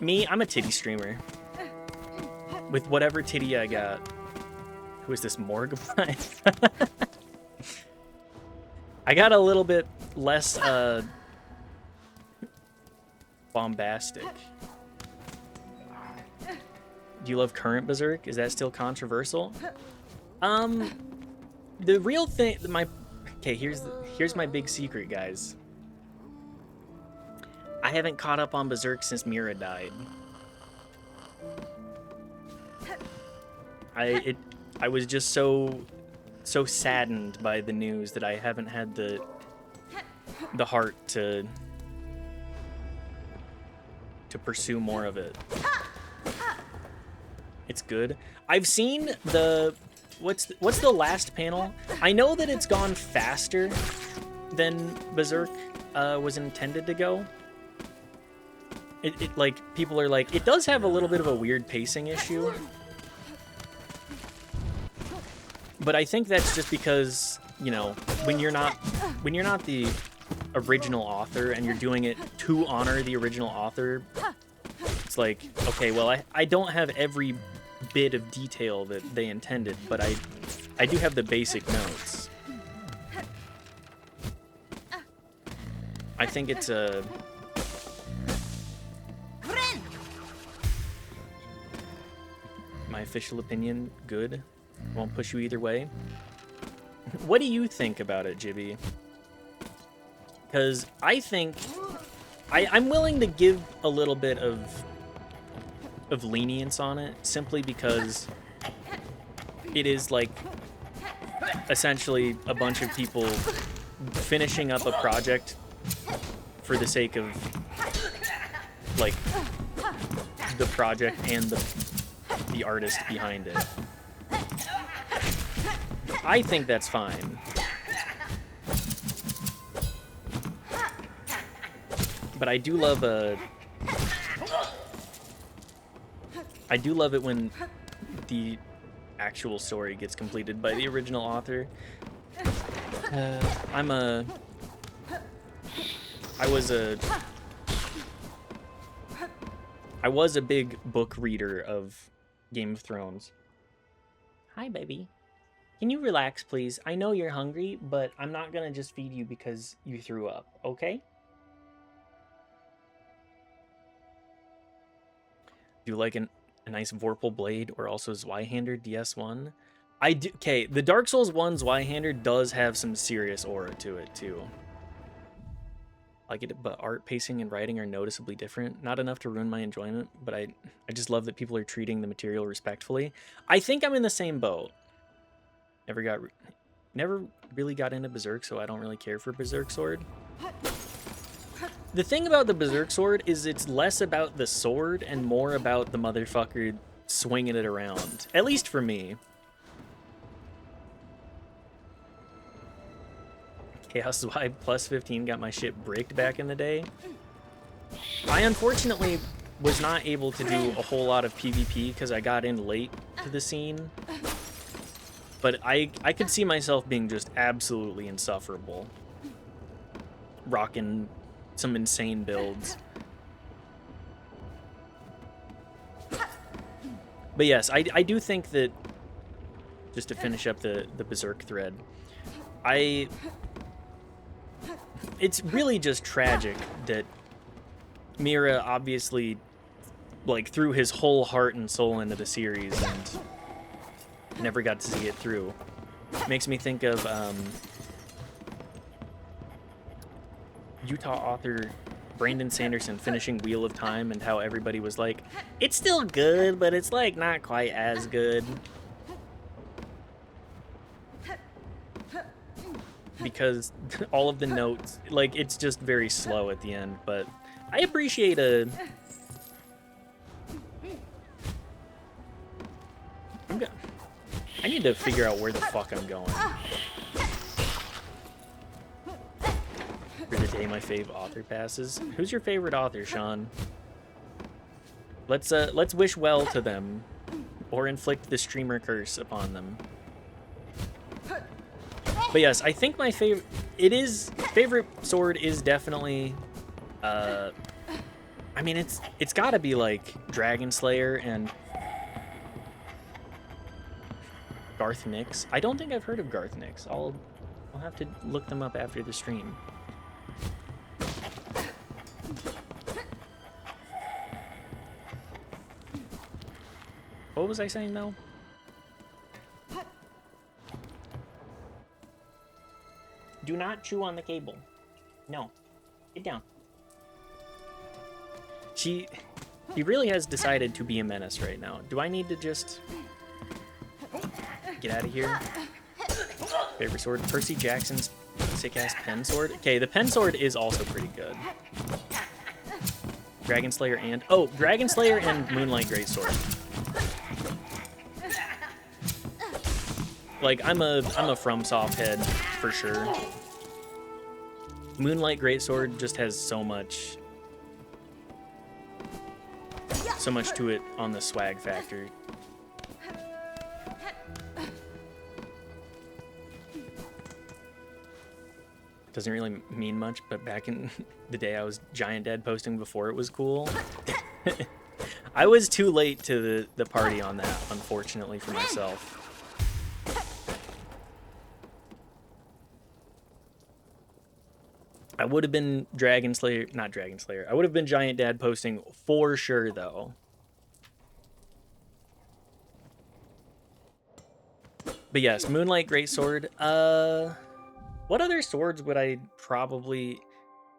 Me, I'm a titty streamer. With whatever titty I got. Who is this, Morgabine? I got a little bit less, bombastic. Do you love current Berserk? Is that still controversial? The real thing, okay, here's my big secret, guys. I haven't caught up on Berserk since Mira died. I was just so saddened by the news that I haven't had the heart to pursue more of it. It's good. I've seen what's the last panel? I know that it's gone faster than Berserk was intended to go. It like, people are like, it does have a little bit of a weird pacing issue. But I think that's just because, you know, when you're not the original author and you're doing it to honor the original author, it's like, okay, well, I don't have every bit of detail that they intended, but I do have the basic notes. I think it's my official opinion, good. Won't push you either way. What do you think about it, Jibby? Because I think I'm willing to give a little bit of lenience on it, simply because it is like essentially a bunch of people finishing up a project for the sake of like the project and the artist behind it. I think that's fine. But I do love I do love it when the actual story gets completed by the original author. I was a big book reader of Game of Thrones. Hi, baby. Can you relax, please? I know you're hungry, but I'm not gonna just feed you because you threw up, okay? Do you like a nice Vorpal blade or also Zweihander DS1? I do. Okay, the Dark Souls 1 Zweihander does have some serious aura to it too. Like it, but art, pacing, and writing are noticeably different. Not enough to ruin my enjoyment, but I just love that people are treating the material respectfully. I think I'm in the same boat. Never really got into Berserk, so I don't really care for Berserk Sword. The thing about the Berserk Sword is it's less about the sword and more about the motherfucker swinging it around. At least for me. Chaos Vibe plus 15 got my shit bricked back in the day. I unfortunately was not able to do a whole lot of PvP because I got in late to the scene. But I could see myself being just absolutely insufferable. Rocking some insane builds. But yes, I do think that, just to finish up the Berserk thread, it's really just tragic that Mira obviously like threw his whole heart and soul into the series and never got to see it through. Makes me think of Utah author Brandon Sanderson finishing Wheel of Time and how everybody was like, it's still good, but it's like not quite as good. Because all of the notes, like, it's just very slow at the end, but I appreciate I need to figure out where the fuck I'm going. For the day my fave author passes. Who's your favorite author, Sean? Let's wish well to them, or inflict the streamer curse upon them. But yes, I think my favorite sword is definitely I mean it's gotta be like Dragon Slayer and Garth Nix. I don't think I've heard of Garth Nix. I'll have to look them up after the stream. What was I saying though? Do not chew on the cable. No. Get down. He really has decided to be a menace right now. Do I need to just get out of here? Favorite sword? Percy Jackson's sick-ass pen sword. Okay, the pen sword is also pretty good. Dragon Slayer and... Oh, Dragon Slayer and Moonlight Greatsword. Like, I'm a FromSoft head, for sure. Moonlight Greatsword just has so much to it on the swag factor. Doesn't really mean much, but back in the day I was Giant Dad posting before it was cool. I was too late to the party on that, unfortunately for myself. I would have been not Dragon Slayer. I would have been Giant Dad posting for sure, though. But yes, Moonlight Greatsword. What other swords would I probably...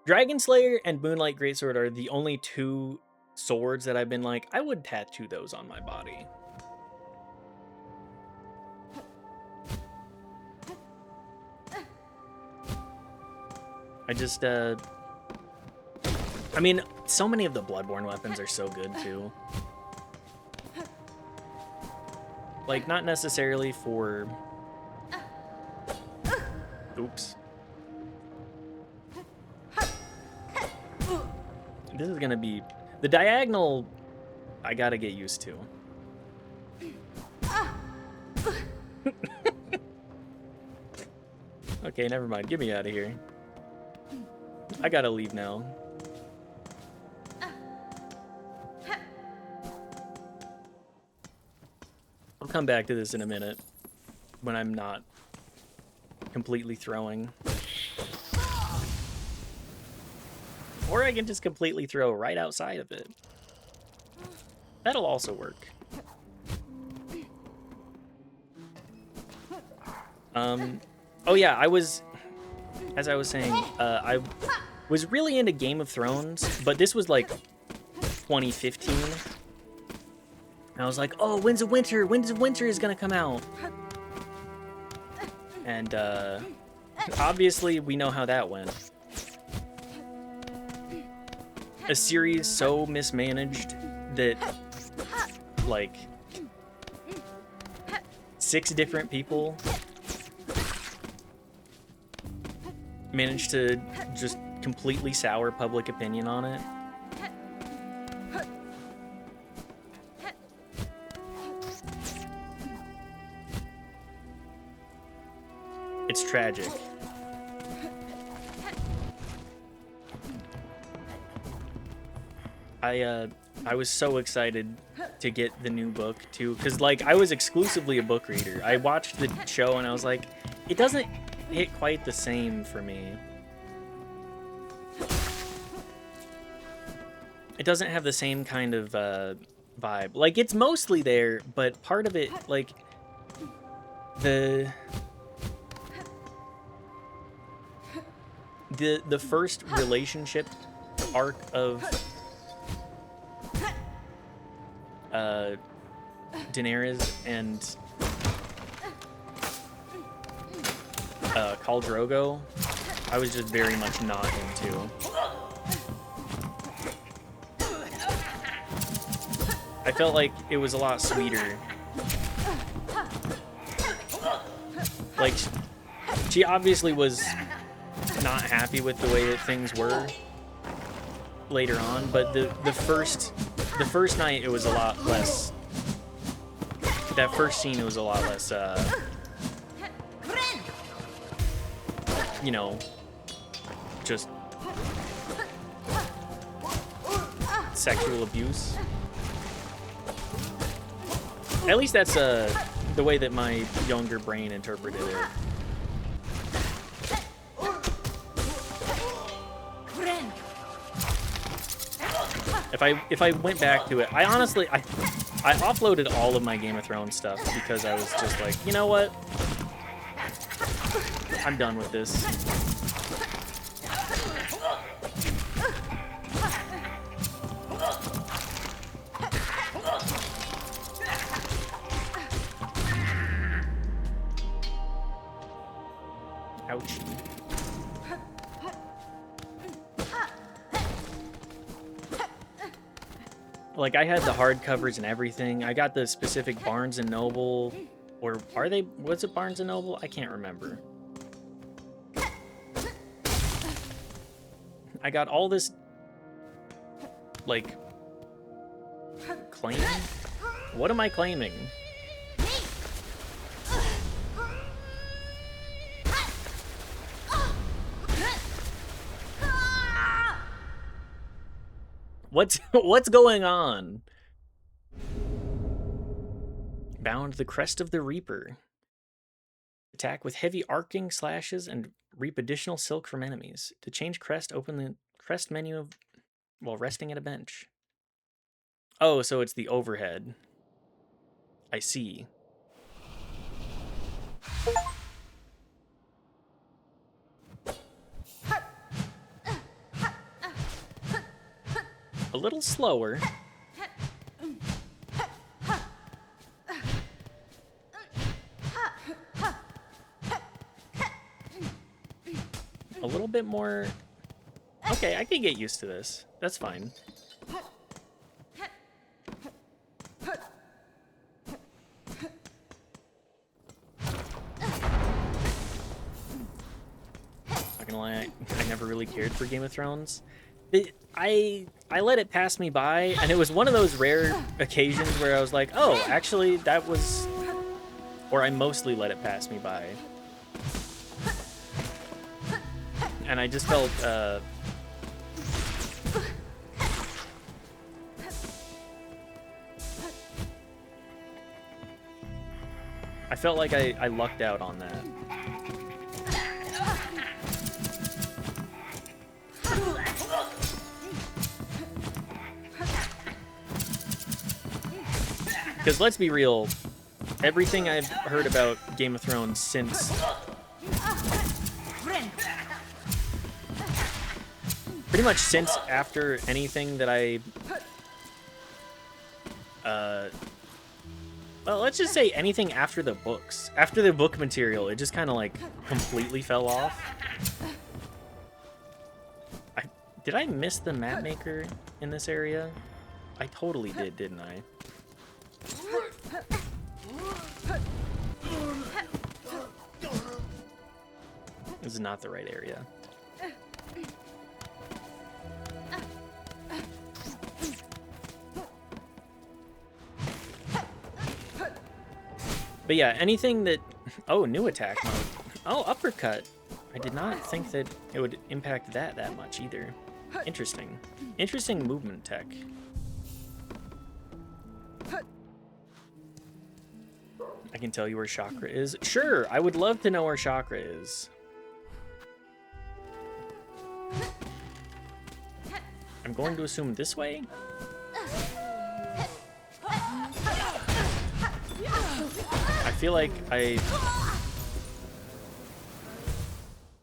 Dragon Slayer and Moonlight Greatsword are the only two swords that I've been like, I would tattoo those on my body. I just, I mean, so many of the Bloodborne weapons are so good, too. Like, not necessarily for... Oops. This is gonna be... The diagonal, I gotta get used to. Okay, never mind. Get me out of here. I gotta leave now. I'll come back to this in a minute when I'm not completely throwing. Or I can just completely throw right outside of it. That'll also work. Oh yeah, as I was saying, I was really into Game of Thrones, but this was like 2015. And I was like, oh, Winds of Winter is gonna come out. And obviously we know how that went. A series so mismanaged that like 6 different people managed to just completely sour public opinion on it. It's tragic. I was so excited to get the new book too, because like I was exclusively a book reader. I watched the show and I was like, it doesn't hit quite the same for me. It doesn't have the same kind of vibe. Like it's mostly there, but part of it, like the first relationship arc of Daenerys and Khal Drogo, I was just very much not into. I felt like it was a lot sweeter. Like, she obviously was not happy with the way that things were later on, but the first night it was a lot less. That first scene, it was a lot less. You know, just sexual abuse. At least that's the way that my younger brain interpreted it. If I went back to it, I honestly I offloaded all of my Game of Thrones stuff because I was just like, you know what? I'm done with this. Ouch. Like, I had the hardcovers and everything. I got the specific Barnes & Noble, or are they, was it Barnes & Noble? I can't remember. I got all this, like, claim? What am I claiming? What's going on? Bound the Crest of the Reaper. Attack with heavy arcing slashes and reap additional silk from enemies. To change crest, open the crest menu while resting at a bench. Oh, so it's the overhead. I see. A little slower. A little bit more. Okay, I can get used to this. That's fine. Not gonna lie, I never really cared for Game of Thrones. I let it pass me by, and it was one of those rare occasions where I was like, oh, actually, that was... Or I mostly let it pass me by. And I just felt, I felt like I lucked out on that. Because let's be real, everything I've heard about Game of Thrones since... Pretty much since after anything that I... well, let's just say anything after the books. After the book material, it just kind of, like, completely fell off. Did I miss the map maker in this area? I totally did, didn't I? This is not the right area. But yeah, anything that... Oh, new attack mode. Oh, uppercut. I did not think that it would impact that much either. Interesting. Interesting movement tech. I can tell you where chakra is. Sure, I would love to know where chakra is. I'm going to assume this way? I feel like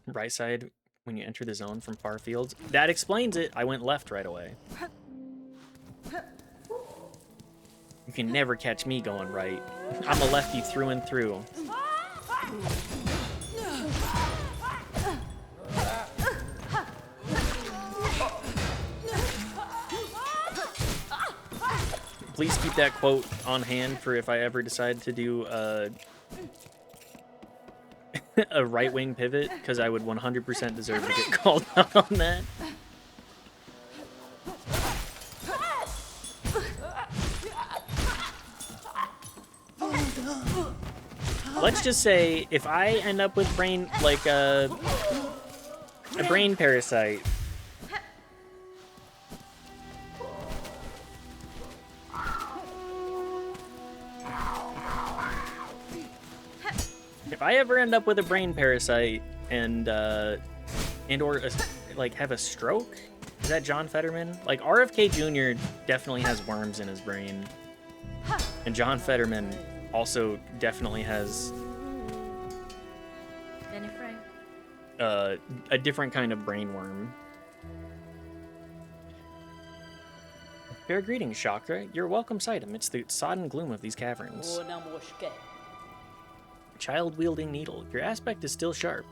right side when you enter the zone from far fields. That explains it. I went left right away. You can never catch me going right. I'm a lefty through and through. Please keep that quote on hand for if I ever decide to do a right-wing pivot, because I would 100% deserve to get called out on that. Let's just say, if I end up with brain, like a brain parasite, if I ever end up with a brain parasite and or like have a stroke, is that John Fetterman? Like RFK Jr. definitely has worms in his brain, and John Fetterman also definitely has a different kind of brain worm. Fair greetings, Chakra. You're a welcome sight amidst the sodden gloom of these caverns. Child-wielding needle, your aspect is still sharp.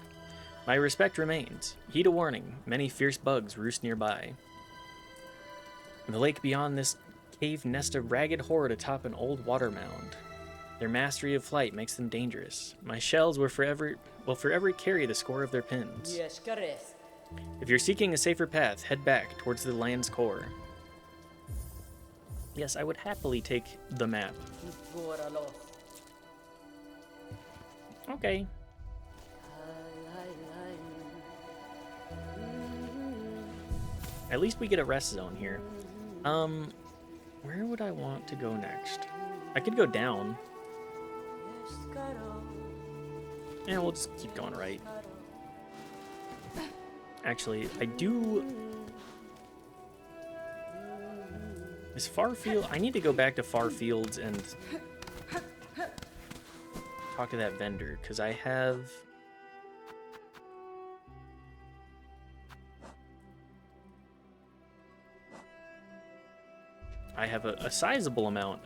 My respect remains. Heed a warning, many fierce bugs roost nearby. In the lake beyond this cave nest a ragged horde atop an old water mound. Their mastery of flight makes them dangerous. My shells will forever carry the score of their pins. If you're seeking a safer path, head back towards the land's core. Yes, I would happily take the map. Okay. At least we get a rest zone here. Where would I want to go next? I could go down. Yeah, we'll just keep going right. Actually, I do... Is Farfield... I need to go back to Farfields and talk to that vendor, because I have... a sizable amount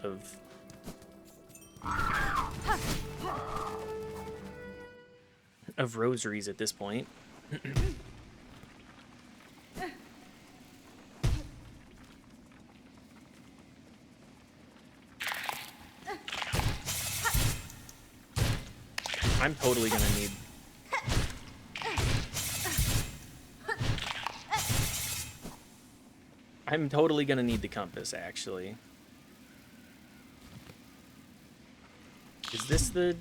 of rosaries at this point. I'm totally gonna need... I'm totally gonna need the compass, actually. Is this the...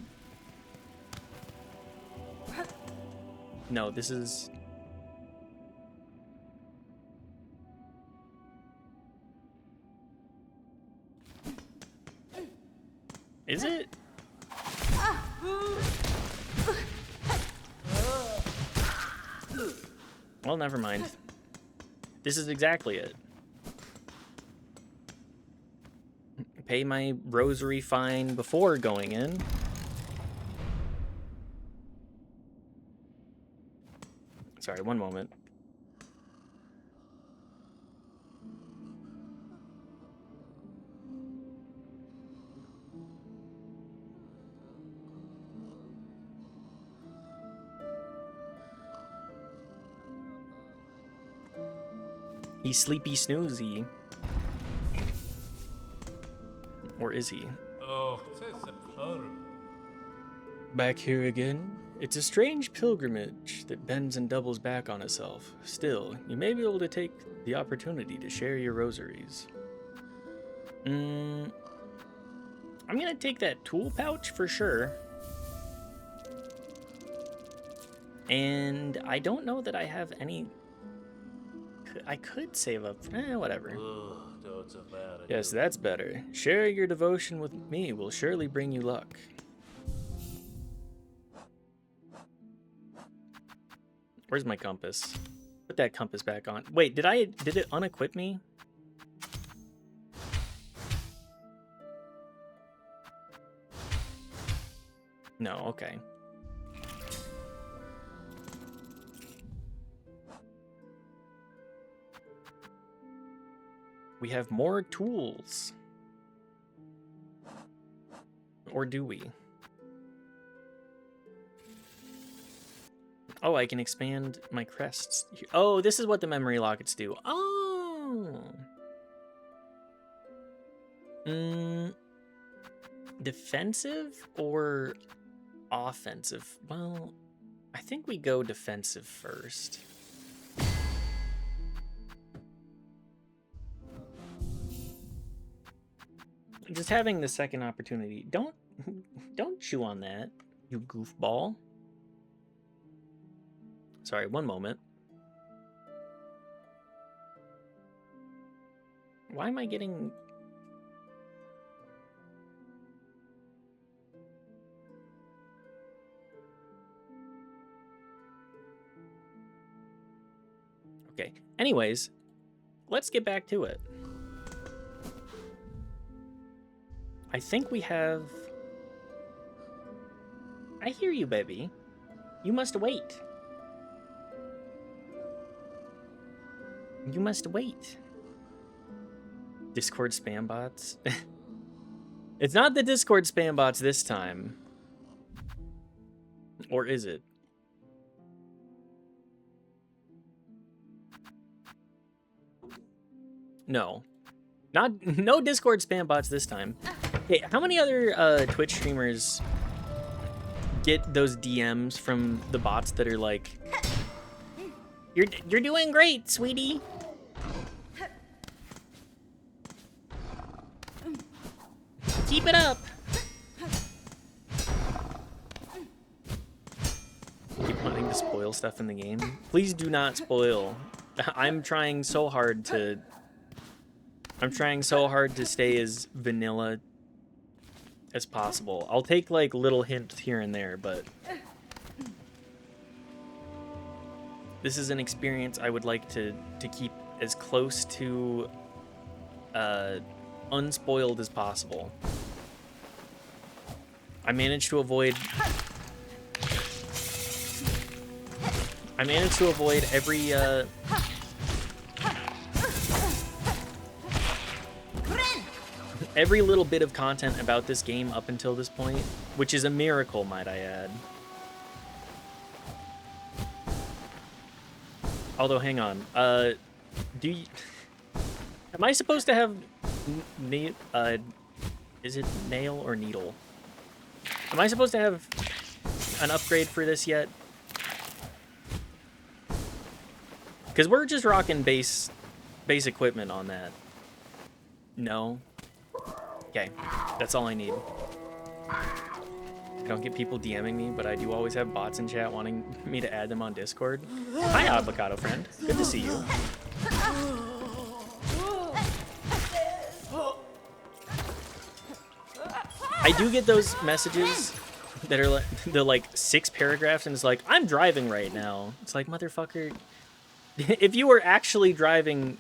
No, this is... Is it? Well, never mind. This is exactly it. Pay my rosary fine before going in. Sorry, one moment. He's sleepy snoozy. Or is he? Back here again? It's a strange pilgrimage that bends and doubles back on itself. Still, you may be able to take the opportunity to share your rosaries. I'm gonna take that tool pouch for sure. And I don't know that I have any... I could save up... whatever. Yes, that's better. Sharing your devotion with me will surely bring you luck. Where's my compass? Put that compass back on. Wait, did it unequip me? No, okay. We have more tools. Or do we? Oh, I can expand my crests. Oh, this is what the memory lockets do. Oh! Defensive or offensive? Well, I think we go defensive first. Just having the second opportunity. Don't chew on that, you goofball. Sorry, one moment. Why am I getting... Okay, anyways, let's get back to it. I think we have... I hear you, baby. You must wait. You must wait. Discord spam bots. It's not the Discord spam bots this time. Or is it? No. No Discord spam bots this time. Hey, how many other Twitch streamers get those DMs from the bots that are like, You're doing great, sweetie. Keep it up. Keep wanting to spoil stuff in the game. Please do not spoil. I'm trying so hard to stay as vanilla as possible. I'll take like little hints here and there, but this is an experience I would like to keep as close to unspoiled as possible. I managed to avoid every little bit of content about this game up until this point, which is a miracle, might I add. Although, hang on. Am I supposed to have is it nail or needle? Am I supposed to have an upgrade for this yet? Because we're just rocking base equipment on that. No. Okay, that's all I need. I don't get people DMing me, but I do always have bots in chat wanting me to add them on Discord. Hi, avocado friend. Good to see you. I do get those messages that are like they're like 6 paragraphs and it's like, I'm driving right now. It's like, motherfucker, if you were actually driving,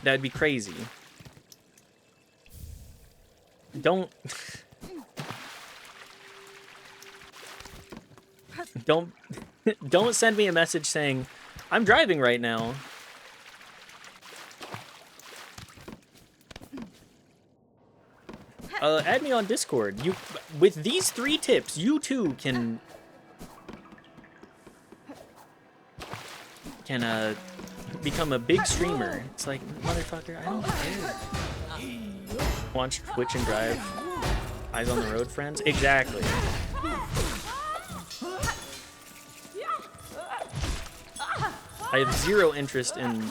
that'd be crazy. Don't don't send me a message saying I'm driving right now. Add me on Discord. With these 3 tips, you too can become a big streamer. It's like, motherfucker, I don't care. Watch Twitch and drive. Eyes on the road, friends. Exactly. I have 0 interest in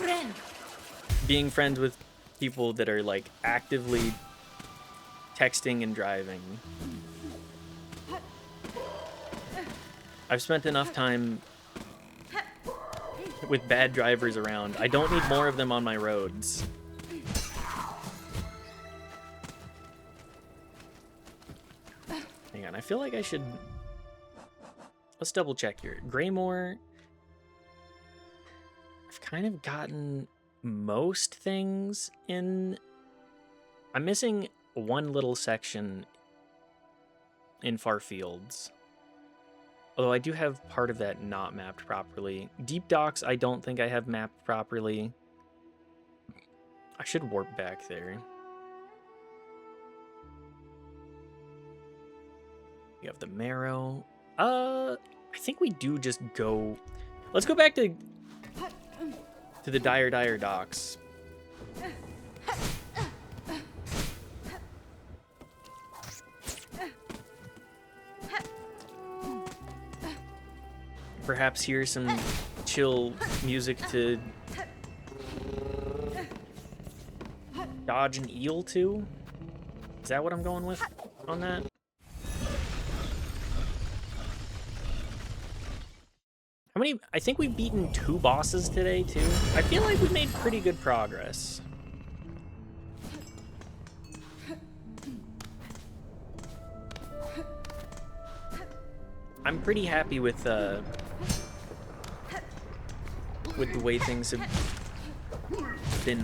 being friends with people that are like actively texting and driving. I've spent enough time with bad drivers around. I don't need more of them on my roads. Hang on, I feel like I should... Let's double check here. Greymore... I've kind of gotten most things in... I'm missing one little section in Far Fields. Although I do have part of that not mapped properly. Deep Docks, I don't think I have mapped properly. I should warp back there. You have the Marrow. I think we do just go... Let's go back to the Dire Docks. Perhaps hear some chill music to dodge an eel to? Is that what I'm going with on that? How many? I think we've beaten 2 bosses today, too. I feel like we've made pretty good progress. I'm pretty happy with the way things have been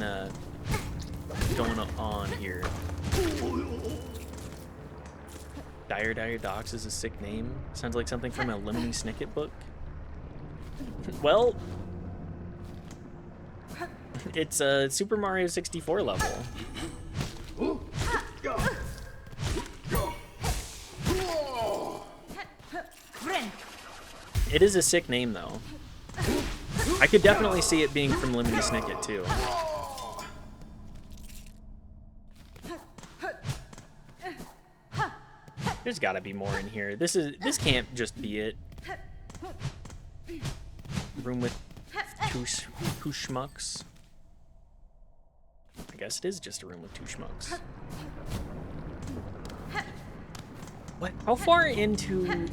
going on here. Dire Docks is a sick name. Sounds like something from a Lemony Snicket book. Well, it's a Super Mario 64 level. It is a sick name, though. I could definitely see it being from Lemony Snicket, too. There's gotta be more in here. This can't just be it. Room with two schmucks. I guess it is just a room with 2 schmucks. What? How far into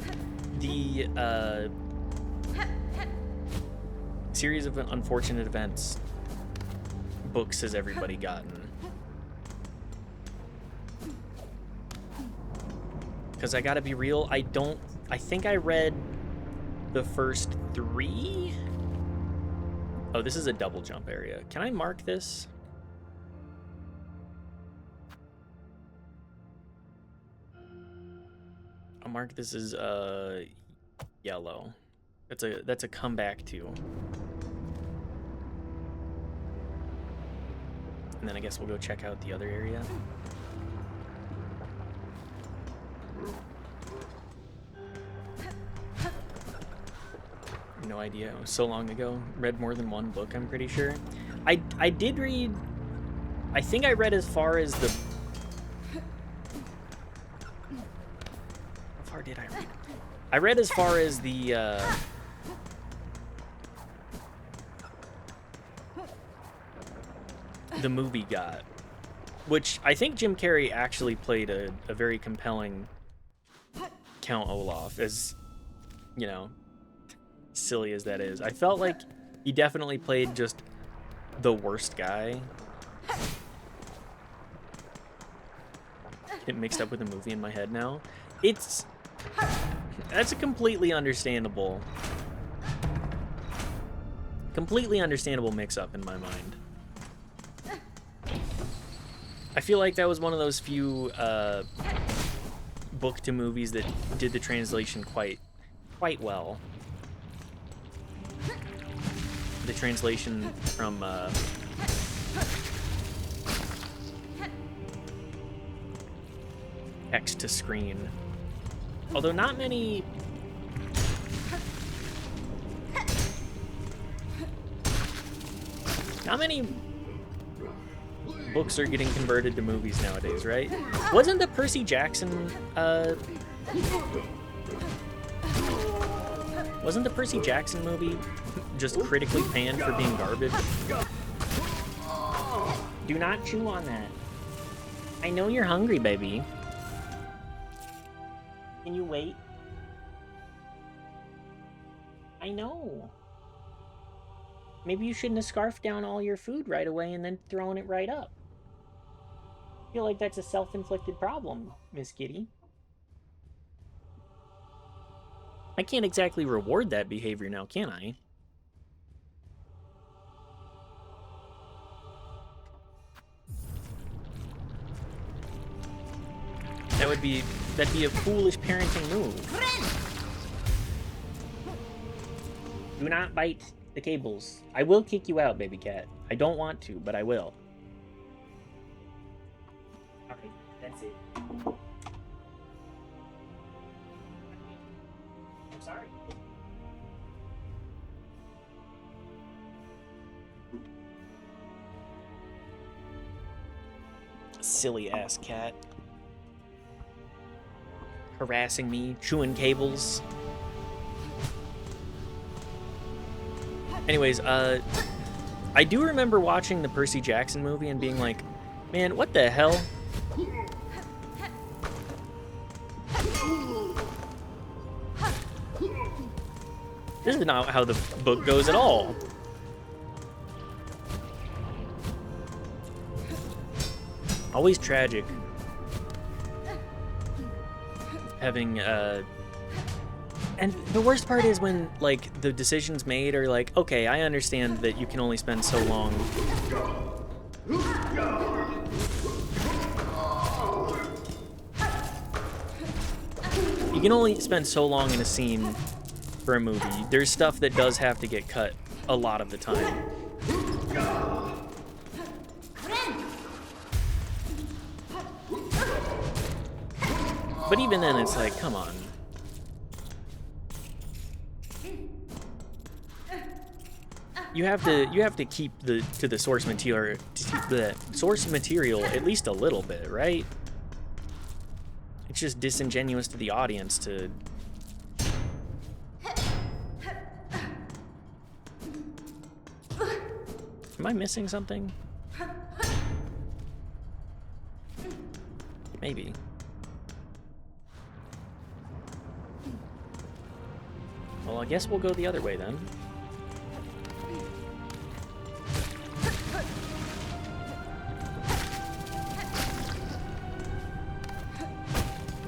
the series of unfortunate events books has everybody gotten? Because I gotta be real, I think I read the first 3? Oh, this is a double jump area. Can I mark this? I'll mark this as yellow. That's a comeback too. And then I guess we'll go check out the other area. No idea. It was so long ago. Read more than 1 book, I'm pretty sure. I did read... I think I read as far as the... How far did I read? I read as far as the movie got. Which I think Jim Carrey actually played a very compelling Count Olaf, as, you know, silly as that is. I felt like he definitely played just the worst guy. get it mixed up with a movie in my head now. That's a completely understandable mix-up in my mind. I feel like that was one of those few book to movies that did the translation quite well. The translation from text to screen. Although not many books are getting converted to movies nowadays, right? Wasn't the Percy Jackson movie just critically panned for being garbage? Do not chew on that. I know you're hungry, baby. Can you wait? I know. Maybe you shouldn't have scarfed down all your food right away and then thrown it right up. I feel like that's a self-inflicted problem, Miss Kitty. I can't exactly reward that behavior now, can I? That'd be a foolish parenting move. Do not bite the cables. I will kick you out, baby cat. I don't want to, but I will. Okay, that's it. I'm sorry. Silly ass cat. Harassing me, chewing cables. Anyways, I do remember watching the Percy Jackson movie and being like, man, what the hell? This is not how the book goes at all. Always tragic. Having, and the worst part is when, like, the decisions made are like, okay, I understand that you can only spend so long. You can only spend so long in a scene for a movie. There's stuff that does have to get cut a lot of the time. But even then, it's like, come on. You have to keep to the source material, at least a little bit, right? It's just disingenuous to the audience to. Am I missing something? Maybe. Well, I guess we'll go the other way then.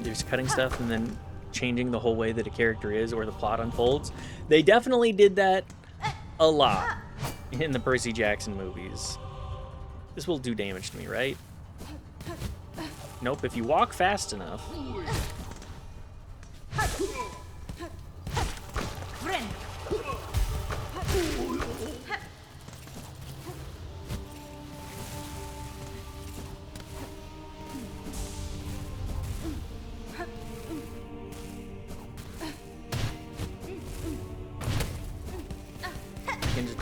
There's cutting stuff and then changing the whole way that a character is or the plot unfolds. They definitely did that a lot in the Percy Jackson movies. This will do damage to me, right? Nope, if you walk fast enough.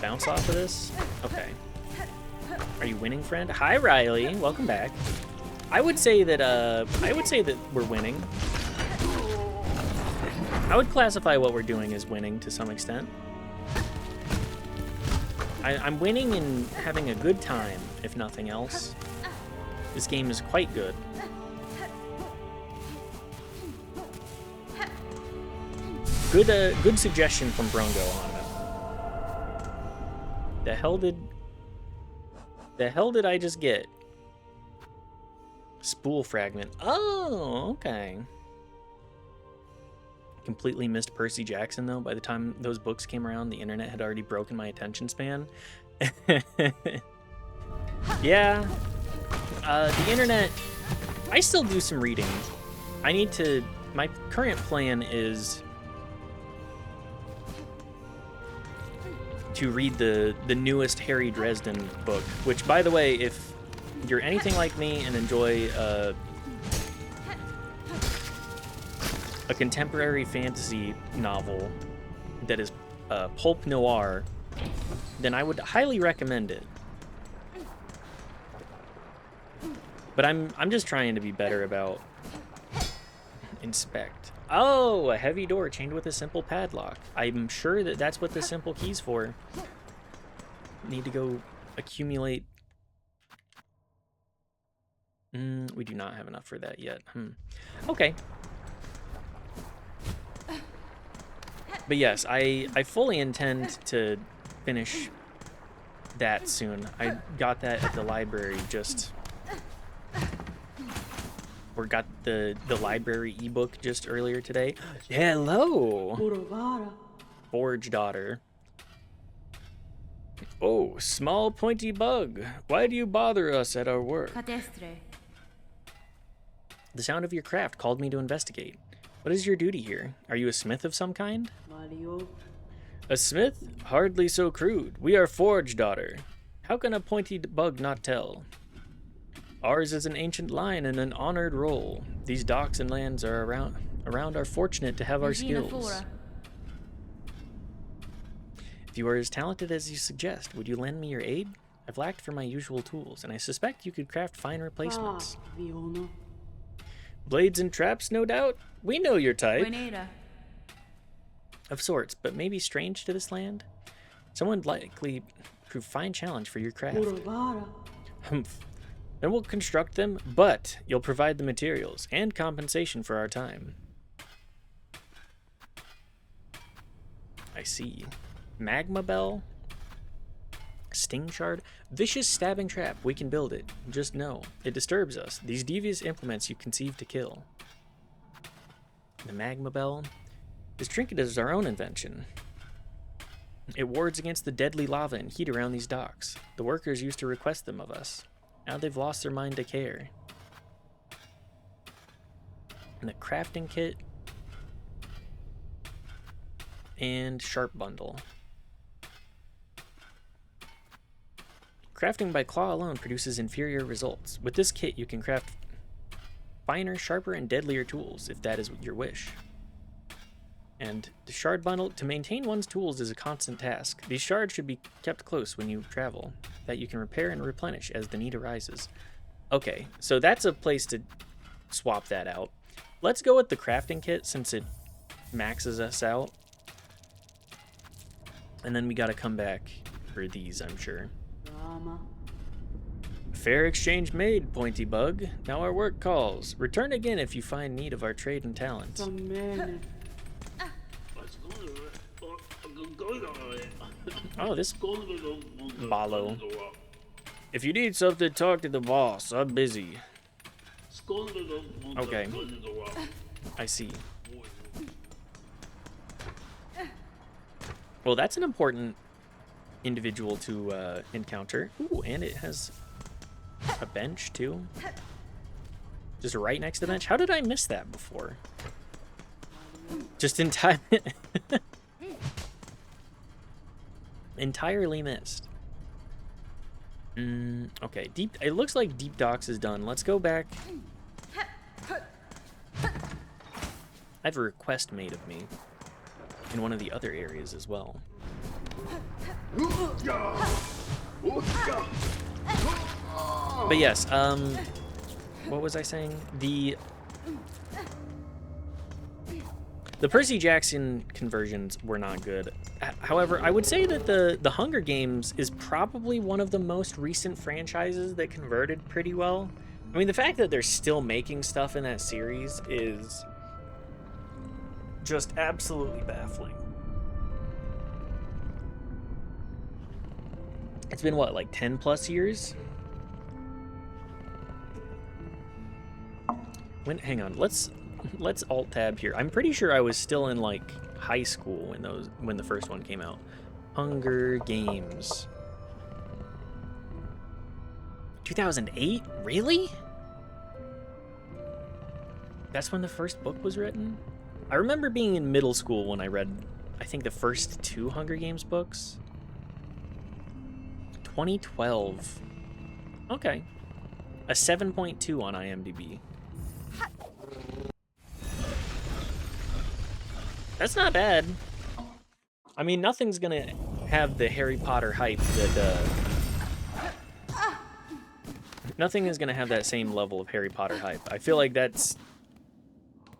Bounce off of this? Okay. Are you winning, friend? Hi, Riley. Welcome back. I would say that we're winning. I would classify what we're doing as winning to some extent. I'm winning and having a good time, if nothing else. This game is quite good. Good suggestion from Brongo on it. The hell did I just get? Spool fragment. Oh, okay. Completely missed Percy Jackson, though. By the time those books came around, the internet had already broken my attention span. Yeah. The internet... I still do some reading. I need to... My current plan is to read the newest Harry Dresden book, which, by the way, if you're anything like me and enjoy a contemporary fantasy novel that is pulp noir, then I would highly recommend it. But I'm just trying to be better about inspect. Oh, a heavy door chained with a simple padlock. I'm sure that that's what the simple key's for. Need to go accumulate. We do not have enough for that yet. Okay. But yes, I fully intend to finish that soon. I got that at the library just... Or got the library ebook just earlier today. Hello! Forge daughter. Oh, small pointy bug. Why do you bother us at our work? Cadestre. The sound of your craft called me to investigate. What is your duty here? Are you a smith of some kind? A smith? Hardly so crude. We are Forge daughter. How can a pointy bug not tell? Ours is an ancient line and an honored role. These docks and lands are around are fortunate to have our skills. If you are as talented as you suggest, would you lend me your aid? I've lacked for my usual tools, and I suspect you could craft fine replacements. Blades and traps, no doubt? We know your type. Of sorts, but maybe strange to this land? Someone would likely prove fine challenge for your craft. Humph. Then we'll construct them, but you'll provide the materials and compensation for our time. I see. Magma bell? Sting shard? Vicious stabbing trap. We can build it. Just know, it disturbs us. These devious implements you conceive to kill. The magma bell? This trinket is our own invention. It wards against the deadly lava and heat around these docks. The workers used to request them of us. Now they've lost their mind to care. And the crafting kit. And sharp bundle. Crafting by claw alone produces inferior results. With this kit, you can craft finer, sharper, and deadlier tools, if that is your wish. And the shard bundle, to maintain one's tools is a constant task. These shards should be kept close when you travel, that you can repair and replenish as the need arises. Okay, so that's a place to swap that out. Let's go with the crafting kit since it maxes us out. And then we gotta come back for these, I'm sure. Fair exchange made, pointy bug. Now our work calls. Return again if you find need of our trade and talent. Oh, this Balo. If you need something, talk to the boss. I'm busy. Okay. I see. Well, that's an important individual to encounter. Ooh, and it has a bench, too. Just right next to the bench. How did I miss that before? Just in time. Entirely missed. Okay, deep. It looks like Deep Docks is done. Let's go back. I have a request made of me in one of the other areas as well. But yes, what was I saying? The Percy Jackson conversions were not good. However, I would say that the Hunger Games is probably one of the most recent franchises that converted pretty well. I mean, the fact that they're still making stuff in that series is just absolutely baffling. It's been, what, like 10 plus years? Hang on, let's alt tab here. I'm pretty sure I was still in like high school when the first one came out. Hunger Games. 2008? Really? That's when the first book was written? I remember being in middle school when I read, I think, the first 2 Hunger Games books. 2012. Okay. A 7.2 on IMDb. That's not bad. I mean, nothing's gonna have the Harry Potter hype that, nothing is gonna have that same level of Harry Potter hype. I feel like that's...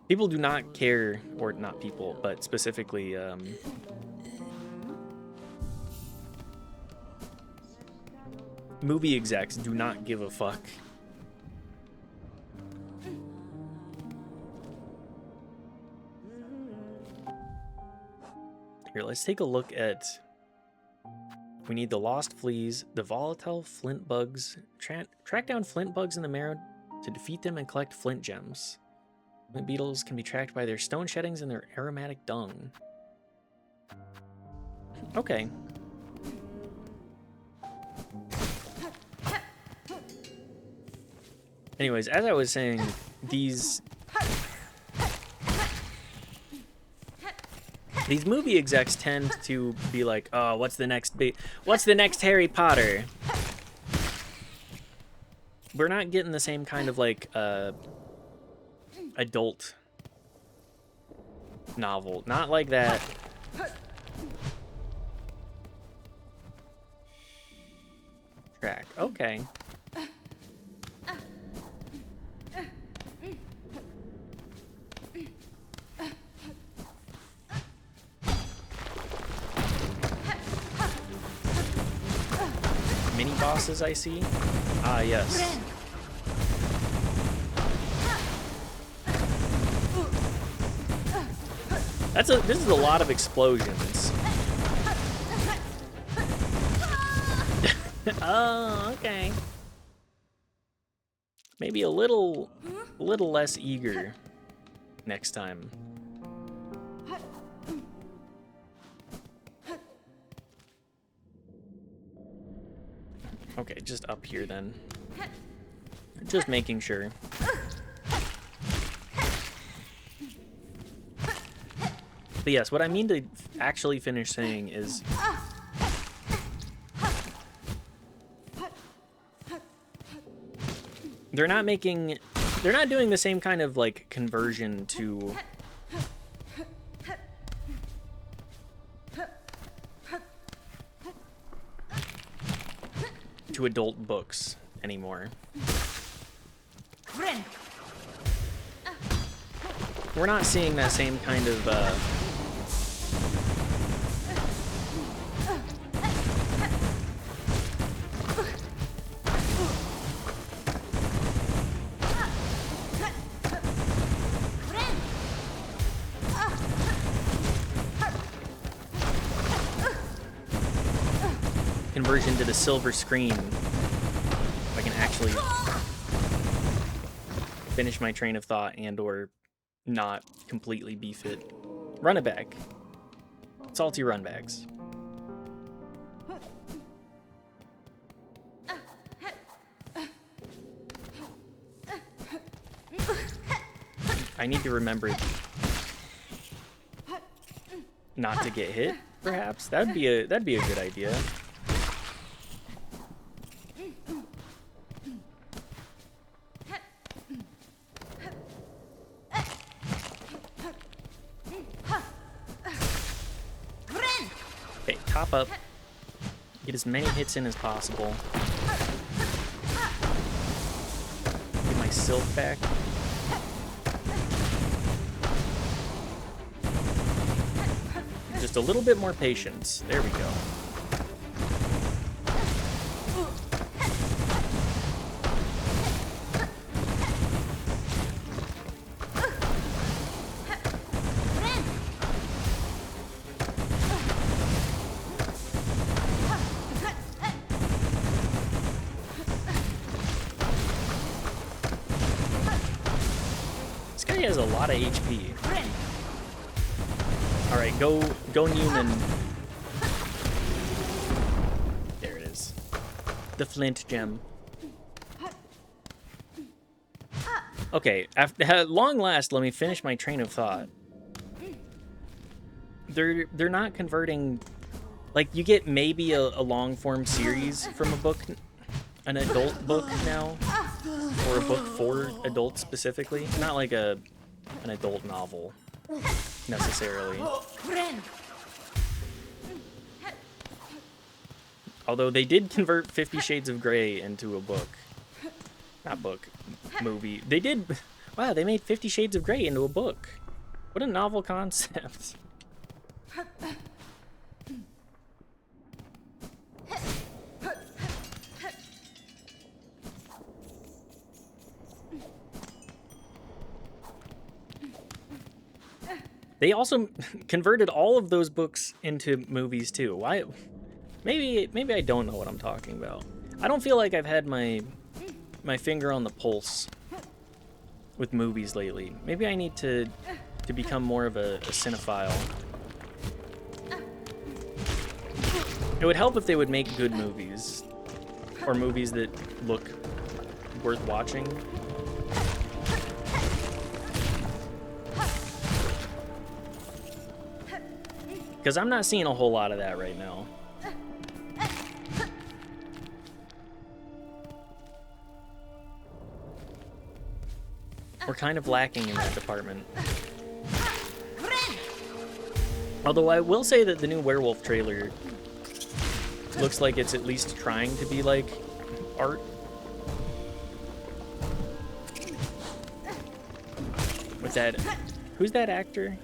People do not care, or not people, but specifically, movie execs do not give a fuck. Here, let's take a look at... We need the lost fleas, the volatile flint bugs. Track down flint bugs in the marrow to defeat them and collect flint gems. Flint beetles can be tracked by their stone sheddings and their aromatic dung. Okay. Anyways, as I was saying, these movie execs tend to be like, "Oh, what's the next Harry Potter?" We're not getting the same kind of like adult novel, not like that. Track. Okay. Mini bosses I see. Ah, yes. This is a lot of explosions. Oh, okay. Maybe a little less eager next time. Okay, just up here then. Just making sure. But yes, what I mean to actually finish saying is... They're not doing the same kind of, like, conversion to... to adult books anymore. We're not seeing that same kind of conversion to the silver screen. If I can actually finish my train of thought and or not completely beef it. Run it back. Salty run bags. I need to remember not to get hit, perhaps. That'd be a good idea. Okay, top up. Get as many hits in as possible. Get my silk back. Just a little bit more patience. There we go. guy has a lot of HP. All right, go Newman. There it is. The flint gem. Okay, at long last, let me finish my train of thought. They're not converting, like, you get maybe a long form series from a book, an adult book now, or a book for adults specifically, not like an adult novel necessarily. Although they did convert 50 Shades of Grey into a book. Not book, movie. They did, wow, they made 50 Shades of Grey into a book. What a novel concept. They also converted all of those books into movies too. Why? Maybe I don't know what I'm talking about. I don't feel like I've had my finger on the pulse with movies lately. Maybe I need to become more of a cinephile. It would help if they would make good movies, or movies that look worth watching. Because I'm not seeing a whole lot of that right now. We're kind of lacking in that department. Although I will say that the new werewolf trailer looks like it's at least trying to be like art. With that, who's that actor?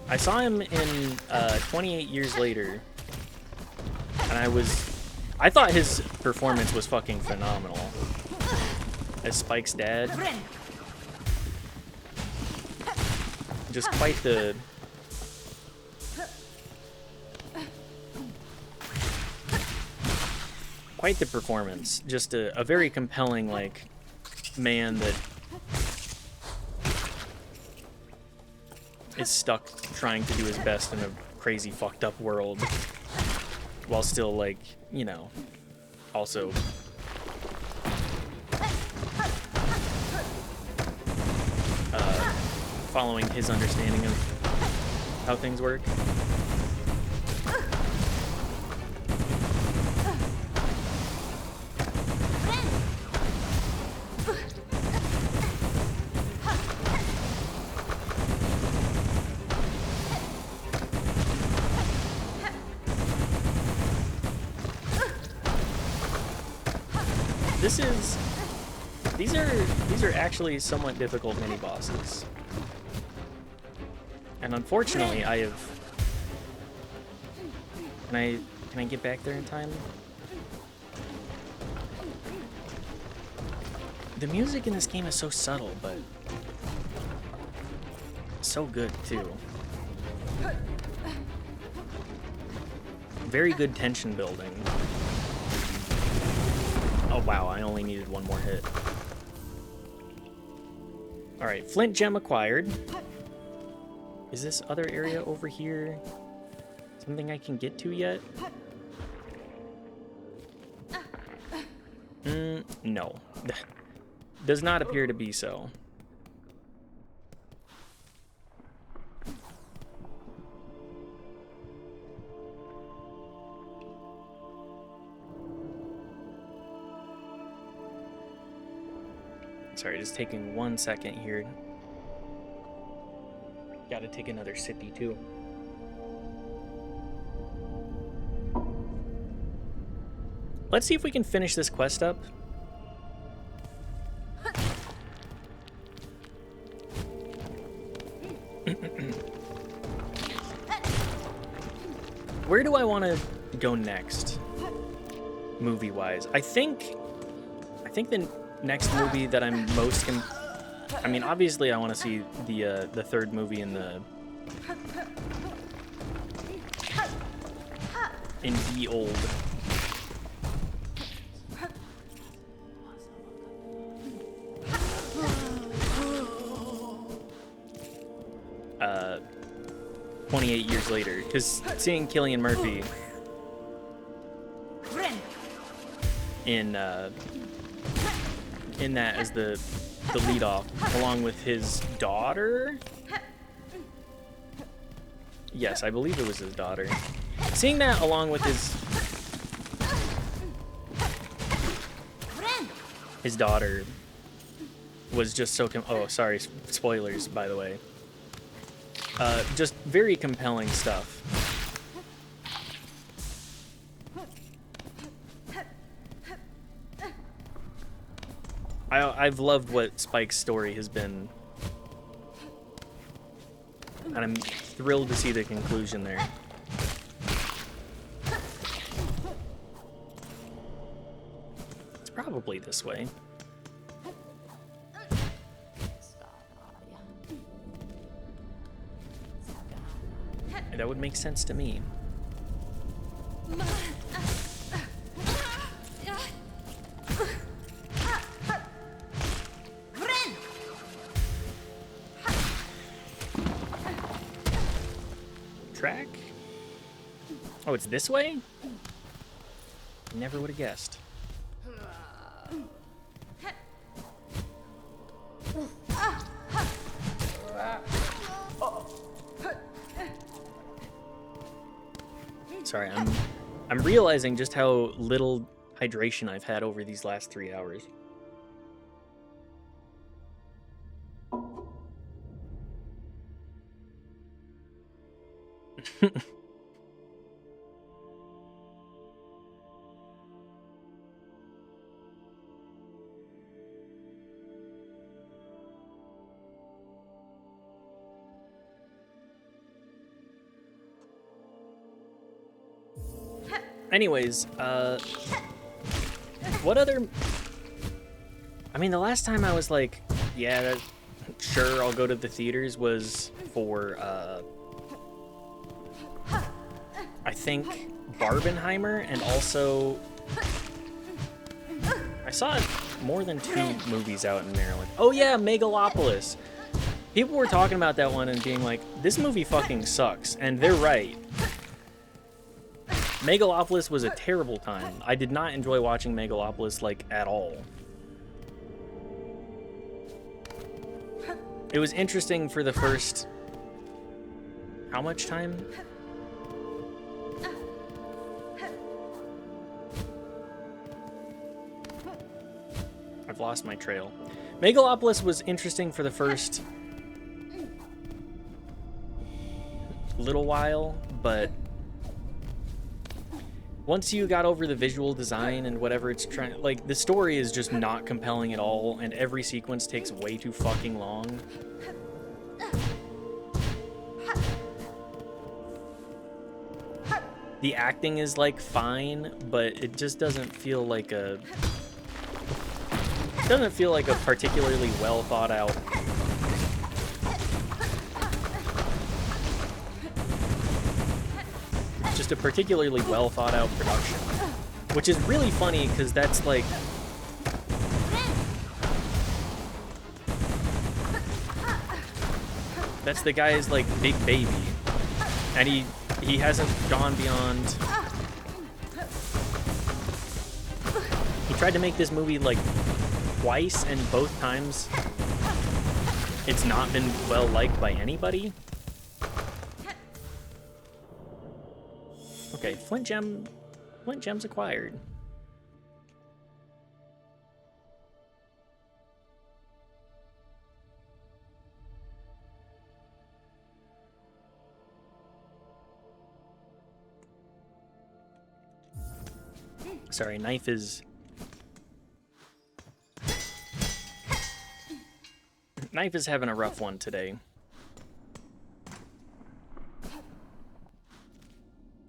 I saw him in 28 Years Later, and I thought his performance was fucking phenomenal as Spike's dad. Just quite the performance. Just a very compelling, like, man that is stuck trying to do his best in a crazy fucked up world while still, like, you know, also following his understanding of how things work. These are actually somewhat difficult mini bosses. And unfortunately, can I get back there in time? The music in this game is so subtle, but so good too. Very good tension building. Oh wow, I only needed one more hit. Alright, Flint Gem acquired. Is this other area over here something I can get to yet? No. Does not appear to be so. Sorry, just taking 1 second here. Gotta take another sippy too. Let's see if we can finish this quest up. Where do I want to go next, movie-wise? I think the next movie that I'm most I mean, obviously I want to see the third movie in the old. 28 years later, because seeing Cillian Murphy in that as the lead off, along with his daughter. Yes, I believe it was his daughter. Seeing that along with his daughter was just so oh, sorry, spoilers, by the way. Just very compelling stuff. I've loved what Spike's story has been, and I'm thrilled to see the conclusion there. It's probably this way. That would make sense to me. Track? Oh, it's this way? Never would have guessed. Sorry, I'm realizing just how little hydration I've had over these last 3 hours. Anyways, what other... I mean, the last time I was like, yeah, sure, I'll go to the theaters was for, I think Barbenheimer, and also I saw more than 2 movies out in Maryland. Oh yeah, Megalopolis. People were talking about that one and being like, this movie fucking sucks, and they're right. Megalopolis was a terrible time. I did not enjoy watching Megalopolis, like, at all. It was interesting for the first... How much time? I've lost my trail. Megalopolis was interesting for the first... little while, but... once you got over the visual design and whatever it's trying, like, the story is just not compelling at all, and every sequence takes way too fucking long. The acting is, like, fine, but it just doesn't feel like a... It doesn't feel like a particularly well thought out... just a particularly well thought out production, which is really funny because that's like that's the guy's like big baby, and he hasn't gone beyond. He tried to make this movie like twice, and both times it's not been well liked by anybody. Okay, Flint gems acquired. Sorry, knife is having a rough one today.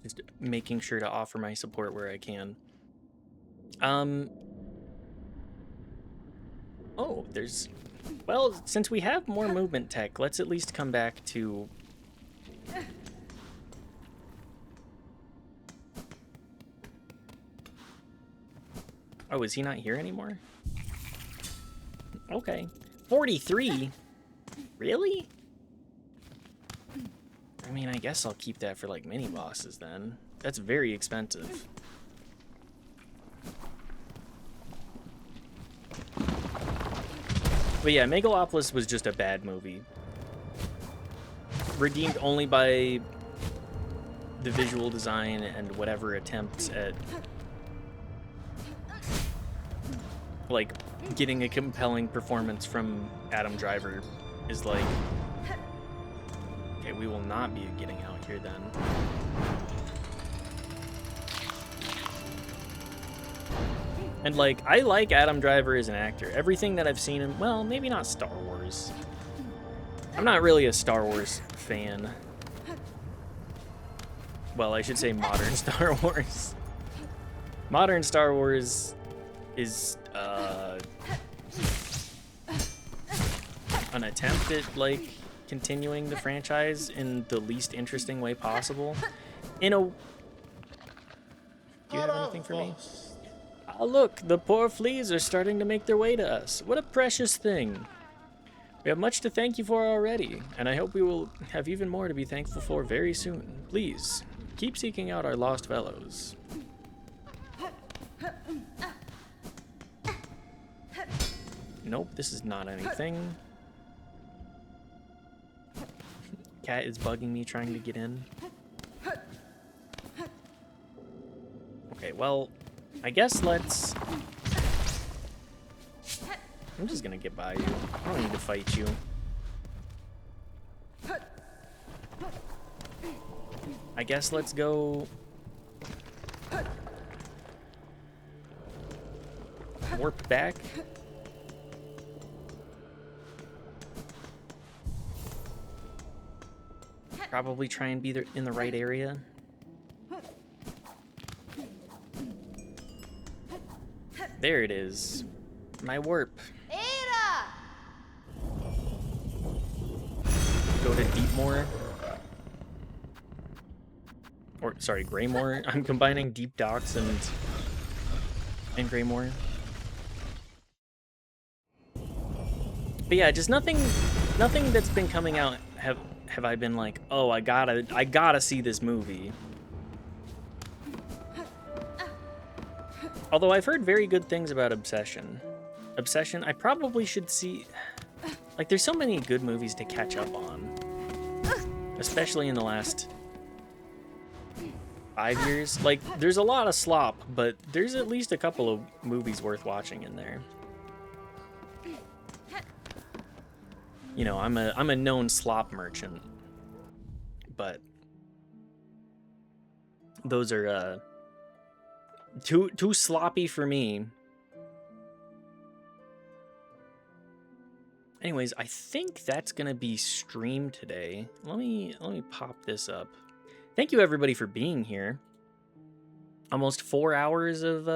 Just making sure to offer my support where I can. Oh, there's... Well, since we have more movement tech, let's at least come back to... Oh, is he not here anymore? Okay. 43? Really? I mean, I guess I'll keep that for, like, mini-bosses, then. That's very expensive. But yeah, Megalopolis was just a bad movie. Redeemed only by the visual design and whatever attempts at, like, getting a compelling performance from Adam Driver is like... Okay, we will not be getting out here then. And, like, I like Adam Driver as an actor. Everything that I've seen him... Well, maybe not Star Wars. I'm not really a Star Wars fan. Well, I should say modern Star Wars. Modern Star Wars is, an attempt at, like, continuing the franchise in the least interesting way possible. In a... Do you have anything for me? Ah, look, the poor fleas are starting to make their way to us. What a precious thing. We have much to thank you for already, and I hope we will have even more to be thankful for very soon. Please, keep seeking out our lost fellows. Nope, this is not anything. Cat is bugging me trying to get in. Okay, well, I guess let's... I'm just gonna get by you. I don't need to fight you. I guess let's go... warp back. Probably try and be in the right area. There it is. My warp. Go to Deepmoor. Or, sorry, Greymoor. I'm combining Deep Docks and Greymoor. But yeah, just nothing that's been coming out have I been like, oh, I gotta see this movie. Although I've heard very good things about Obsession. Obsession, I probably should see... Like, there's so many good movies to catch up on. Especially in the last 5 years. Like, there's a lot of slop, but there's at least a couple of movies worth watching in there. You know, I'm a known slop merchant. But those are too sloppy for me. Anyways, I think that's gonna be streamed today. Let me pop this up. Thank you everybody for being here. Almost 4 hours of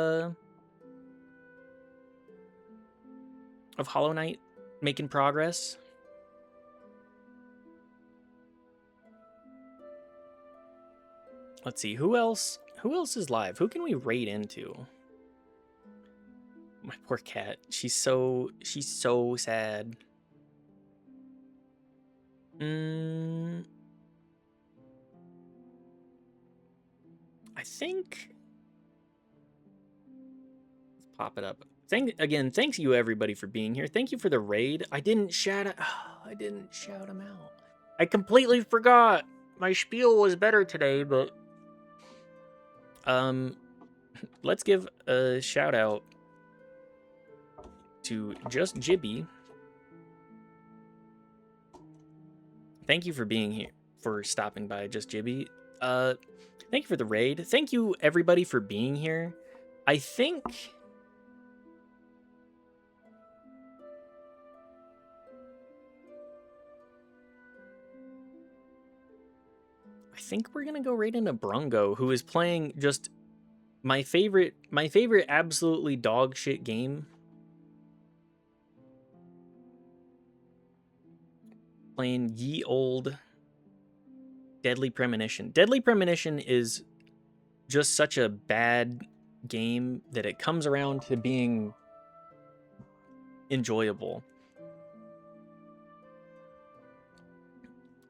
Hollow Knight making progress. Let's see, who else is live? Who can we raid into? My poor cat. She's so sad. I think... Let's pop it up. Again, thanks you everybody for being here. Thank you for the raid. I didn't shout him out. I completely forgot. My spiel was better today, but... let's give a shout out to Just Jibby. Thank you for being here, for stopping by, Just Jibby. Thank you for the raid. Thank you everybody for being here. I think we're gonna go right into Brungo, who is playing just my favorite absolutely dog shit game. Playing ye old Deadly Premonition. Deadly Premonition is just such a bad game that it comes around to being enjoyable.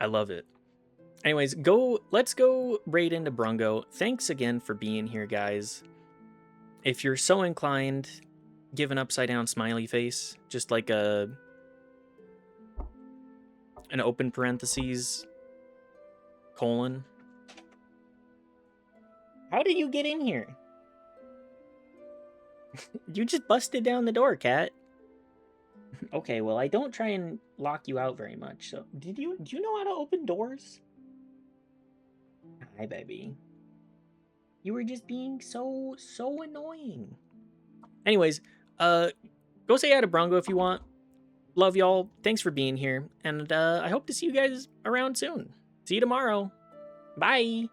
I love it. Anyways, let's go raid into Brungo. Thanks again for being here, guys. If you're so inclined, give an upside down smiley face, just like an open parentheses colon. How did you get in here? You just busted down the door, cat. Okay, well, I don't try and lock you out very much. So, do you know how to open doors? Hi, baby. You were just being so annoying. Anyways, go say hi to Brongo if you want. Love y'all. Thanks for being here. And I hope to see you guys around soon. See you tomorrow. Bye.